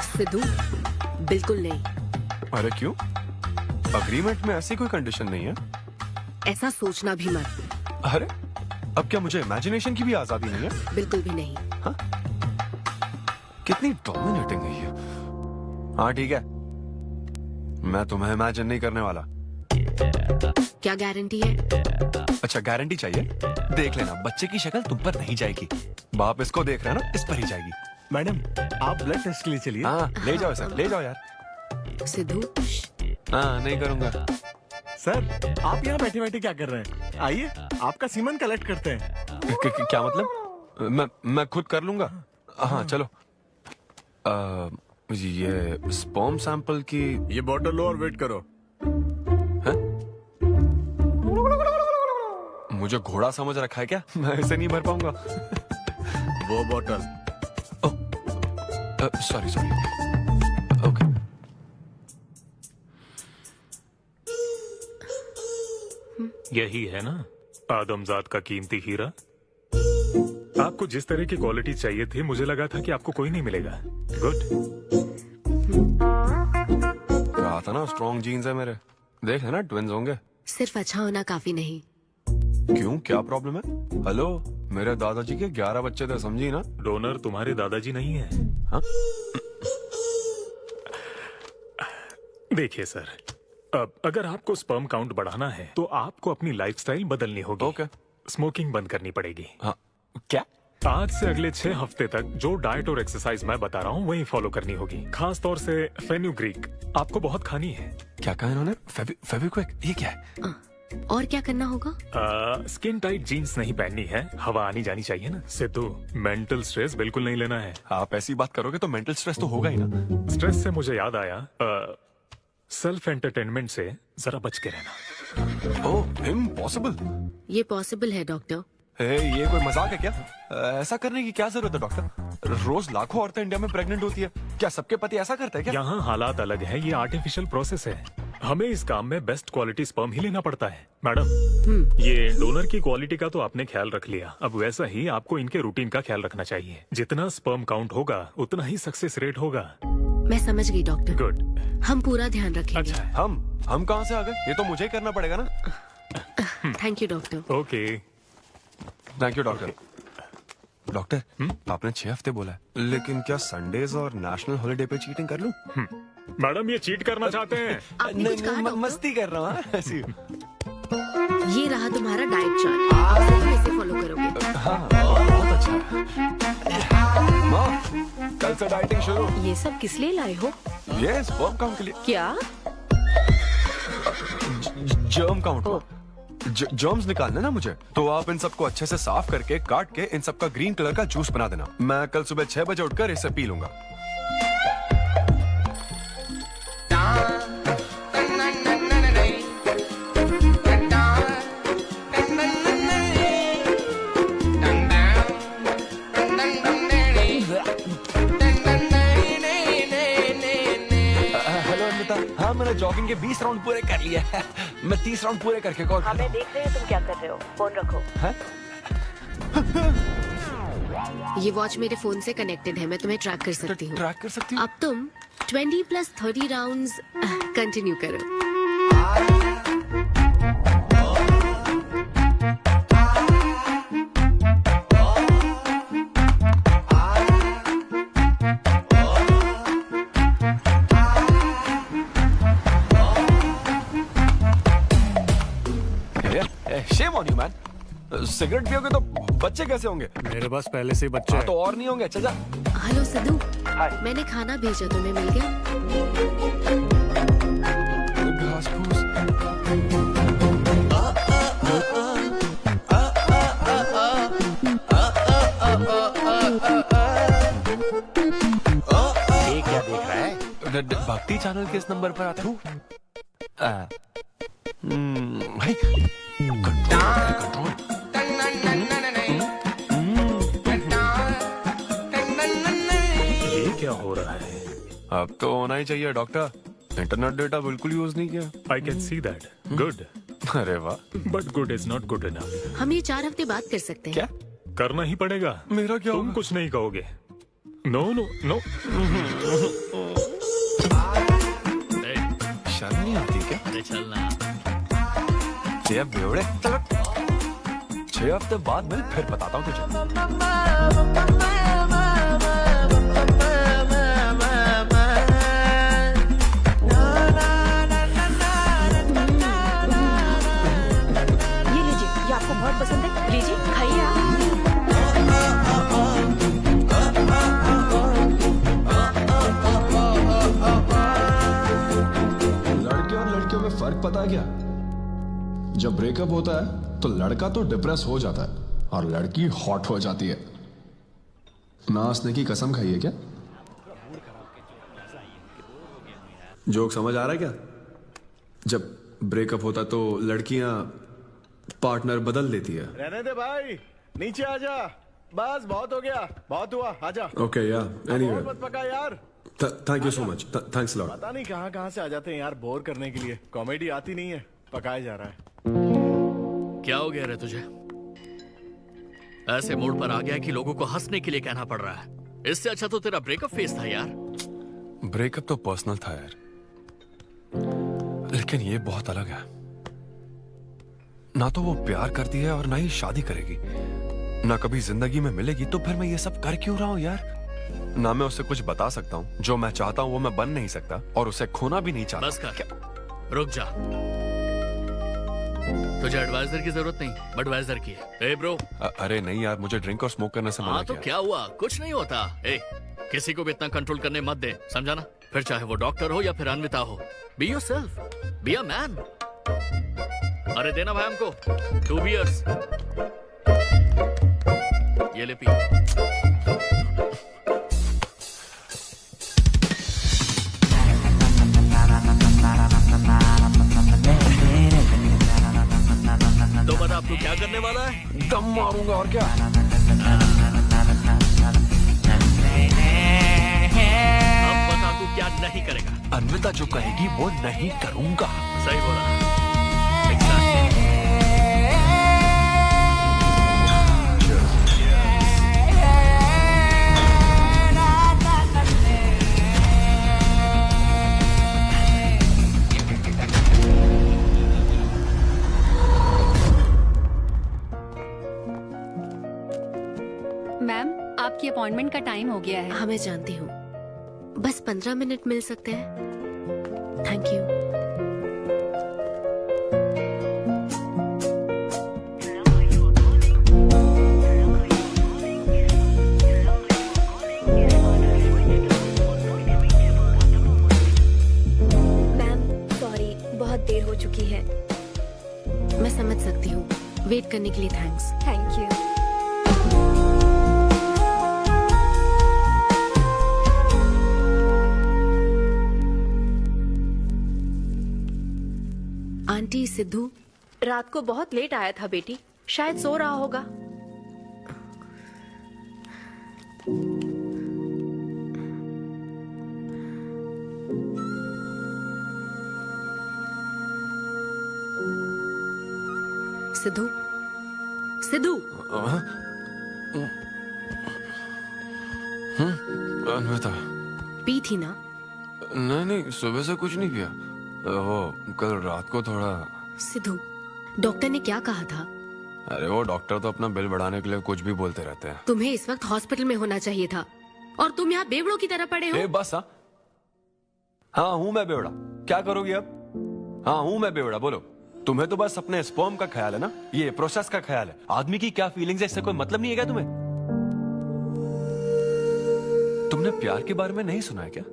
सिद्धू, बिल्कुल नहीं। अरे क्यों? अग्रीमेंट में ऐसी कोई कंडीशन नहीं है। ऐसा सोचना भी मत। अरे अब क्या मुझे इमेजिनेशन की भी आजादी नहीं है? बिल्कुल भी नहीं। हाँ? कितनी डोमिनेटिंग है ये। हाँ ठीक है, मैं तुम्हें इमेजिन नहीं करने वाला। क्या गारंटी है? अच्छा गारंटी चाहिए? देख लेना, बच्चे की शक्ल तुम पर नहीं जाएगी। बाप इसको देख रहा है ना, इस पर ही जाएगी। मैडम आप ब्लड टेस्ट के लिए चलिए। हाँ ले जाओ सर, ले जाओ यार। सिद्धू। हाँ नहीं करूंगा। सर आप यहाँ बैठे बैठे क्या कर रहे हैं? आइए आपका सीमन कलेक्ट करते हैं। क्या मतलब? मैं खुद कर लूंगा। हाँ चलो। ये स्पर्म सैंपल की ये बोतल लो और वेट करो। मुझे घोड़ा समझ रखा है क्या? मैं इसे नहीं भर पाऊंगा। वो बोतल। Sorry sorry. ओके। यही है ना आदमजात का कीमती हीरा? आपको जिस तरह की क्वालिटी चाहिए थी, मुझे लगा था कि आपको कोई नहीं मिलेगा। गुड। कहा था ना स्ट्रॉन्ग जीन्स है मेरे। देख लेना ट्विंस होंगे। सिर्फ अच्छा होना काफी नहीं। क्यों, क्या प्रॉब्लम है? हेलो, मेरे दादाजी के 11 बच्चे थे, समझी ना? डोनर तुम्हारे दादाजी नहीं है। हाँ? देखिए सर, अब अगर आपको स्पर्म काउंट बढ़ाना है तो आपको अपनी लाइफस्टाइल बदलनी होगी। ओके। स्मोकिंग बंद करनी पड़ेगी। हाँ। क्या? आज से अगले 6 हफ्ते तक जो डाइट और एक्सरसाइज मैं बता रहा हूँ वही फॉलो करनी होगी। खास तौर से फेन्यूग्रीक आपको बहुत खानी है। क्या कहा इन्होंने? फेविक्विक? ये क्या है? और क्या करना होगा? स्किन टाइट जीन्स नहीं पहननी है, हवा आनी जानी चाहिए ना। सिद्धू, मेंटल स्ट्रेस बिल्कुल नहीं लेना है। आप ऐसी बात करोगे तो मेंटल स्ट्रेस तो होगा ही ना। स्ट्रेस से मुझे याद आया, सेल्फ एंटरटेनमेंट से जरा बच के रहना। ओह, इम्पॉसिबल। ये पॉसिबल है डॉक्टर। ये कोई मजाक है क्या? ऐसा करने की क्या जरूरत है डॉक्टर? रोज लाखों औरतें इंडिया में प्रेग्नेंट होती है, क्या सबके पति ऐसा करते हैं क्या? यहाँ हालात अलग है, ये आर्टिफिशियल प्रोसेस है। हमें इस काम में बेस्ट क्वालिटी स्पर्म ही लेना पड़ता है। मैडम, ये डोनर की क्वालिटी का तो आपने ख्याल रख लिया, अब वैसा ही आपको इनके रूटीन का ख्याल रखना चाहिए। जितना स्पर्म काउंट होगा उतना ही सक्सेस रेट होगा। मैं समझ गई डॉक्टर। गुड। हम पूरा ध्यान रखेंगे। अच्छा, हम कहाँ से आ गए? ये तो मुझे ही करना पड़ेगा ना। Thank you doctor. Okay. Thank you doctor. Doctor, आपने 6 हफ्ते बोला है, लेकिन क्या संडेज और नेशनल हॉलिडे पे चीटिंग कर लूं? मैडम, ये चीट करना चाहते हैं? नहीं, मस्ती कर रहा हूँ ऐसी। ये रहा तुम्हारा डाइट चार्ट, आप तुम इसे फॉलो करोगे। हाँ, बहुत अच्छा। माँ, कल से डाइटिंग शुरू। ये सब किस लिए लाए हो? ये स्पर्म काउंट के लिए। क्या? Germ count. जर्म्स निकालना ना मुझे, तो आप इन सबको अच्छे से साफ करके काट के इन सबका ग्रीन कलर का जूस बना देना। मैं कल सुबह 6 बजे उठकर इसे पी लूंगा। हाँ, मैंने जॉगिंग के 20 राउंड पूरे कर लिए हैं। मैं 30 राउंड पूरे करके कॉल। हमें देख रहे हैं तुम क्या कर रहे हो, फोन रखो। ये वॉच मेरे फोन से कनेक्टेड है, मैं तुम्हें ट्रैक कर सकती हूँ। ट्रैक कर सकती हूँ? अब तुम 20 + 30 राउंड्स कंटिन्यू करो। Shame on you, man. Cigarette पियोगे तो बच्चे कैसे होंगे? मेरे पास पहले से ही बच्चे हैं। तो और नहीं होंगे। अच्छा जा। हेलो सिद्धू, मैंने खाना भेजा, तुम्हें मिल गया? घास फूस। ये क्या देख रहा है? भक्ति चैनल के इस नंबर पर आता हूँ। भाई कंट्रोल। ये क्या हो रहा है? अब तो होना ही चाहिए डॉक्टर। इंटरनेट डेटा बिल्कुल यूज नहीं किया। I can see that. Good. अरे वाह। But good is not good enough. हम ये 4 हफ्ते बाद कर सकते हैं। क्या करना ही पड़ेगा? मेरा क्या? तुम कुछ नहीं कहोगे। No no no. शर्म नहीं आती क्या? अरे चलना। ये बेवड़े, 6 हफ्ते बाद मैं फिर बताता हूँ तुझे। फर्क पता है क्या? जब ब्रेकअप होता है तो लड़का तो डिप्रेस हो जाता है और लड़की हॉट हो जाती है। नाचने की कसम खाई है क्या? जोक समझ आ रहा है क्या? जब ब्रेकअप होता तो लड़कियां पार्टनर बदल देती है। रहने दे भाई, नीचे आजा। बस बहुत हो गया, बहुत हुआ, आजा। ओके या एनीवे, मत पका यार। Thank you so much, thanks lot. पता नहीं कहाँ से आ जाते हैं यार बोर करने के लिए। कॉमेडी आती नहीं है, पकाया जा रहा है। क्या हो गया रे तुझे? ऐसे मूड पर आ गया कि लोगों को हंसने के लिए कहना पड़ रहा है। इससे अच्छा तो तेरा ब्रेकअप फेस था यार। ब्रेकअप तो पर्सनल था यार, लेकिन ये बहुत अलग है। ना तो वो प्यार करती है और ना ही शादी करेगी, ना कभी जिंदगी में मिलेगी, तो फिर मैं ये सब कर क्यों रहा हूं यार? ना मैं उसे कुछ बता सकता हूं, जो मैं चाहता हूं वो मैं बन नहीं सकता, और उसे खोना भी नहीं चाहता। बस कर, रुक जा। तुझे एडवाइजर की जरूरत नहीं, बडवाइजर की है। ए ब्रो। अरे नहीं यार, मुझे ड्रिंक और स्मोक करने से मना हाँ तो किया। क्या हुआ? कुछ नहीं होता। ए, किसी को भी इतना कंट्रोल करने मत दे, समझा ना? फिर चाहे वो डॉक्टर हो या फिर अन्विता हो। Be yourself, be a man. अरे देना भाई हमको 2 बियर्स। ये ले पी। तो बता अब तू क्या करने वाला है? दम मारूंगा और क्या। अब बता तू क्या नहीं करेगा? अन्विता जो कहेगी वो नहीं करूंगा। सही बोला। मैम, आपकी अपॉइंटमेंट का टाइम हो गया है। हाँ मैं जानती हूँ, बस 15 मिनट मिल सकते हैं? Thank you. मैम सॉरी, बहुत देर हो चुकी है। मैं समझ सकती हूँ, वेट करने के लिए thanks. Thank you. Aunty, Sidhu रात को बहुत लेट आया था बेटी, शायद सो रहा होगा। सिद्धू, सिद्धू। अन्विता। पी थी ना? नहीं, सुबह से कुछ नहीं पिया। वो कल रात को थोड़ा। सिद्धू, डॉक्टर ने क्या कहा था? अरे वो डॉक्टर तो अपना बिल बढ़ाने के लिए कुछ भी बोलते रहते हैं। तुम्हें इस वक्त हॉस्पिटल में होना चाहिए था और तुम यहाँ बेवड़ों की तरह पड़े हो। बस हाँ हूँ मैं बेवड़ा। क्या करोगी अब? हाँ हूँ मैं बेवड़ा, बोलो। तुम्हें तो बस अपने स्पर्म का ख्याल है ना, ये प्रोसेस का ख्याल है। आदमी की क्या फीलिंग्स है इससे कोई मतलब नहीं है क्या तुम्हें? तुमने प्यार के बारे में नहीं सुना है क्या?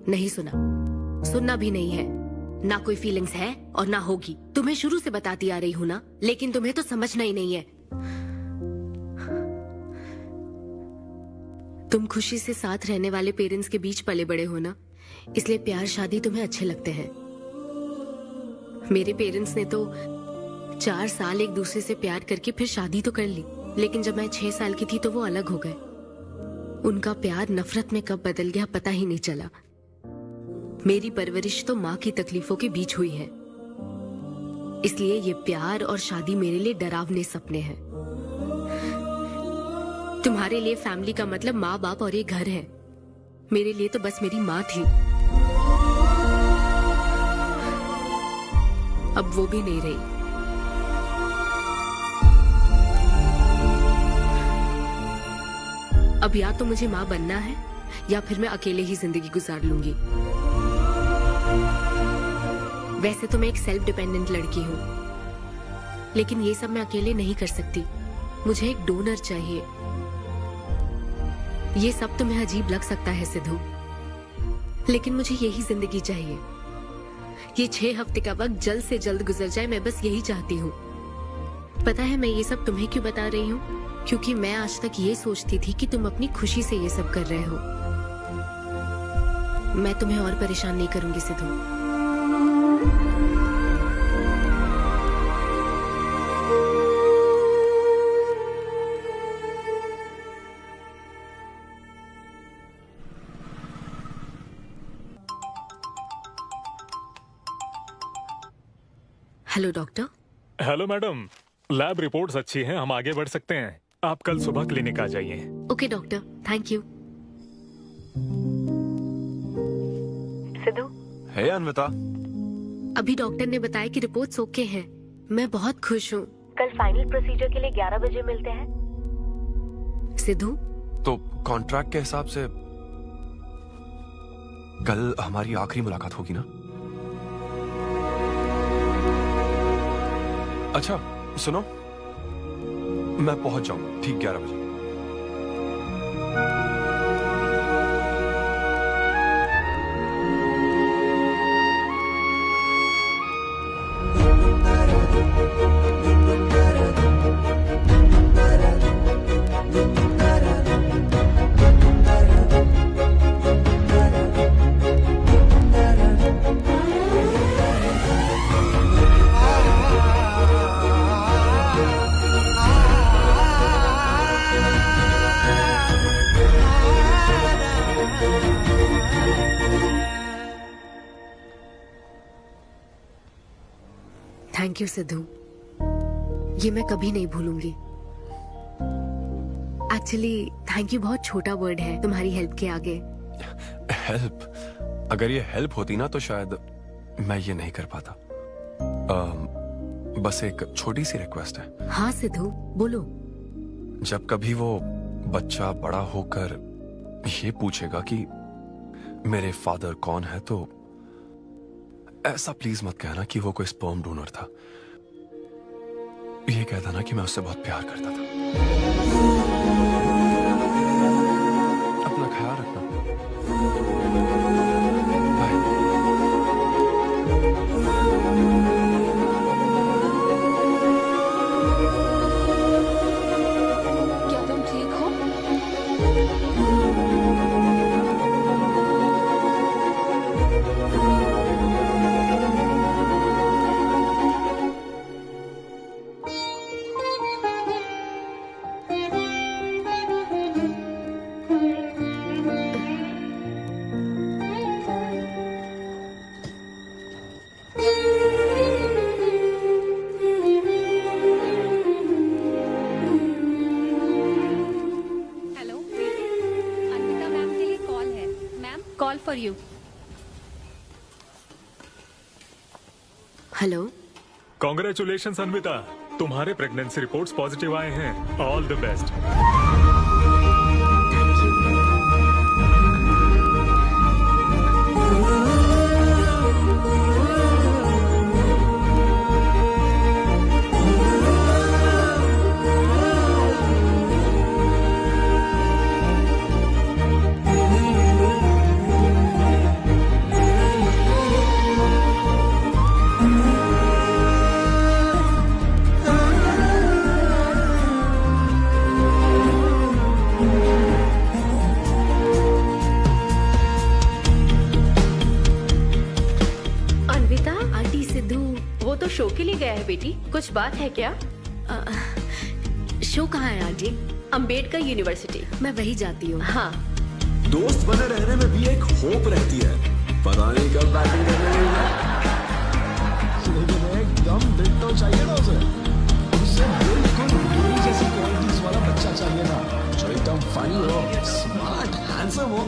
नहीं सुना, सुनना भी नहीं है। ना कोई फीलिंग्स है और ना होगी। तुम्हें शुरू से बताती आ रही हूँ ना, लेकिन तुम्हें तो समझना ही नहीं है। तुम खुशी से साथ रहने वाले पेरेंट्स के बीच पले बड़े हो ना, इसलिए प्यार शादी तुम्हें अच्छे लगते हैं। मेरे पेरेंट्स ने तो 4 साल एक दूसरे से प्यार करके फिर शादी तो कर ली, लेकिन जब मैं 6 साल की थी तो वो अलग हो गए। उनका प्यार नफरत में कब बदल गया पता ही नहीं चला। मेरी परवरिश तो माँ की तकलीफों के बीच हुई है, इसलिए ये प्यार और शादी मेरे लिए डरावने सपने हैं। तुम्हारे लिए फैमिली का मतलब माँ बाप और ये घर है, मेरे लिए तो बस मेरी माँ थी। अब वो भी नहीं रही। अब या तो मुझे माँ बनना है या फिर मैं अकेले ही जिंदगी गुजार लूंगी। वैसे तो मैं एक सेल्फ डिपेंडेंट लड़की हूँ, लेकिन ये सब मैं अकेले नहीं कर सकती। मुझे एक डोनर चाहिए। ये सब तुम्हें अजीब लग सकता है सिद्धू, लेकिन मुझे यही जिंदगी चाहिए। ये 6 हफ्ते का वक्त जल्द से जल्द गुजर जाए, मैं बस यही चाहती हूँ। पता है मैं ये सब तुम्हें क्यों बता रही हूँ? क्योंकि मैं आज तक ये सोचती थी कि तुम अपनी खुशी से ये सब कर रहे हो। मैं तुम्हें और परेशान नहीं करूंगी Sidhu. Hello doctor. Hello madam, lab reports अच्छी हैं, हम आगे बढ़ सकते हैं। आप कल सुबह क्लिनिक आ जाइए। Okay doctor, thank you. Siddhu. Hey Anvita. अभी डॉक्टर ने बताया कि रिपोर्ट्स ओके हैं। मैं बहुत खुश हूँ। कल फाइनल प्रोसीजर के लिए 11 बजे मिलते हैं। सिद्धू। तो कॉन्ट्रैक्ट के हिसाब से कल हमारी आखिरी मुलाकात होगी ना? अच्छा सुनो, मैं पहुंच जाऊंगा ठीक 11 बजे। थैंक यू सिद्धू, ये मैं कभी नहीं भूलूंगी। एक्चुअली थैंक यू बहुत छोटा वर्ड है तुम्हारी हेल्प के आगे। हेल्प? अगर ये हेल्प होती ना तो शायद मैं ये नहीं कर पाता। बस एक छोटी सी रिक्वेस्ट है। हाँ सिद्धू बोलो। जब कभी वो बच्चा बड़ा होकर ये पूछेगा कि मेरे फादर कौन है, तो ऐसा प्लीज मत कहना कि वो कोई स्पर्म डोनर था। ये कहता ना कि मैं उससे बहुत प्यार करता था। अपना ख्याल रखना। क्या तुम ठीक हो? Call for you. Hello. Congratulations Anvita, तुम्हारे प्रेगनेंसी रिपोर्ट्स पॉजिटिव आए हैं। All the best. शो के लिए गया है बेटी, कुछ बात है क्या? शो कहाँ है आंटी? अंबेडकर यूनिवर्सिटी। मैं वही जाती हूँ। हाँ। दोस्त बने रहने में भी एक होप रहती है, पता नहीं कब बैटिंग करने लगेगा। लेकिन एकदम दिल तो चाहिए ना उसे बिल्कुल मेरी जैसी क्वालिटीज वाला बच्चा चाहिए ना, जो एकदम फनी हो, स्मार्ट, हैंडसम हो।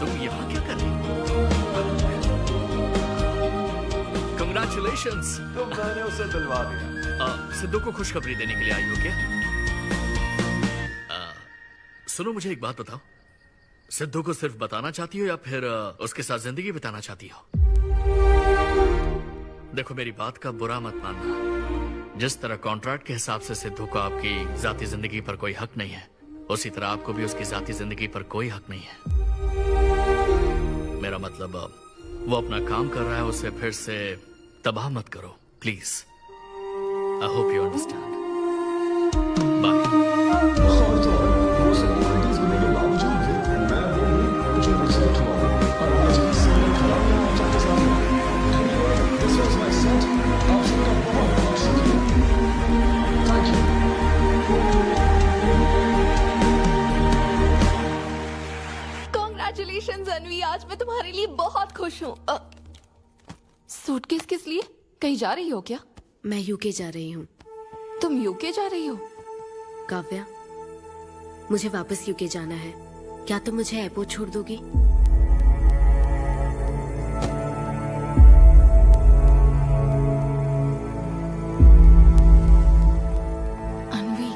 तुम यहाँ क्या कर रही हो? Congratulations! तो मैंने उसे दिलवा दिया। सिद्धू को खुशखबरी देने के लिए आई हो क्या? सुनो मुझे एक बात बताओ, सिद्धू को सिर्फ बताना चाहती हो या फिर उसके साथ जिंदगी बिताना चाहती हो? देखो मेरी बात का बुरा मत मानना। जिस तरह कॉन्ट्रैक्ट के हिसाब से सिद्धू को आपकी जाती जिंदगी पर कोई हक नहीं है, उसी तरह आपको भी उसकी जाती जिंदगी पर कोई हक नहीं है। मेरा मतलब वो अपना काम कर रहा है, उसे फिर से तबाह मत करो please. I hope you understand. Congratulations अनवी, आज मैं तुम्हारे लिए बहुत खुश हूँ। सूटकेस किस लिए? कहीं जा रही हो क्या? मैं यूके जा रही हूँ। तुम यूके जा रही हो? काव्या, मुझे वापस यूके जाना है। क्या तुम मुझे एयरपोर्ट छोड़ दोगी? अनवी,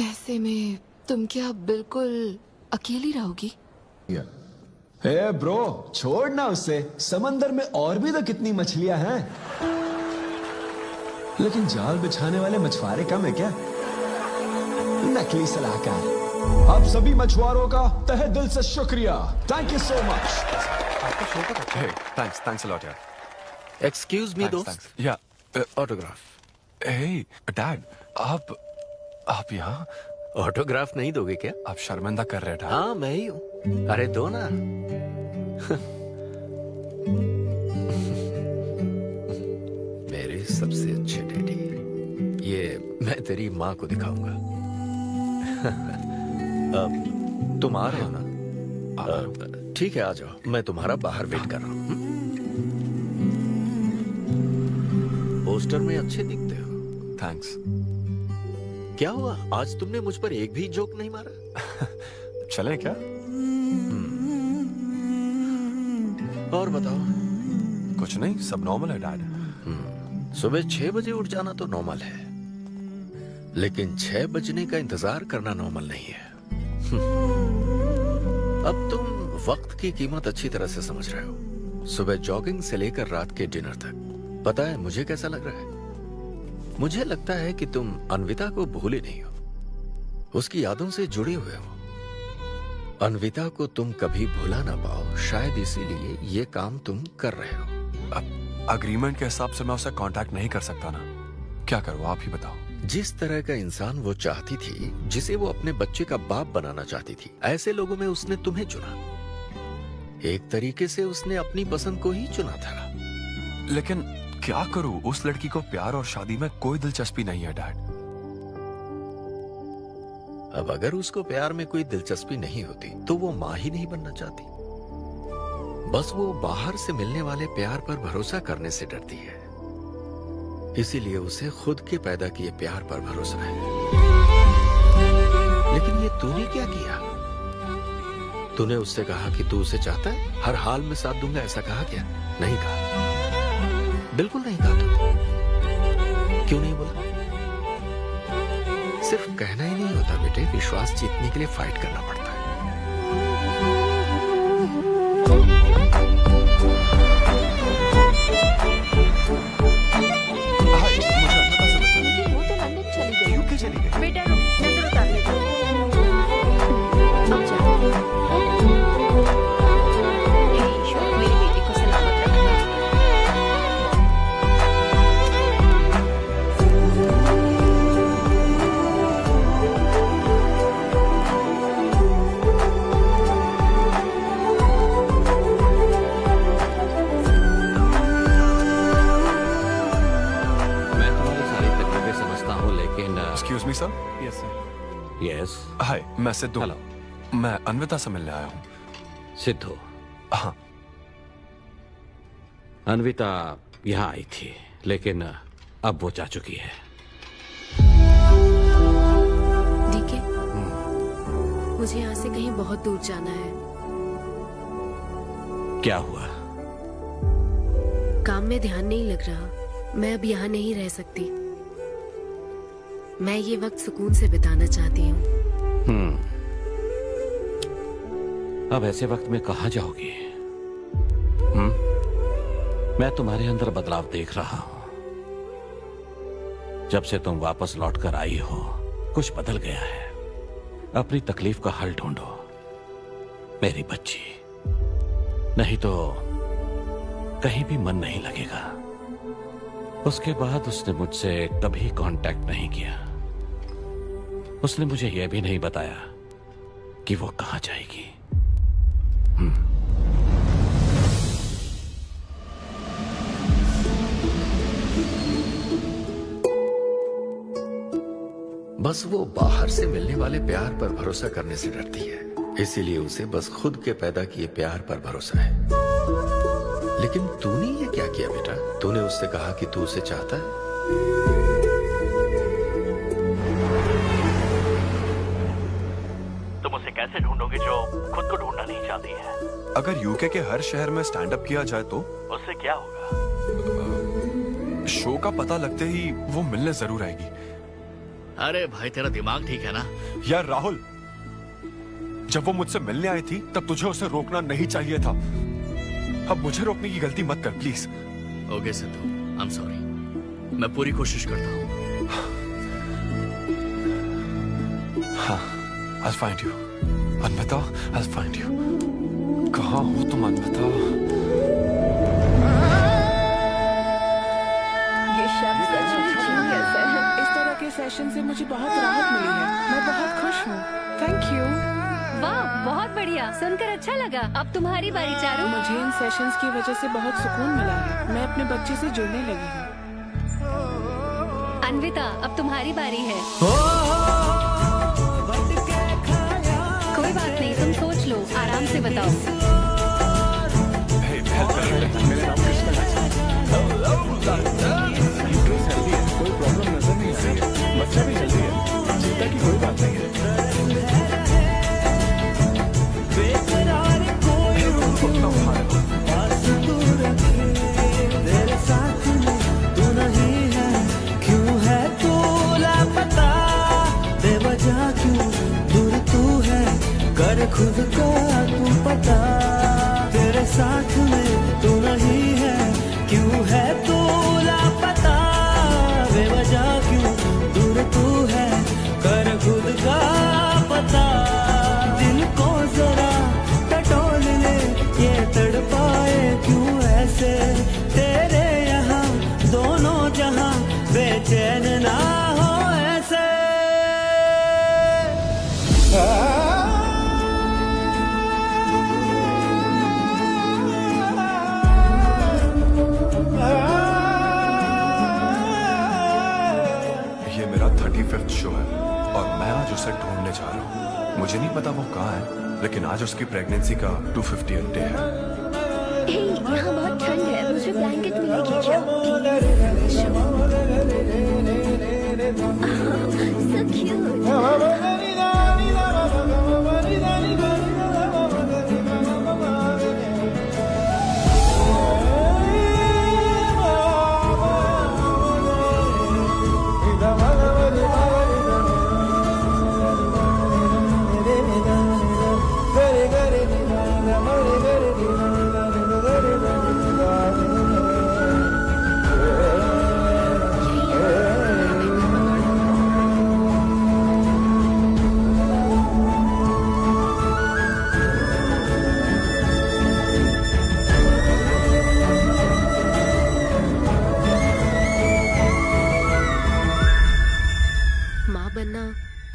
ऐसे में तुम क्या बिल्कुल अकेली रहोगी? हे ब्रो, छोड़ ना उसे। समंदर में और भी तो कितनी मछलियां हैं। लेकिन जाल बिछाने वाले मछुआरे कम है क्या? नकली सलाहकार। आप सभी मछुआरों का तहे दिल से शुक्रिया। Thank you so much. Thanks a lot यार। एक्सक्यूज मी दोस्त। या ऑटोग्राफ। हे डैड, आप यहाँ ऑटोग्राफ नहीं दोगे क्या? आप शर्मिंदा कर रहे थे। हाँ मैं ही हूँ। अरे दो ना। मेरे सबसे अच्छे डैडी, ये मैं तेरी माँ को दिखाऊंगा। तुम आ रहे हो ना? ठीक है, आ जाओ। मैं तुम्हारा बाहर वेट कर रहा हूँ। पोस्टर में अच्छे दिखते हो। थैंक्स। क्या हुआ, आज तुमने मुझ पर एक भी जोक नहीं मारा? चले क्या? और बताओ। कुछ नहीं, सब नॉर्मल है डैड। सुबह 6 बजे उठ जाना तो नॉर्मल है, लेकिन 6 बजने का इंतजार करना नॉर्मल नहीं है। अब तुम वक्त की कीमत अच्छी तरह से समझ रहे हो। सुबह जॉगिंग से लेकर रात के डिनर तक। पता है मुझे कैसा लग रहा है? मुझे लगता है कि तुम अन्विता को भूले नहीं हो, उसकी यादों से जुड़े हुए हो। अन्विता को तुम कभी भुला ना पाओ, शायद इसीलिए ये काम तुम कर रहे हो। अग्रीमेंट के हिसाब से मैं उसे कांटेक्ट नहीं कर सकता ना। क्या करूं, आप ही बताओ। जिस तरह का इंसान वो चाहती थी, जिसे वो अपने बच्चे का बाप बनाना चाहती थी, ऐसे लोगों में उसने तुम्हें चुना। एक तरीके से उसने अपनी पसंद को ही चुना था। लेकिन क्या करूं, उस लड़की को प्यार और शादी में कोई दिलचस्पी नहीं है डैड। अब अगर उसको प्यार में कोई दिलचस्पी नहीं होती तो वो माँ ही नहीं बनना चाहती। बस वो बाहर से मिलने वाले प्यार पर भरोसा करने से डरती है, इसीलिए उसे खुद के पैदा किए प्यार पर भरोसा है। लेकिन ये तूने क्या किया? तूने उससे कहा कि तू उसे चाहता है, हर हाल में साथ दूंगा, ऐसा कहा क्या? नहीं कहा, बिल्कुल नहीं कहा। तू क्यों नहीं बोला? सिर्फ कहना ही नहीं होता बेटे, विश्वास जीतने के लिए फाइट करना पड़ता है। लेकिन वो तो लंदन चली गई। यूके चली गई। बेटा रुक, नजर उतार ले। मेरी बेटी को सलामत रखना। Excuse me sir. Yes sir. Yes. Hi, मैं सिद्धू। हेलो। मैं अन्विता से मिलने आया हूँ। सिद्धू? हाँ। अन्विता यहाँ आई थी, लेकिन अब वो जा चुकी है। डीके, मुझे यहाँ से कहीं बहुत दूर जाना है। क्या हुआ? काम में ध्यान नहीं लग रहा। मैं अब यहाँ नहीं रह सकती। मैं ये वक्त सुकून से बिताना चाहती हूँ। अब ऐसे वक्त में कहाँ जाओगी? मैं तुम्हारे अंदर बदलाव देख रहा हूं। जब से तुम वापस लौटकर आई हो, कुछ बदल गया है। अपनी तकलीफ का हल ढूंढो, मेरी बच्ची। नहीं तो कहीं भी मन नहीं लगेगा। उसके बाद उसने मुझसे कभी कांटेक्ट नहीं किया। उसने मुझे यह भी नहीं बताया कि वो कहां जाएगी। बस वो बाहर से मिलने वाले प्यार पर भरोसा करने से डरती है, इसीलिए उसे बस खुद के पैदा किए प्यार पर भरोसा है। लेकिन तूने ये क्या किया बेटा? तूने उससे कहा कि तू उसे चाहता है? तुम उसे कैसे ढूंढोगे जो खुद को ढूंढना नहीं चाहती है? अगर यूके के हर शहर में स्टैंड अप किया जाए तो उससे क्या होगा? शो का पता लगते ही वो मिलने जरूर आएगी। अरे भाई तेरा दिमाग ठीक है ना? यार राहुल, जब वो मुझसे मिलने आई थी तब तुझे उसे रोकना नहीं चाहिए था। अब मुझे रोकने की गलती मत कर please. Okay Sidhu, I am sorry. मैं पूरी कोशिश करता हूँ। हाँ, I'll find you. Anvita, I'll find you. कहाँ हो तुम अन्विता? ये शब्द सच में जीनियस है। इस तरह के सेशन से मुझे बहुत राहत मिली है। मैं बहुत खुश हूँ। Thank you. वाह, बहुत बढ़िया, सुनकर अच्छा लगा। अब तुम्हारी बारी चारू। मुझे इन सेशंस की वजह से बहुत सुकून मिला है। मैं अपने बच्चे से जुड़ने लगी हूँ। अन्विता, अब तुम्हारी बारी है। कोई बात नहीं, तुम सोच लो, आराम से बताओ। कोई प्रॉब्लम नजर नहीं आ रही है। बच्चा भी हेल्दी है, चिंता की कोई बात नहीं है। खुद को तू पता, तेरे साथ में तू नहीं है, क्यों है तू लापता, बेवजह क्यों दूर तू है, कर खुद का पता। दिल को जरा टटोल ले, ये तड़पाए क्यों ऐसे, तेरे यहाँ दोनों जहाँ बेचैन ना हो ऐसे। शो है और मैं आज उसे ढूंढने जा रहा हूँ। मुझे नहीं पता वो कहाँ है, लेकिन आज उसकी प्रेगनेंसी का 250th डे है। यहाँ बहुत ठंड है, मुझे ब्लैंकेट मिलेगी क्या? So cute.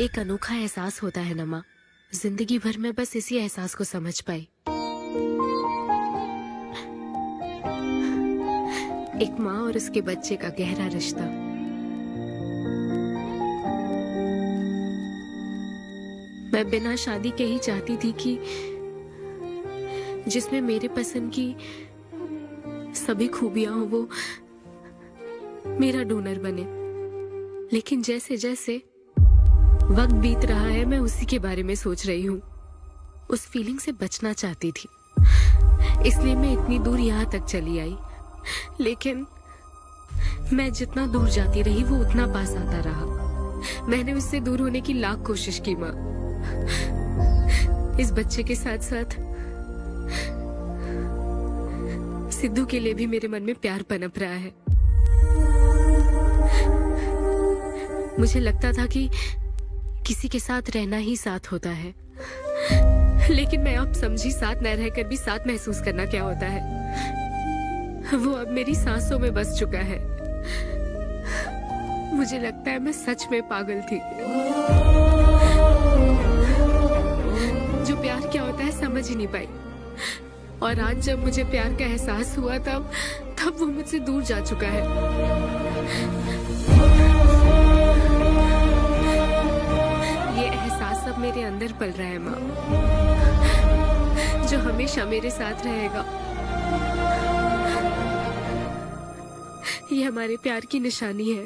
एक अनोखा एहसास होता है ना माँ। जिंदगी भर में बस इसी एहसास को समझ पाई। एक माँ और उसके बच्चे का गहरा रिश्ता। मैं बिना शादी के ही चाहती थी कि जिसमें मेरे पसंद की सभी खूबियां हो वो मेरा डोनर बने। लेकिन जैसे जैसे वक्त बीत रहा है मैं उसी के बारे में सोच रही हूँ। उस फीलिंग से बचना चाहती थी, इसलिए मैं इतनी दूर यहाँ तक चली आई। लेकिन मैं जितना दूर जाती रही वो उतना पास आता रहा। मैंने उससे दूर होने की लाख कोशिश की माँ। इस बच्चे के साथ साथ सिद्धू के लिए भी मेरे मन में प्यार पनप रहा है। मुझे लगता था कि किसी के साथ रहना ही साथ होता है, लेकिन मैं अब समझी साथ न रहकर भी साथ महसूस करना क्या होता है। वो अब मेरी सांसों में बस चुका है। मुझे लगता है मैं सच में पागल थी। जो प्यार क्या होता है समझ ही नहीं पाई, और आज जब मुझे प्यार का एहसास हुआ तब वो मुझसे दूर जा चुका है। ये एहसास अब मेरे अंदर पल रहा है माँ, जो हमेशा मेरे साथ रहेगा। ये हमारे प्यार की निशानी है।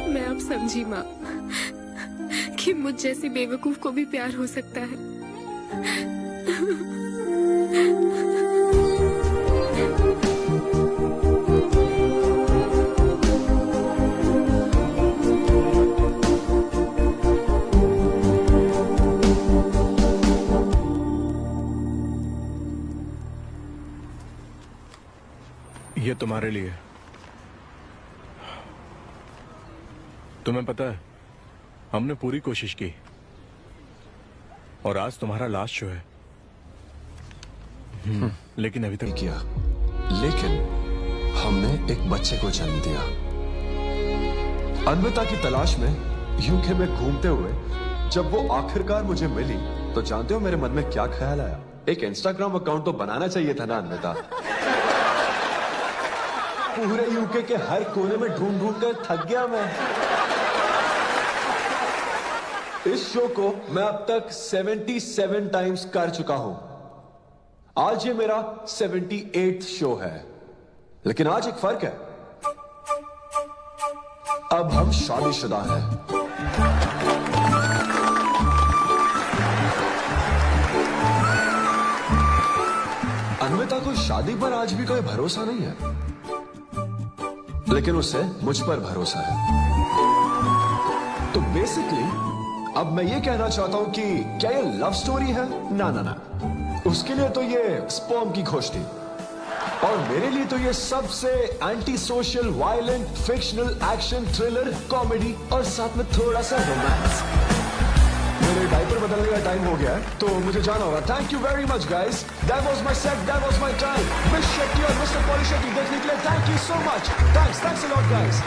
मैं अब समझी माँ कि मुझ जैसी बेवकूफ को भी प्यार हो सकता है। ये तुम्हारे लिए। तुम्हें पता है, हमने पूरी कोशिश की और आज तुम्हारा लास्ट शो है। लेकिन अभी तक किया, लेकिन हमने एक बच्चे को जन्म दिया। अन्विता की तलाश में यूके में घूमते हुए जब वो आखिरकार मुझे मिली, तो जानते हो मेरे मन में क्या ख्याल आया? एक इंस्टाग्राम अकाउंट तो बनाना चाहिए था ना अन्विता। पूरे यूके के हर कोने में ढूंढ ढूंढ कर थक गया मैं। इस शो को मैं अब तक 77 टाइम्स कर चुका हूं। आज ये मेरा 78th शो है, लेकिन आज एक फर्क है, अब हम शादीशुदा हैं। अन्विता को शादी पर आज भी कोई भरोसा नहीं है, लेकिन उसे मुझ पर भरोसा है। तो बेसिकली अब मैं ये कहना चाहता हूं कि क्या ये लव स्टोरी है? ना ना ना, उसके लिए तो ये स्पर्म की खोज थी, और मेरे लिए तो ये सबसे anti social, violent, fictional, action, thriller, comedy और साथ में थोड़ा सा रोमांस। मेरे डायपर बदलने का टाइम हो गया है, तो मुझे जाना होगा। Thank you very much guys, that was my set, that was my time. Miss Shetty और मिस्टर पॉली शेट्टी देखने के लिए thank you so much. Thanks a lot guys.